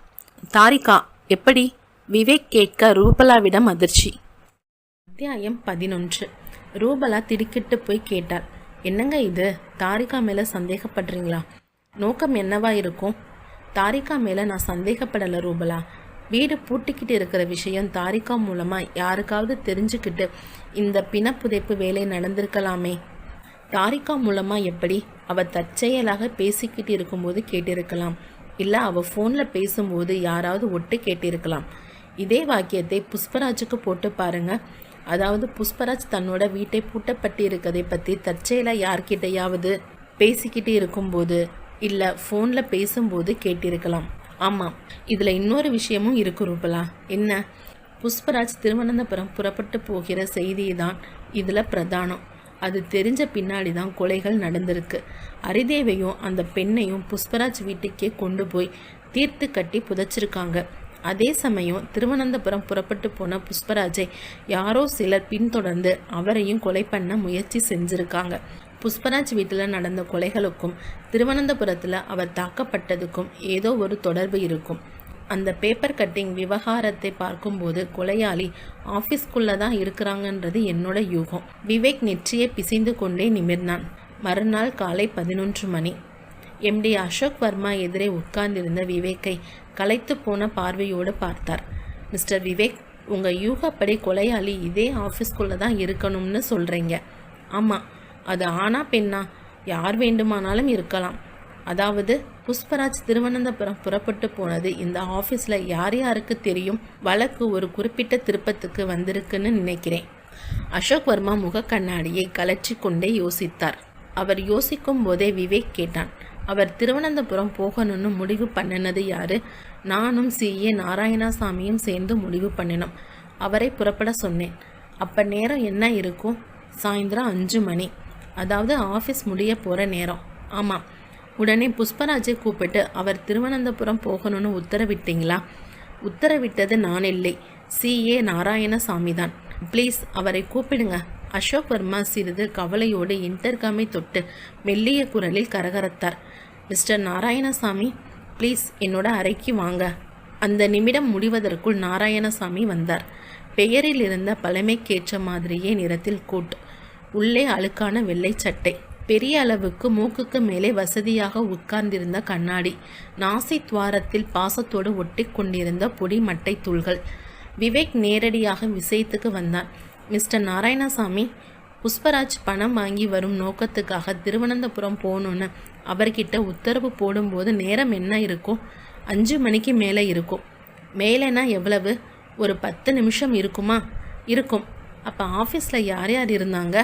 தாரிகா எப்படி? விவேக் கேட்க ரூபலாவிடம் அதிர்ச்சி. அத்தியாயம் 11. ரூபலா திடுக்கிட்டு போய் கேட்டாள், என்னங்க இது? தாரிகா மேலே சந்தேகப்படுறீங்களா? நோக்கம் என்னவா இருக்கும்? தாரிகா மேலே நான் சந்தேகப்படலை ரூபலா. வீடு பூட்டிக்கிட்டு இருக்கிற விஷயம் தாரிகா மூலமாக யாருக்காவது தெரிஞ்சுக்கிட்டு இந்த பிணப்புதைப்பு வேலை நடந்திருக்கலாமே. தாரிகா மூலமாக எப்படி? அவள் தற்செயலாக பேசிக்கிட்டு இருக்கும்போது கேட்டிருக்கலாம். இல்லை அவள் ஃபோனில் பேசும்போது யாராவது ஒட்டு கேட்டிருக்கலாம். இதே வாக்கியத்தை புஷ்பராஜுக்கு போட்டு பாருங்க. அதாவது புஷ்பராஜ் தன்னோட வீட்டை பூட்டப்பட்டு இருக்கதை பற்றி தற்செயலாக யார்கிட்டையாவது பேசிக்கிட்டு இருக்கும்போது இல்லை ஃபோனில் பேசும்போது கேட்டிருக்கலாம். ஆமாம், இதில் இன்னொரு விஷயமும் இருக்கு ரூபலா. என்ன? புஷ்பராஜ் திருவனந்தபுரம் புறப்பட்டு போகிற செய்தி தான் இதில் பிரதானம். அது தெரிஞ்ச பின்னாடி தான் கொலைகள் நடந்திருக்கு. ஹரிதேவையும் அந்த பெண்ணையும் புஷ்பராஜ் வீட்டுக்கே கொண்டு போய் தீர்த்து கட்டி புதைச்சிருக்காங்க. அதே சமயம் திருவனந்தபுரம் புறப்பட்டு போன புஷ்பராஜை யாரோ சிலர் பின்தொடர்ந்து அவரையும் கொலை பண்ண முயற்சி செஞ்சுருக்காங்க. புஷ்பராஜ் வீட்டில் நடந்த கொலைகளுக்கும் திருவனந்தபுரத்தில் அவர் தாக்கப்பட்டதுக்கும் ஏதோ ஒரு தொடர்பு இருக்கும். அந்த பேப்பர் கட்டிங் விவகாரத்தை பார்க்கும்போது கொலையாளி ஆஃபீஸ்க்குள்ளே தான் இருக்கிறாங்கன்றது என்னோட யூகம். விவேக் நெற்றியை பிசைந்து கொண்டே நிமிர்ந்தான். மறுநாள் காலை 11 மணி. எம்டி அசோக் வர்மா எதிரே உட்கார்ந்திருந்த விவேக்கை களைத்து போன பார்வையோடு பார்த்தார். மிஸ்டர் விவேக், உங்கள் யூகப்படி கொலையாளி இதே ஆஃபீஸ்க்குள்ளே தான் இருக்கணும்னு சொல்கிறீங்க. ஆமாம், அது ஆனா பெண்ணா யார் வேண்டுமானாலும் இருக்கலாம். அதாவது புஷ்பராஜ் திருவனந்தபுரம் புறப்பட்டு போனது இந்த ஆஃபீஸில் யார் யாருக்கு தெரியும்? வழக்கு ஒரு குறிப்பிட்ட திருப்பத்துக்கு வந்திருக்குன்னு நினைக்கிறேன். அசோக் வர்மா முக கண்ணாடியை கலற்றி கொண்டே யோசித்தார். அவர் யோசிக்கும் போதே விவேக் கேட்டான், அவர் திருவனந்தபுரம் போகணும்னு முடிவு பண்ணினது யாரு? நானும் CA நாராயணசாமியும் சேர்ந்து முடிவு பண்ணினோம். அவரை புறப்பட சொன்னேன். அப்போ நேரம் என்ன இருக்கும்? சாயந்தரம் 5 மணி. அதாவது ஆஃபீஸ் முடிய போகிற நேரம். ஆமாம். உடனே புஷ்பராஜை கூப்பிட்டு அவர் திருவனந்தபுரம் போகணும்னு உத்தரவிட்டீங்களா? உத்தரவிட்டது நான் இல்லை, CA நாராயணசாமி தான். ப்ளீஸ் அவரை கூப்பிடுங்க. அசோக் வர்மா சிறிது கவலையோடு இன்டர்காமை தொட்டு மெல்லிய குரலில் கரகரத்தார். மிஸ்டர் நாராயணசாமி, ப்ளீஸ் என்னோட அறைக்கு வாங்க. அந்த நிமிடம் முடிவதற்குள் நாராயணசாமி வந்தார். பெயரில் இருந்த பழமைக்கேற்ற மாதிரியே நிறத்தில் கோட், உள்ளே அழுக்கான வெள்ளை சட்டை, பெரிய அளவுக்கு மூக்குக்கு மேலே வசதியாக உட்கார்ந்திருந்த கண்ணாடி, நாசி துவாரத்தில் பாசத்தோடு ஒட்டி கொண்டிருந்த பொடி மட்டை தூள்கள். விவேக் நேரடியாக விஷயத்துக்கு வந்தான். மிஸ்டர் நாராயணசாமி, புஷ்பராஜ் பணம் வாங்கி வரும் நோக்கத்துக்காக திருவனந்தபுரம் போகணுன்னு அவர்கிட்ட உத்தரவு போடும்போது நேரம் என்ன இருக்கும்? 5 மணிக்கு மேலே இருக்கும். மேலேனா எவ்வளவு? ஒரு 10 நிமிஷம் இருக்குமா? இருக்கும். அப்போ ஆஃபீஸில் யார் யார் இருந்தாங்க?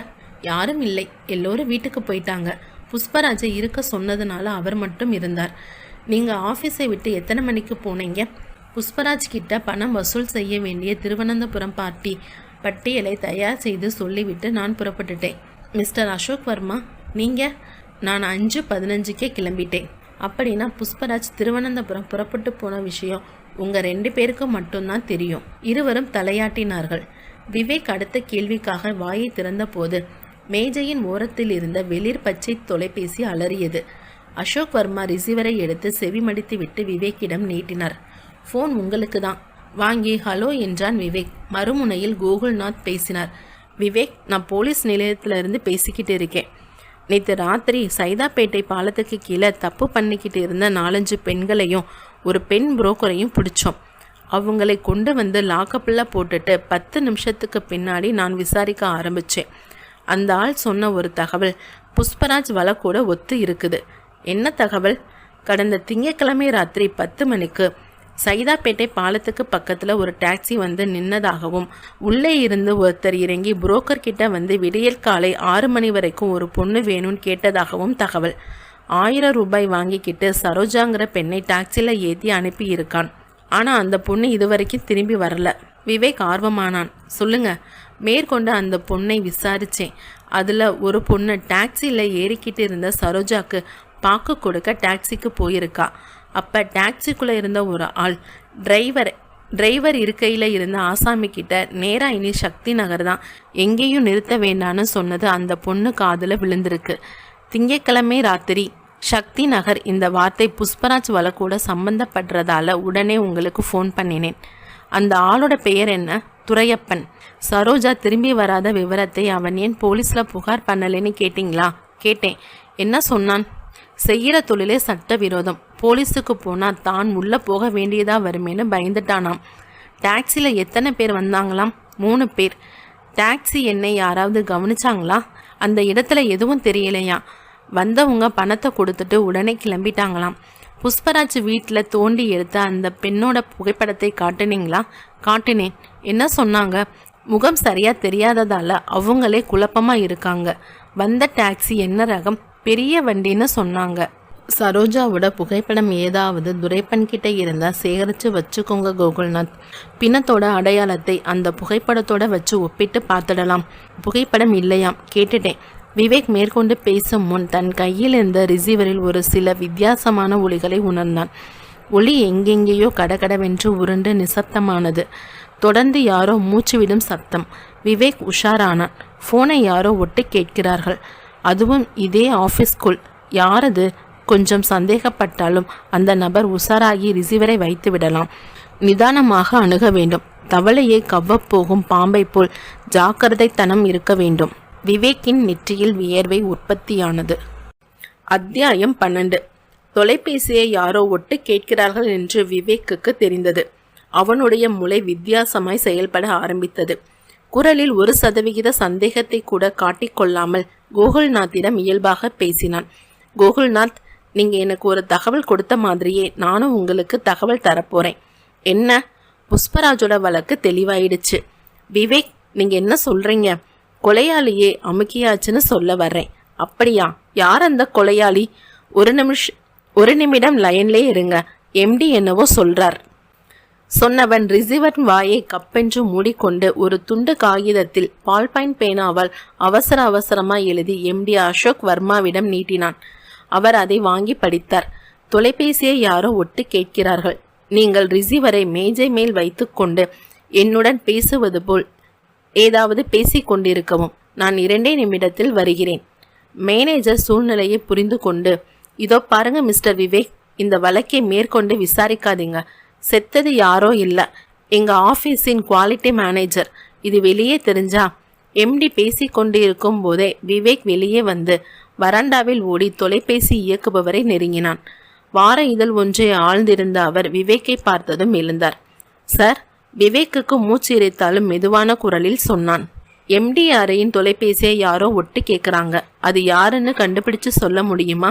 யாரும் இல்லை, எல்லோரும் வீட்டுக்கு போயிட்டாங்க. புஷ்பராஜை இருக்க சொன்னதுனால அவர் மட்டும் இருந்தார். நீங்கள் ஆஃபீஸை விட்டு எத்தனை மணிக்கு போனீங்க? புஷ்பராஜ் கிட்ட பணம் வசூல் செய்ய வேண்டிய திருவனந்தபுரம் பட்டியலை தயார் செய்து சொல்லிவிட்டு நான் புறப்பட்டுட்டேன். மிஸ்டர் அசோக் வர்மா, நீங்கள்? நான் 5:15 கிளம்பிட்டேன். அப்படின்னா புஷ்பராஜ் திருவனந்தபுரம் புறப்பட்டு போன விஷயம் உங்கள் 2 பேருக்கு மட்டும்தான் தெரியும். இருவரும் தலையாட்டினார்கள். விவேக் அடுத்த கேள்விக்காக வாயை திறந்த போது மேஜையின் ஓரத்தில் இருந்த வெளிர் பச்சை தொலைபேசி அலறியது. அசோக் வர்மா ரிசீவரை எடுத்து செவிமடித்து விட்டு விவேக்கிடம் நீட்டினார். ஃபோன் உங்களுக்கு தான். வாங்கி ஹலோ என்றான் விவேக். மறுமுனையில் கோகுல்நாத் பேசினார். விவேக், நான் போலீஸ் நிலையத்திலிருந்து பேசிக்கிட்டு இருக்கேன். நேற்று ராத்திரி சைதாப்பேட்டை பாலத்துக்கு கீழே தப்பு பண்ணிக்கிட்டு இருந்த 4-5 பெண்களையும் ஒரு பெண் புரோக்கரையும் பிடிச்சோம். அவங்களை கொண்டு வந்து லாக்கப்பில் போட்டுட்டு 10 நிமிஷத்துக்கு பின்னாடி நான் விசாரிக்க ஆரம்பித்தேன். அந்த ஆள் சொன்ன ஒரு தகவல் புஷ்பராஜ் வழக்கோட ஒத்து இருக்குது. என்ன தகவல்? கடந்த திங்கட்கிழமை ராத்திரி 10 மணிக்கு சைதாப்பேட்டை பாலத்துக்கு பக்கத்தில் ஒரு டாக்ஸி வந்து நின்னதாகவும், உள்ளே இருந்து ஒருத்தர் இறங்கி புரோக்கர் கிட்ட வந்து விடியல் காலை 6 மணி வரைக்கும் ஒரு பொண்ணு வேணும்னு கேட்டதாகவும் தகவல். 1000 ரூபாய் வாங்கிக்கிட்டு சரோஜாங்கிற பெண்ணை டாக்ஸியில் ஏற்றி அனுப்பி இருக்கான். ஆனால் அந்த பொண்ணு இதுவரைக்கும் திரும்பி வரல. விவேக் ஆர்வமானான். சொல்லுங்க. மேற்கொண்டு அந்த பொண்ணை விசாரித்தேன். அதில் ஒரு பொண்ணு டாக்ஸியில் ஏறிக்கிட்டு இருந்த சரோஜாக்கு பாக்கு கொடுக்க டாக்ஸிக்கு போயிருக்கா. அப்போ டாக்ஸிக்குள்ளே இருந்த ஒரு ஆள் டிரைவர் இருக்கையில் இருந்த ஆசாமி கிட்ட நேராக இனி சக்தி நகர் தான், எங்கேயும் நிறுத்த வேண்டான்னு சொன்னது அந்த பொண்ணு காதில் விழுந்திருக்கு. திங்கட்கிழமை ராத்திரி சக்தி நகர் இந்த வார்த்தை புஷ்பராஜ் வழக்கோட சம்பந்தப்படுறதால உடனே உங்களுக்கு ஃபோன் பண்ணினேன். அந்த ஆளோட பெயர் என்ன? துரையப்பன். சரோஜா திரும்பி வராத விவரத்தை அவன் ஏன் போலீஸில் புகார் பண்ணலைன்னு கேட்டிங்களா? கேட்டேன். என்ன சொன்னான்? செய்கிற தொழிலே சட்டவிரோதம், போலீஸுக்கு போனால் தான் உள்ளே போக வேண்டியதாக வருமேனு பயந்துட்டானாம். டாக்ஸியில் எத்தனை பேர் வந்தாங்களாம்? 3 பேர். டாக்ஸி என்னை யாராவது கவனிச்சாங்களா? அந்த இடத்துல எதுவும் தெரியலையா. வந்தவங்க பணத்தை கொடுத்துட்டு உடனே கிளம்பிட்டாங்களாம். புஷ்பராஜ் வீட்டில் தோண்டி எடுத்த அந்த பெண்ணோட புகைப்படத்தை காட்டுனீங்களா? காட்டினேன். என்ன சொன்னாங்க? முகம் சரியாக தெரியாததால் அவங்களே குழப்பமாக இருக்காங்க. வந்த டாக்ஸி என்ன ரகம்? பெரிய வண்டின்னு சொன்னாங்க. சரோஜாவோட புகைப்படம் ஏதாவது துரைப்பன் கிட்ட இருந்தால் சேகரித்து வச்சுக்கோங்க கோகுல்நாத். பிணத்தோட அடையாளத்தை அந்த புகைப்படத்தோட வச்சு ஒப்பிட்டு பார்த்துடலாம். புகைப்படம் இல்லையாம். கேட்டுட்டேன். விவேக் மேற்கொண்டு பேசும் முன் தன் கையில் இருந்த ரிசீவரில் ஒரு சில வித்தியாசமான ஒலிகளை உணர்ந்தான். ஒலி எங்கெங்கேயோ கடகடவென்று உருண்டு நிசப்தமானது. தொடர்ந்து யாரோ மூச்சுவிடும் சத்தம். விவேக் உஷாரானான். ஃபோனை யாரோ ஒட்டு கேட்கிறார்கள். அதுவும் இதே ஆஃபீஸ்குள். யாரது? கொஞ்சம் சந்தேகப்பட்டாலும் அந்த நபர் உஷாராகி ரிசீவரை வைத்து விடலாம். நிதானமாக அணுக வேண்டும். தவளையை கவ்வப்போகும் பாம்பை போல் ஜாக்கிரதைத்தனம் இருக்க வேண்டும். விவேக்கின் நெற்றியில் வியர்வை உற்பத்தியானது. அத்தியாயம் 12. தொலைபேசியை யாரோ ஒட்டு கேட்கிறார்கள் என்று விவேக்குக்கு தெரிந்தது. அவனுடைய மூளை வித்தியாசமாய் செயல்பட ஆரம்பித்தது. குரலில் 1% சந்தேகத்தை கூட காட்டிக்கொள்ளாமல் கோகுல்நாத்திடம் இயல்பாக பேசினான். கோகுல்நாத், நீங்க எனக்கு ஒரு தகவல் கொடுத்த மாதிரியே நானும் உங்களுக்கு தகவல் தரப்போறேன். என்ன? புஷ்பராஜோட வழக்கு தெளிவாயிடுச்சு. விவேக், நீங்க என்ன சொல்றீங்க? கொலையாளியே அமுக்கியாச்சுன்னு சொல்ல வர்றேன். அப்படியா? யார் அந்த கொலையாளி? ஒரு நிமிடம் லைன்லே இருங்க. எம்டி என்னவோ சொல்றார். சொன்னவன் ரிசீவர் வாயை கப்பென்று மூடிக்கொண்டு ஒரு துண்டு காகிதத்தில் பால்பாயின் பேனாவால் அவசரமாய் எழுதி எம்டி அசோக் வர்மாவிடம் நீட்டினான். அவர் அதை வாங்கி படித்தார். தொலைபேசியை யாரோ ஒட்டு கேட்கிறார்கள். நீங்கள் ரிசீவரை மேஜை மேல் வைத்து கொண்டு என்னுடன் பேசுவது போல் ஏதாவது பேசிக்கொண்டிருக்கவும். நான் 2 நிமிடத்தில் வருகிறேன். மேனேஜர் சூழ்நிலையை புரிந்து கொண்டு, இதோ பாருங்க மிஸ்டர் விவேக், இந்த வழக்கை மேற்கொண்டு விசாரிக்காதீங்க. செத்தது யாரோ இல்லை, எங்க ஆஃபீஸின் குவாலிட்டி மேனேஜர். இது வெளியே தெரிஞ்சா? எம்டி பேசி கொண்டு இருக்கும் போதே விவேக் வெளியே வந்து வராண்டாவில் ஓடி தொலைபேசி இயக்குபவரை நெருங்கினான். வார இதழ் ஒன்றை ஆழ்ந்திருந்த அவர் விவேக்கை பார்த்ததும் எழுந்தார். சார், விவேக்குக்கு மூச்சு இறைத்தாலும் மெதுவான குரலில் சொன்னான். எம்டி அறையின் தொலைபேசியை யாரோ ஒட்டு கேட்குறாங்க. அது யாருன்னு கண்டுபிடிச்சு சொல்ல முடியுமா?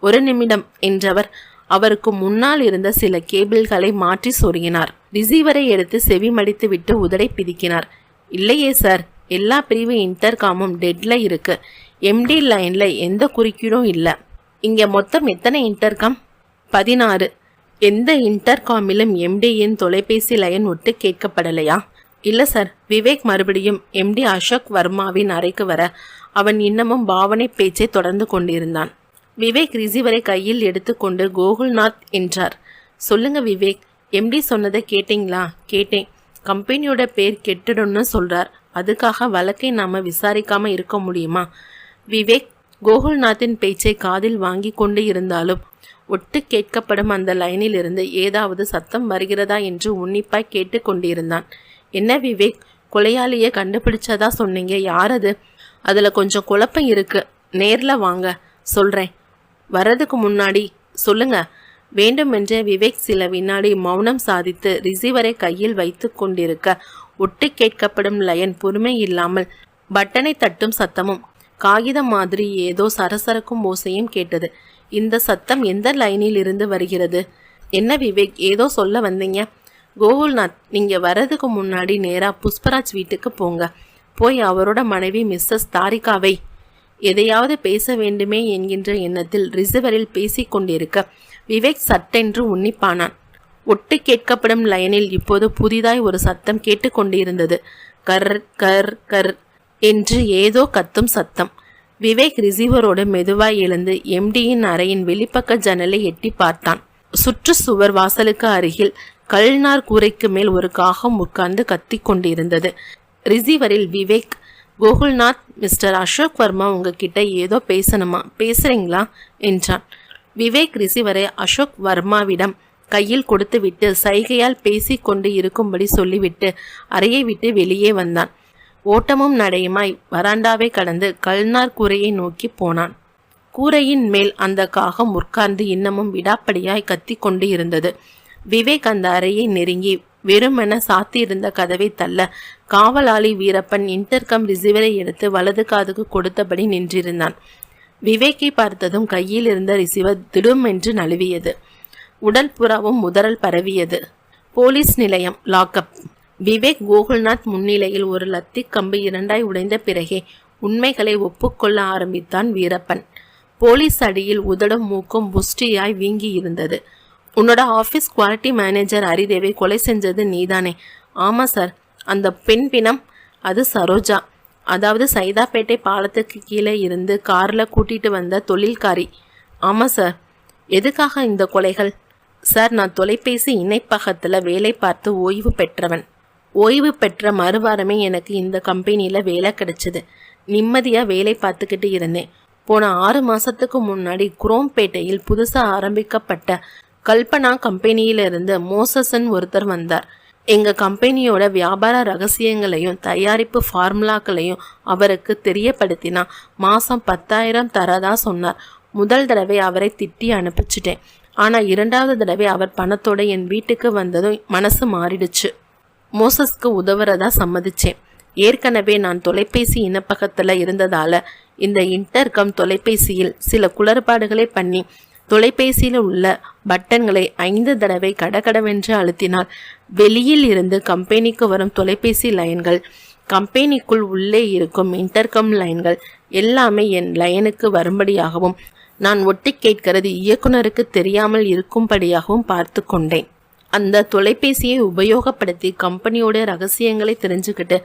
1 நிமிடம் என்றவர் அவருக்கு முன்னால் இருந்த சில கேபிள்களை மாற்றி சொருகினார். ரிசீவரை எடுத்து செவி மடித்து விட்டு உதடை பிதிக்கினார். இல்லையே சார், எல்லா பிரிவு இன்டர்காமும் டெட்ல இருக்கு. எம்டி லைன்ல எந்த குறுக்கீடும் இல்லை. இங்க மொத்தம் எத்தனை இன்டர்காம்? 16. எந்த இன்டர்காமிலும் எம்டியின் தொலைபேசி லைன் ஒட்டு கேட்கப்படலையா? இல்லை சார். விவேக் மறுபடியும் எம்டி அசோக் வர்மாவின் அறைக்கு வர அவன் இன்னமும் பாவனை பேச்சை தொடர்ந்து கொண்டிருந்தான். விவேக் ரிசீவரை கையில் எடுத்துக்கொண்டு கோகுல்நாத் என்றார். சொல்லுங்க விவேக், எம்டி சொன்னதை கேட்டிங்களா? கேட்டேன். கம்பெனியோட பேர் கெட்டுடும்னு சொல்றார். அதுக்காக வழக்கை நாம விசாரிக்காம இருக்க முடியுமா? விவேக் கோகுல்நாத்தின் பேச்சை காதில் வாங்கி கொண்டு இருந்தாலும் ஒட்டு கேட்கப்படும் அந்த லைனில் இருந்து ஏதாவது சத்தம் வருகிறதா என்று உன்னிப்பாய் கேட்டு கொண்டிருந்தான். என்ன விவேக், கொலையாளியை கண்டுபிடிச்சதா சொன்னீங்க, யாரது? அதில் கொஞ்சம் குழப்பம் இருக்கு. நேரில் வாங்க, சொல்கிறேன். வர்றதுக்கு முன்னாடி சொல்லுங்க, வேண்டுமென்றே விவேக் சில வினாடி மௌனம் சாதித்து ரிசீவரை கையில் வைத்து கொண்டிருக்க ஒட்டு கேட்கப்படும் லயன் பொறுமை இல்லாமல் பட்டனை தட்டும் சத்தமும் காகிதம் மாதிரி ஏதோ சரசரக்கும் ஓசையும் கேட்டது. இந்த சத்தம் எந்த லைனில் இருந்து வருகிறது? என்ன விவேக், ஏதோ சொல்ல வந்தீங்க? கோகுல்நாத், நீங்க வர்றதுக்கு முன்னாடி நேரா புஷ்பராஜ் வீட்டுக்கு போங்க. போய் அவரோட மனைவி மிஸ்ஸஸ் தாரிகாவை எதையாவது பேச வேண்டுமே என்கின்ற எண்ணத்தில் ரிசீவரில் பேசிக் கொண்டிருக்க விவேக் சட்டென்று உன்னிப்பானான். ஒட்டு கேட்கப்படும் லைனில் இப்போது புதிதாய் ஒரு சத்தம் கேட்டுக்கொண்டிருந்தது. கர் கர் கர் என்று ஏதோ கத்தும் சத்தம். விவேக் ரிசீவரோடு மெதுவாய் எழுந்து எம்டியின் அறையின் வெளிப்பக்க ஜன்னலை எட்டி பார்த்தான். சுற்றுச்சுவர் வாசலுக்கு அருகில் கல்நார் கூரைக்கு மேல் ஒரு காகம் உட்கார்ந்து கத்தி கொண்டிருந்தது. ரிசீவரில் விவேக், கோகுல்நாத், மிஸ்டர் அசோக் வர்மா உங்ககிட்ட ஏதோ பேசணுமா, பேசுறீங்களா என்றான். விவேக் ரிசீவரை அசோக் வர்மாவிடம் கையில் கொடுத்துவிட்டு சைகையால் பேசி கொண்டு இருக்கும்படி சொல்லிவிட்டு அறையை விட்டு வெளியே வந்தான். ஓட்டமும் நடையுமாய் வராண்டாவை கடந்து கல்நார் கூரையை நோக்கி போனான். கூரையின் மேல் அந்த காகம் உட்கார்ந்து இன்னமும் விடாப்படியாய் கத்தி கொண்டு இருந்தது. விவேக் அந்த அறையை நெருங்கி வெறுமென சாத்தியிருந்த கதவை தள்ள காவலாளி வீரப்பன் இன்டர்கம் ரிசீவரை எடுத்து வலது காதுக்கு கொடுத்தபடி நின்றிருந்தான். விவேக்கை பார்த்ததும் கையில் இருந்த ரிசீவர் திடும் என்று நழுவியது. உடல் புறாவும் உதறல் பரவியது. போலீஸ் நிலையம், லாக்அப். விவேக் கோகுல்நாத் முன்னிலையில் ஒரு லத்தி கம்பு இரண்டாய் உடைந்த பிறகே உண்மைகளை ஒப்புக்கொள்ள ஆரம்பித்தான் வீரப்பன். போலீஸ் அடியில் உதடும் மூக்கும் புஷ்டியாய் வீங்கி இருந்தது. உன்னோட ஆஃபீஸ் குவாலிட்டி மேனேஜர் ஹரிதேவை கொலை செஞ்சது நீதானே? ஆமா சார். அந்த பெண் பிணம்? அது சரோஜா, அதாவது சைதாப்பேட்டை பாலத்துக்கு கீழே இருந்து கார்ல கூட்டிட்டு வந்த தொழில்காரி. ஆமா சார். எதுக்காக இந்த கொலைகள்? சார், நான் தொலைபேசி இணைப்பகத்துல வேலை பார்த்து ஓய்வு பெற்றவன். ஓய்வு பெற்ற மறுவாரமே எனக்கு இந்த கம்பெனியில வேலை கிடைச்சது. நிம்மதியா வேலை பார்த்துக்கிட்டு இருந்தேன். போன 6 மாசத்துக்கு முன்னாடி குரோம்பேட்டையில் புதுசா ஆரம்பிக்கப்பட்ட கல்பனா கம்பெனியிலிருந்து மோசசன் ஒருத்தர் வந்தார். எங்க கம்பெனியோட வியாபார ரகசியங்களையும் தயாரிப்பு ஃபார்முலாக்களையும் அவருக்கு தெரியப்படுத்தினா மாசம் 10,000 தரதா சொன்னார். முதல் தடவை அவரை திட்டி அனுப்பிச்சிட்டேன். ஆனா 2வது தடவை அவர் பணத்தோட என் வீட்டுக்கு வந்ததும் மனசு மாறிடுச்சு. மோசஸ்க்கு உதவுறதா சம்மதிச்சேன். ஏற்கனவே நான் தொலைபேசி இனப்பகத்துல இருந்ததால இந்த இன்டர்கம் தொலைபேசியில் சில குளறுபாடுகளை பண்ணி தொலைபேசியில் உள்ள பட்டன்களை 5 தடவை கடகடவென்று அழுத்தினால் வெளியில் இருந்து கம்பெனிக்கு வரும் தொலைபேசி லைன்கள், கம்பெனிக்குள் உள்ளே இருக்கும் இன்டர்கம் லைன்கள் எல்லாமே என் லைனுக்கு வரும்படியாகவும் நான் ஒட்டி கேட்கிறது இயக்குனருக்கு தெரியாமல் இருக்கும்படியாகவும் பார்த்து கொண்டேன். அந்த தொலைபேசியை உபயோகப்படுத்தி கம்பெனியோட ரகசியங்களை தெரிஞ்சுக்கிட்டு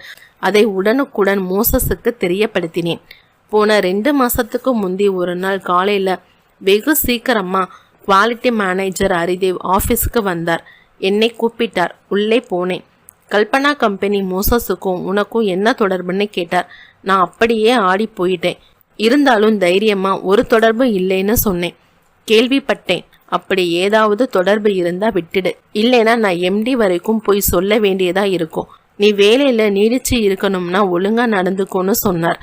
அதை உடனுக்குடன் மோசஸுக்கு தெரியப்படுத்தினேன். போன 2 மாசத்துக்கு முந்தி ஒரு நாள் காலையில வெகு சீக்கிரமா குவாலிட்டி மேனேஜர் ஹரிதேவ் ஆஃபீஸுக்கு வந்தார். என்னை கூப்பிட்டார். உள்ளே போனேன். கல்பனா கம்பெனி மோசஸுக்கும் உனக்கும் என்ன தொடர்புன்னு கேட்டார். நான் அப்படியே ஆடி போயிட்டேன். இருந்தாலும் தைரியமா ஒரு தொடர்பு இல்லைன்னு சொன்னேன். கேள்விப்பட்டேன். அப்படி ஏதாவது தொடர்பு இருந்தா விட்டுடு, இல்லைன்னா நான் எம்டி வரைக்கும் போய் சொல்ல வேண்டியதா இருக்கும். நீ வேலையில நீடிச்சு இருக்கணும்னா ஒழுங்கா நடந்துக்கோன்னு சொன்னார்.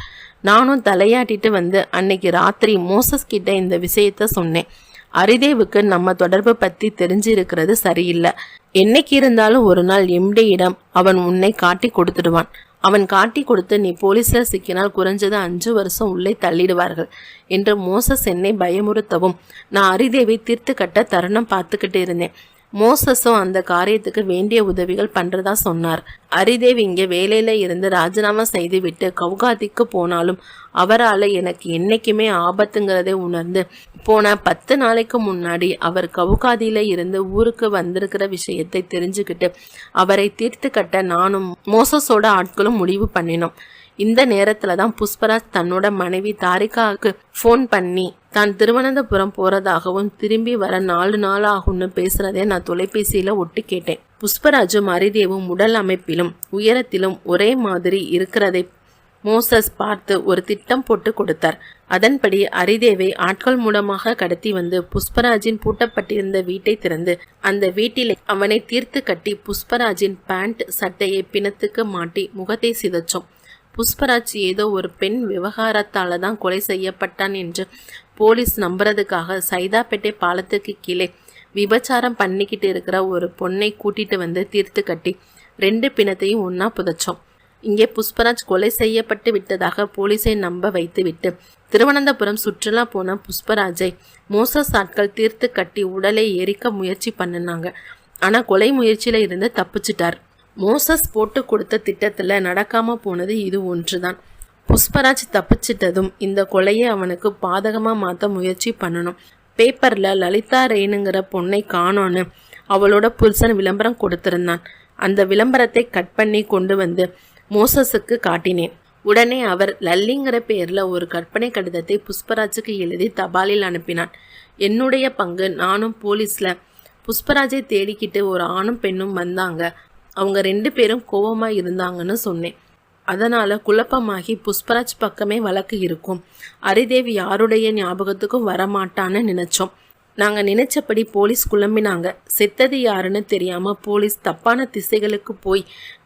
நானும் தலையாட்டிட்டு வந்து அன்னைக்கு ராத்திரி மோசஸ் கிட்ட இந்த விஷயத்த சொன்னேன். ஹரிதேவுக்கு நம்ம தொடர்பு பத்தி தெரிஞ்சிருக்கிறது சரியில்லை. என்னைக்கு இருந்தாலும் ஒரு நாள் எம்டியிடம் அவன் உன்னை காட்டி கொடுத்துடுவான். அவன் காட்டி கொடுத்து நீ போலீஸ்ல சிக்கினால் குறைஞ்சது 5 வருஷம் உள்ளே தள்ளிடுவார்கள் என்று மோசஸ் என்னை பயமுறுத்தவும் நான் ஹரிதேவை தீர்த்து கட்ட தருணம் பார்த்துக்கிட்டு இருந்தேன். மோசஸும் அந்த காரியத்துக்கு வேண்டிய உதவிகள் பண்றதா சொன்னார். ஹரிதேவ் இங்கே வேலையில இருந்து ராஜினாமா செய்து விட்டு கவுகாதிக்கு போனாலும் அவரால் எனக்கு என்னைக்குமே ஆபத்துங்கிறதை உணர்ந்து போன 10 நாளைக்கு முன்னாடி அவர் கவுகாதியில இருந்து ஊருக்கு வந்திருக்கிற விஷயத்தை தெரிஞ்சுக்கிட்டு அவரை தீர்த்து கட்ட நானும் மோசஸோட ஆட்களும் முடிவு பண்ணினோம். இந்த நேரத்துல தான் புஷ்பராஜ் தன்னோட மனைவி தாரிகாவுக்கு ஃபோன் பண்ணி தான் திருவனந்தபுரம் போறதாகவும் திரும்பி வர 4 நாள் ஆகும்னு பேசுறதே நான் தொலைபேசியில ஒட்டு கேட்டேன். புஷ்பராஜும் ஹரிதேவும் உடல் அமைப்பிலும் உயரத்திலும் ஒரே மாதிரி இருக்கிறதை மோசஸ் பார்த்து ஒரு திட்டம் போட்டு கொடுத்தார். அதன்படி ஹரிதேவை ஆட்கள் மூலமாக கடத்தி வந்து புஷ்பராஜின் பூட்டப்பட்டிருந்த வீட்டை திறந்து அந்த வீட்டிலே அவனை தீர்த்து கட்டி புஷ்பராஜின் பேண்ட் சட்டையை பிணத்துக்கு மாட்டி முகத்தை சிதைச்சோம். புஷ்பராஜ் ஏதோ ஒரு பெண் விவகாரத்தால தான் கொலை செய்யப்பட்டான் என்று போலீஸ் நம்புறதுக்காக சைதாப்பேட்டை பாலத்துக்கு கீழே விபச்சாரம் பண்ணிக்கிட்டு இருக்கிற ஒரு பொண்ணை கூட்டிட்டு வந்து தீர்த்து கட்டி 2 பிணத்தையும் ஒன்னா புதைச்சோம். இங்கே புஷ்பராஜ் கொலை செய்யப்பட்டு விட்டதாக போலீஸை நம்ப வைத்து விட்டு திருவனந்தபுரம் சுற்றுலா போன புஷ்பராஜை மோசஸ் ஆட்கள் தீர்த்து கட்டி உடலை எரிக்க முயற்சி பண்ணினாங்க. ஆனா கொலை முயற்சியில இருந்து தப்பிச்சிட்டார். மோசஸ் போட்டு கொடுத்த திட்டத்துல நடக்காம போனது இது ஒன்றுதான். புஷ்பராஜ் தப்பிச்சிட்டதும் இந்த கொலையை அவனுக்கு பாதகமா மாற்ற முயற்சி பண்ணணும். பேப்பர்ல லலிதா ரெய்னுங்கிற பொண்ணை காணோன்னு அவளோட புருஷன் விளம்பரம் கொடுத்திருந்தான். அந்த விளம்பரத்தை கட் பண்ணி கொண்டு வந்து மோசஸுக்கு காட்டினேன். உடனே அவர் லல்லிங்கிற பேர்ல ஒரு கற்பனை கடிதத்தை புஷ்பராஜுக்கு எழுதி தபாலில் அனுப்பினான். என்னுடைய பங்கு, நானும் போலீஸ்ல புஷ்பராஜை தேடிக்கிட்டு ஒரு ஆணும் பெண்ணும் வந்தாங்க. அவங்க 2 பேரும் கோவமா இருந்தாங்கன்னு சொன்னேன். அதனால குழப்பமாகி புஷ்பராஜ் பக்கமே வழக்கு இருக்கும். ஹரிதேவ் யாருடைய ஞாபகத்துக்கும் வரமாட்டான்னு நினைச்சோம். நாங்க நினைச்சபடி போலீஸ் குழம்பினாங்க. செத்தது யாருன்னு தெரியாம போலீஸ் தப்பான திசைகளுக்கு போய்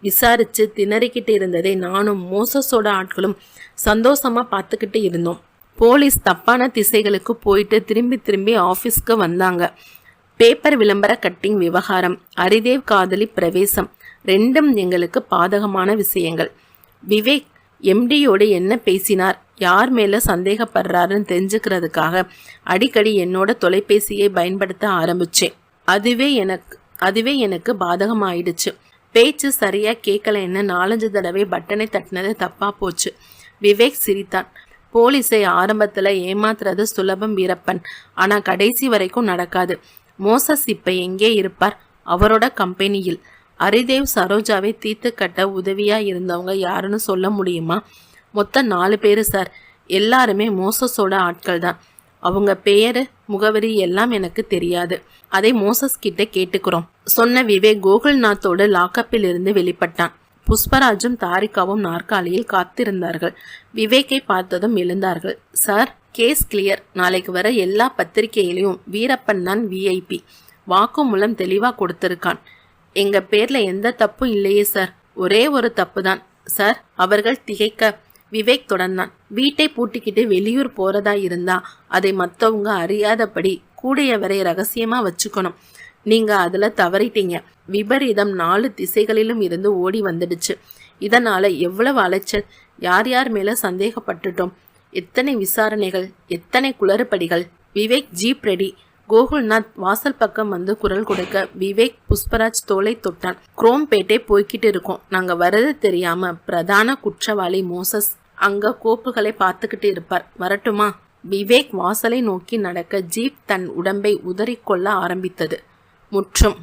விசாரிச்சு திணறிக்கிட்டு இருந்ததை நானும் மோசஸோட ஆட்களும் சந்தோஷமா பார்த்துக்கிட்டு இருந்தோம். போலீஸ் தப்பான திசைகளுக்கு போயிட்டு திரும்பி ஆபீஸ்க்கு வந்தாங்க. பேப்பர் விளம்பர கட்டிங் விவகாரம், ஹரிதேவ் காதலி பிரவேசம், 2ம் எங்களுக்கு பாதகமான விஷயங்கள். விவேக் எம்டியோடு என்ன பேசினார், யார் மேல சந்தேகப்படுறாருன்னு தெரிஞ்சுக்கிறதுக்காக அடிக்கடி என்னோட தொலைபேசியை பயன்படுத்த ஆரம்பிச்சேன். அதுவே எனக்கு பாதகமாயிடுச்சு. பேச்சு சரியா கேட்கலன்னு 4-5 தடவை பட்டனை தட்டினது தப்பா போச்சு. விவேக் சிரித்தான். போலீஸை ஆரம்பத்துல ஏமாத்துறது சுலபம் வீரப்பன், ஆனா கடைசி வரைக்கும் நடக்காது. மோசஸ் இப்ப எங்கே இருப்பார்? அவரோட கம்பெனியில். ஹரிதேவ் சரோஜாவை தீர்த்து கட்ட உதவியா இருந்தவங்க யாருன்னு சொல்ல முடியுமா? மொத்தம் 4 பேரு சார். எல்லாருமே மோசஸோட ஆட்கள் தான். அவங்க பேரு முகவரி எல்லாம் எனக்கு தெரியாது. அதை மோசஸ் கிட்ட கேட்டுக்கிறோம் சொன்ன விவேக் கோகுல்நாத்தோட லாக்கப்பில் இருந்து வெளிப்பட்டான். புஷ்பராஜும் தாரிகாவும் நாற்காலியில் காத்திருந்தார்கள். விவேக்கை பார்த்ததும் எழுந்தார்கள். Sir, case clear. நாளைக்கு வர எல்லா பத்திரிகையிலையும் வீரப்பன் தான் VIP. வாக்குமூலம் தெளிவா கொடுத்திருக்கான். எங்க பேர்ல எந்த தப்பும் இல்லையே சார். ஒரே ஒரு தப்பு தான் சார். அவர்கள் திகைக்க விவேக் தொடர்ந்தான். வீட்டை பூட்டிக்கிட்டு வெளியூர் போறதா இருந்தா அதை மற்றவங்க அறியாதபடி கூடியவரை ரகசியமா வச்சுக்கணும். நீங்க அதுல தவறிட்டீங்க. விபரீதம் 4 திசைகளிலும் இருந்து ஓடி வந்துடுச்சு. இதனால எவ்வளவு அலைச்சல், யார் மேல சந்தேகப்பட்டுட்டோம். எத்தனை விசாரணைகள், எத்தனை குளறுபடிகள். Vivek jeep ready. கோகுல்நாத் வாசல் பக்கம் வந்து குரல் கொடுக்க விவேக் புஷ்பராஜ் தோலை தொட்டான். குரோம்பேட்டை போய்கிட்டு இருக்கோம். நாங்க வர்றது தெரியாம பிரதான குற்றவாளி மோசஸ் அங்க கோப்புகளை பார்த்துக்கிட்டு இருப்பார். வரட்டுமா? விவேக் வாசலை நோக்கி நடக்க ஜீப் தன் உடம்பை உதறிக்கொள்ள ஆரம்பித்தது. முற்றும்.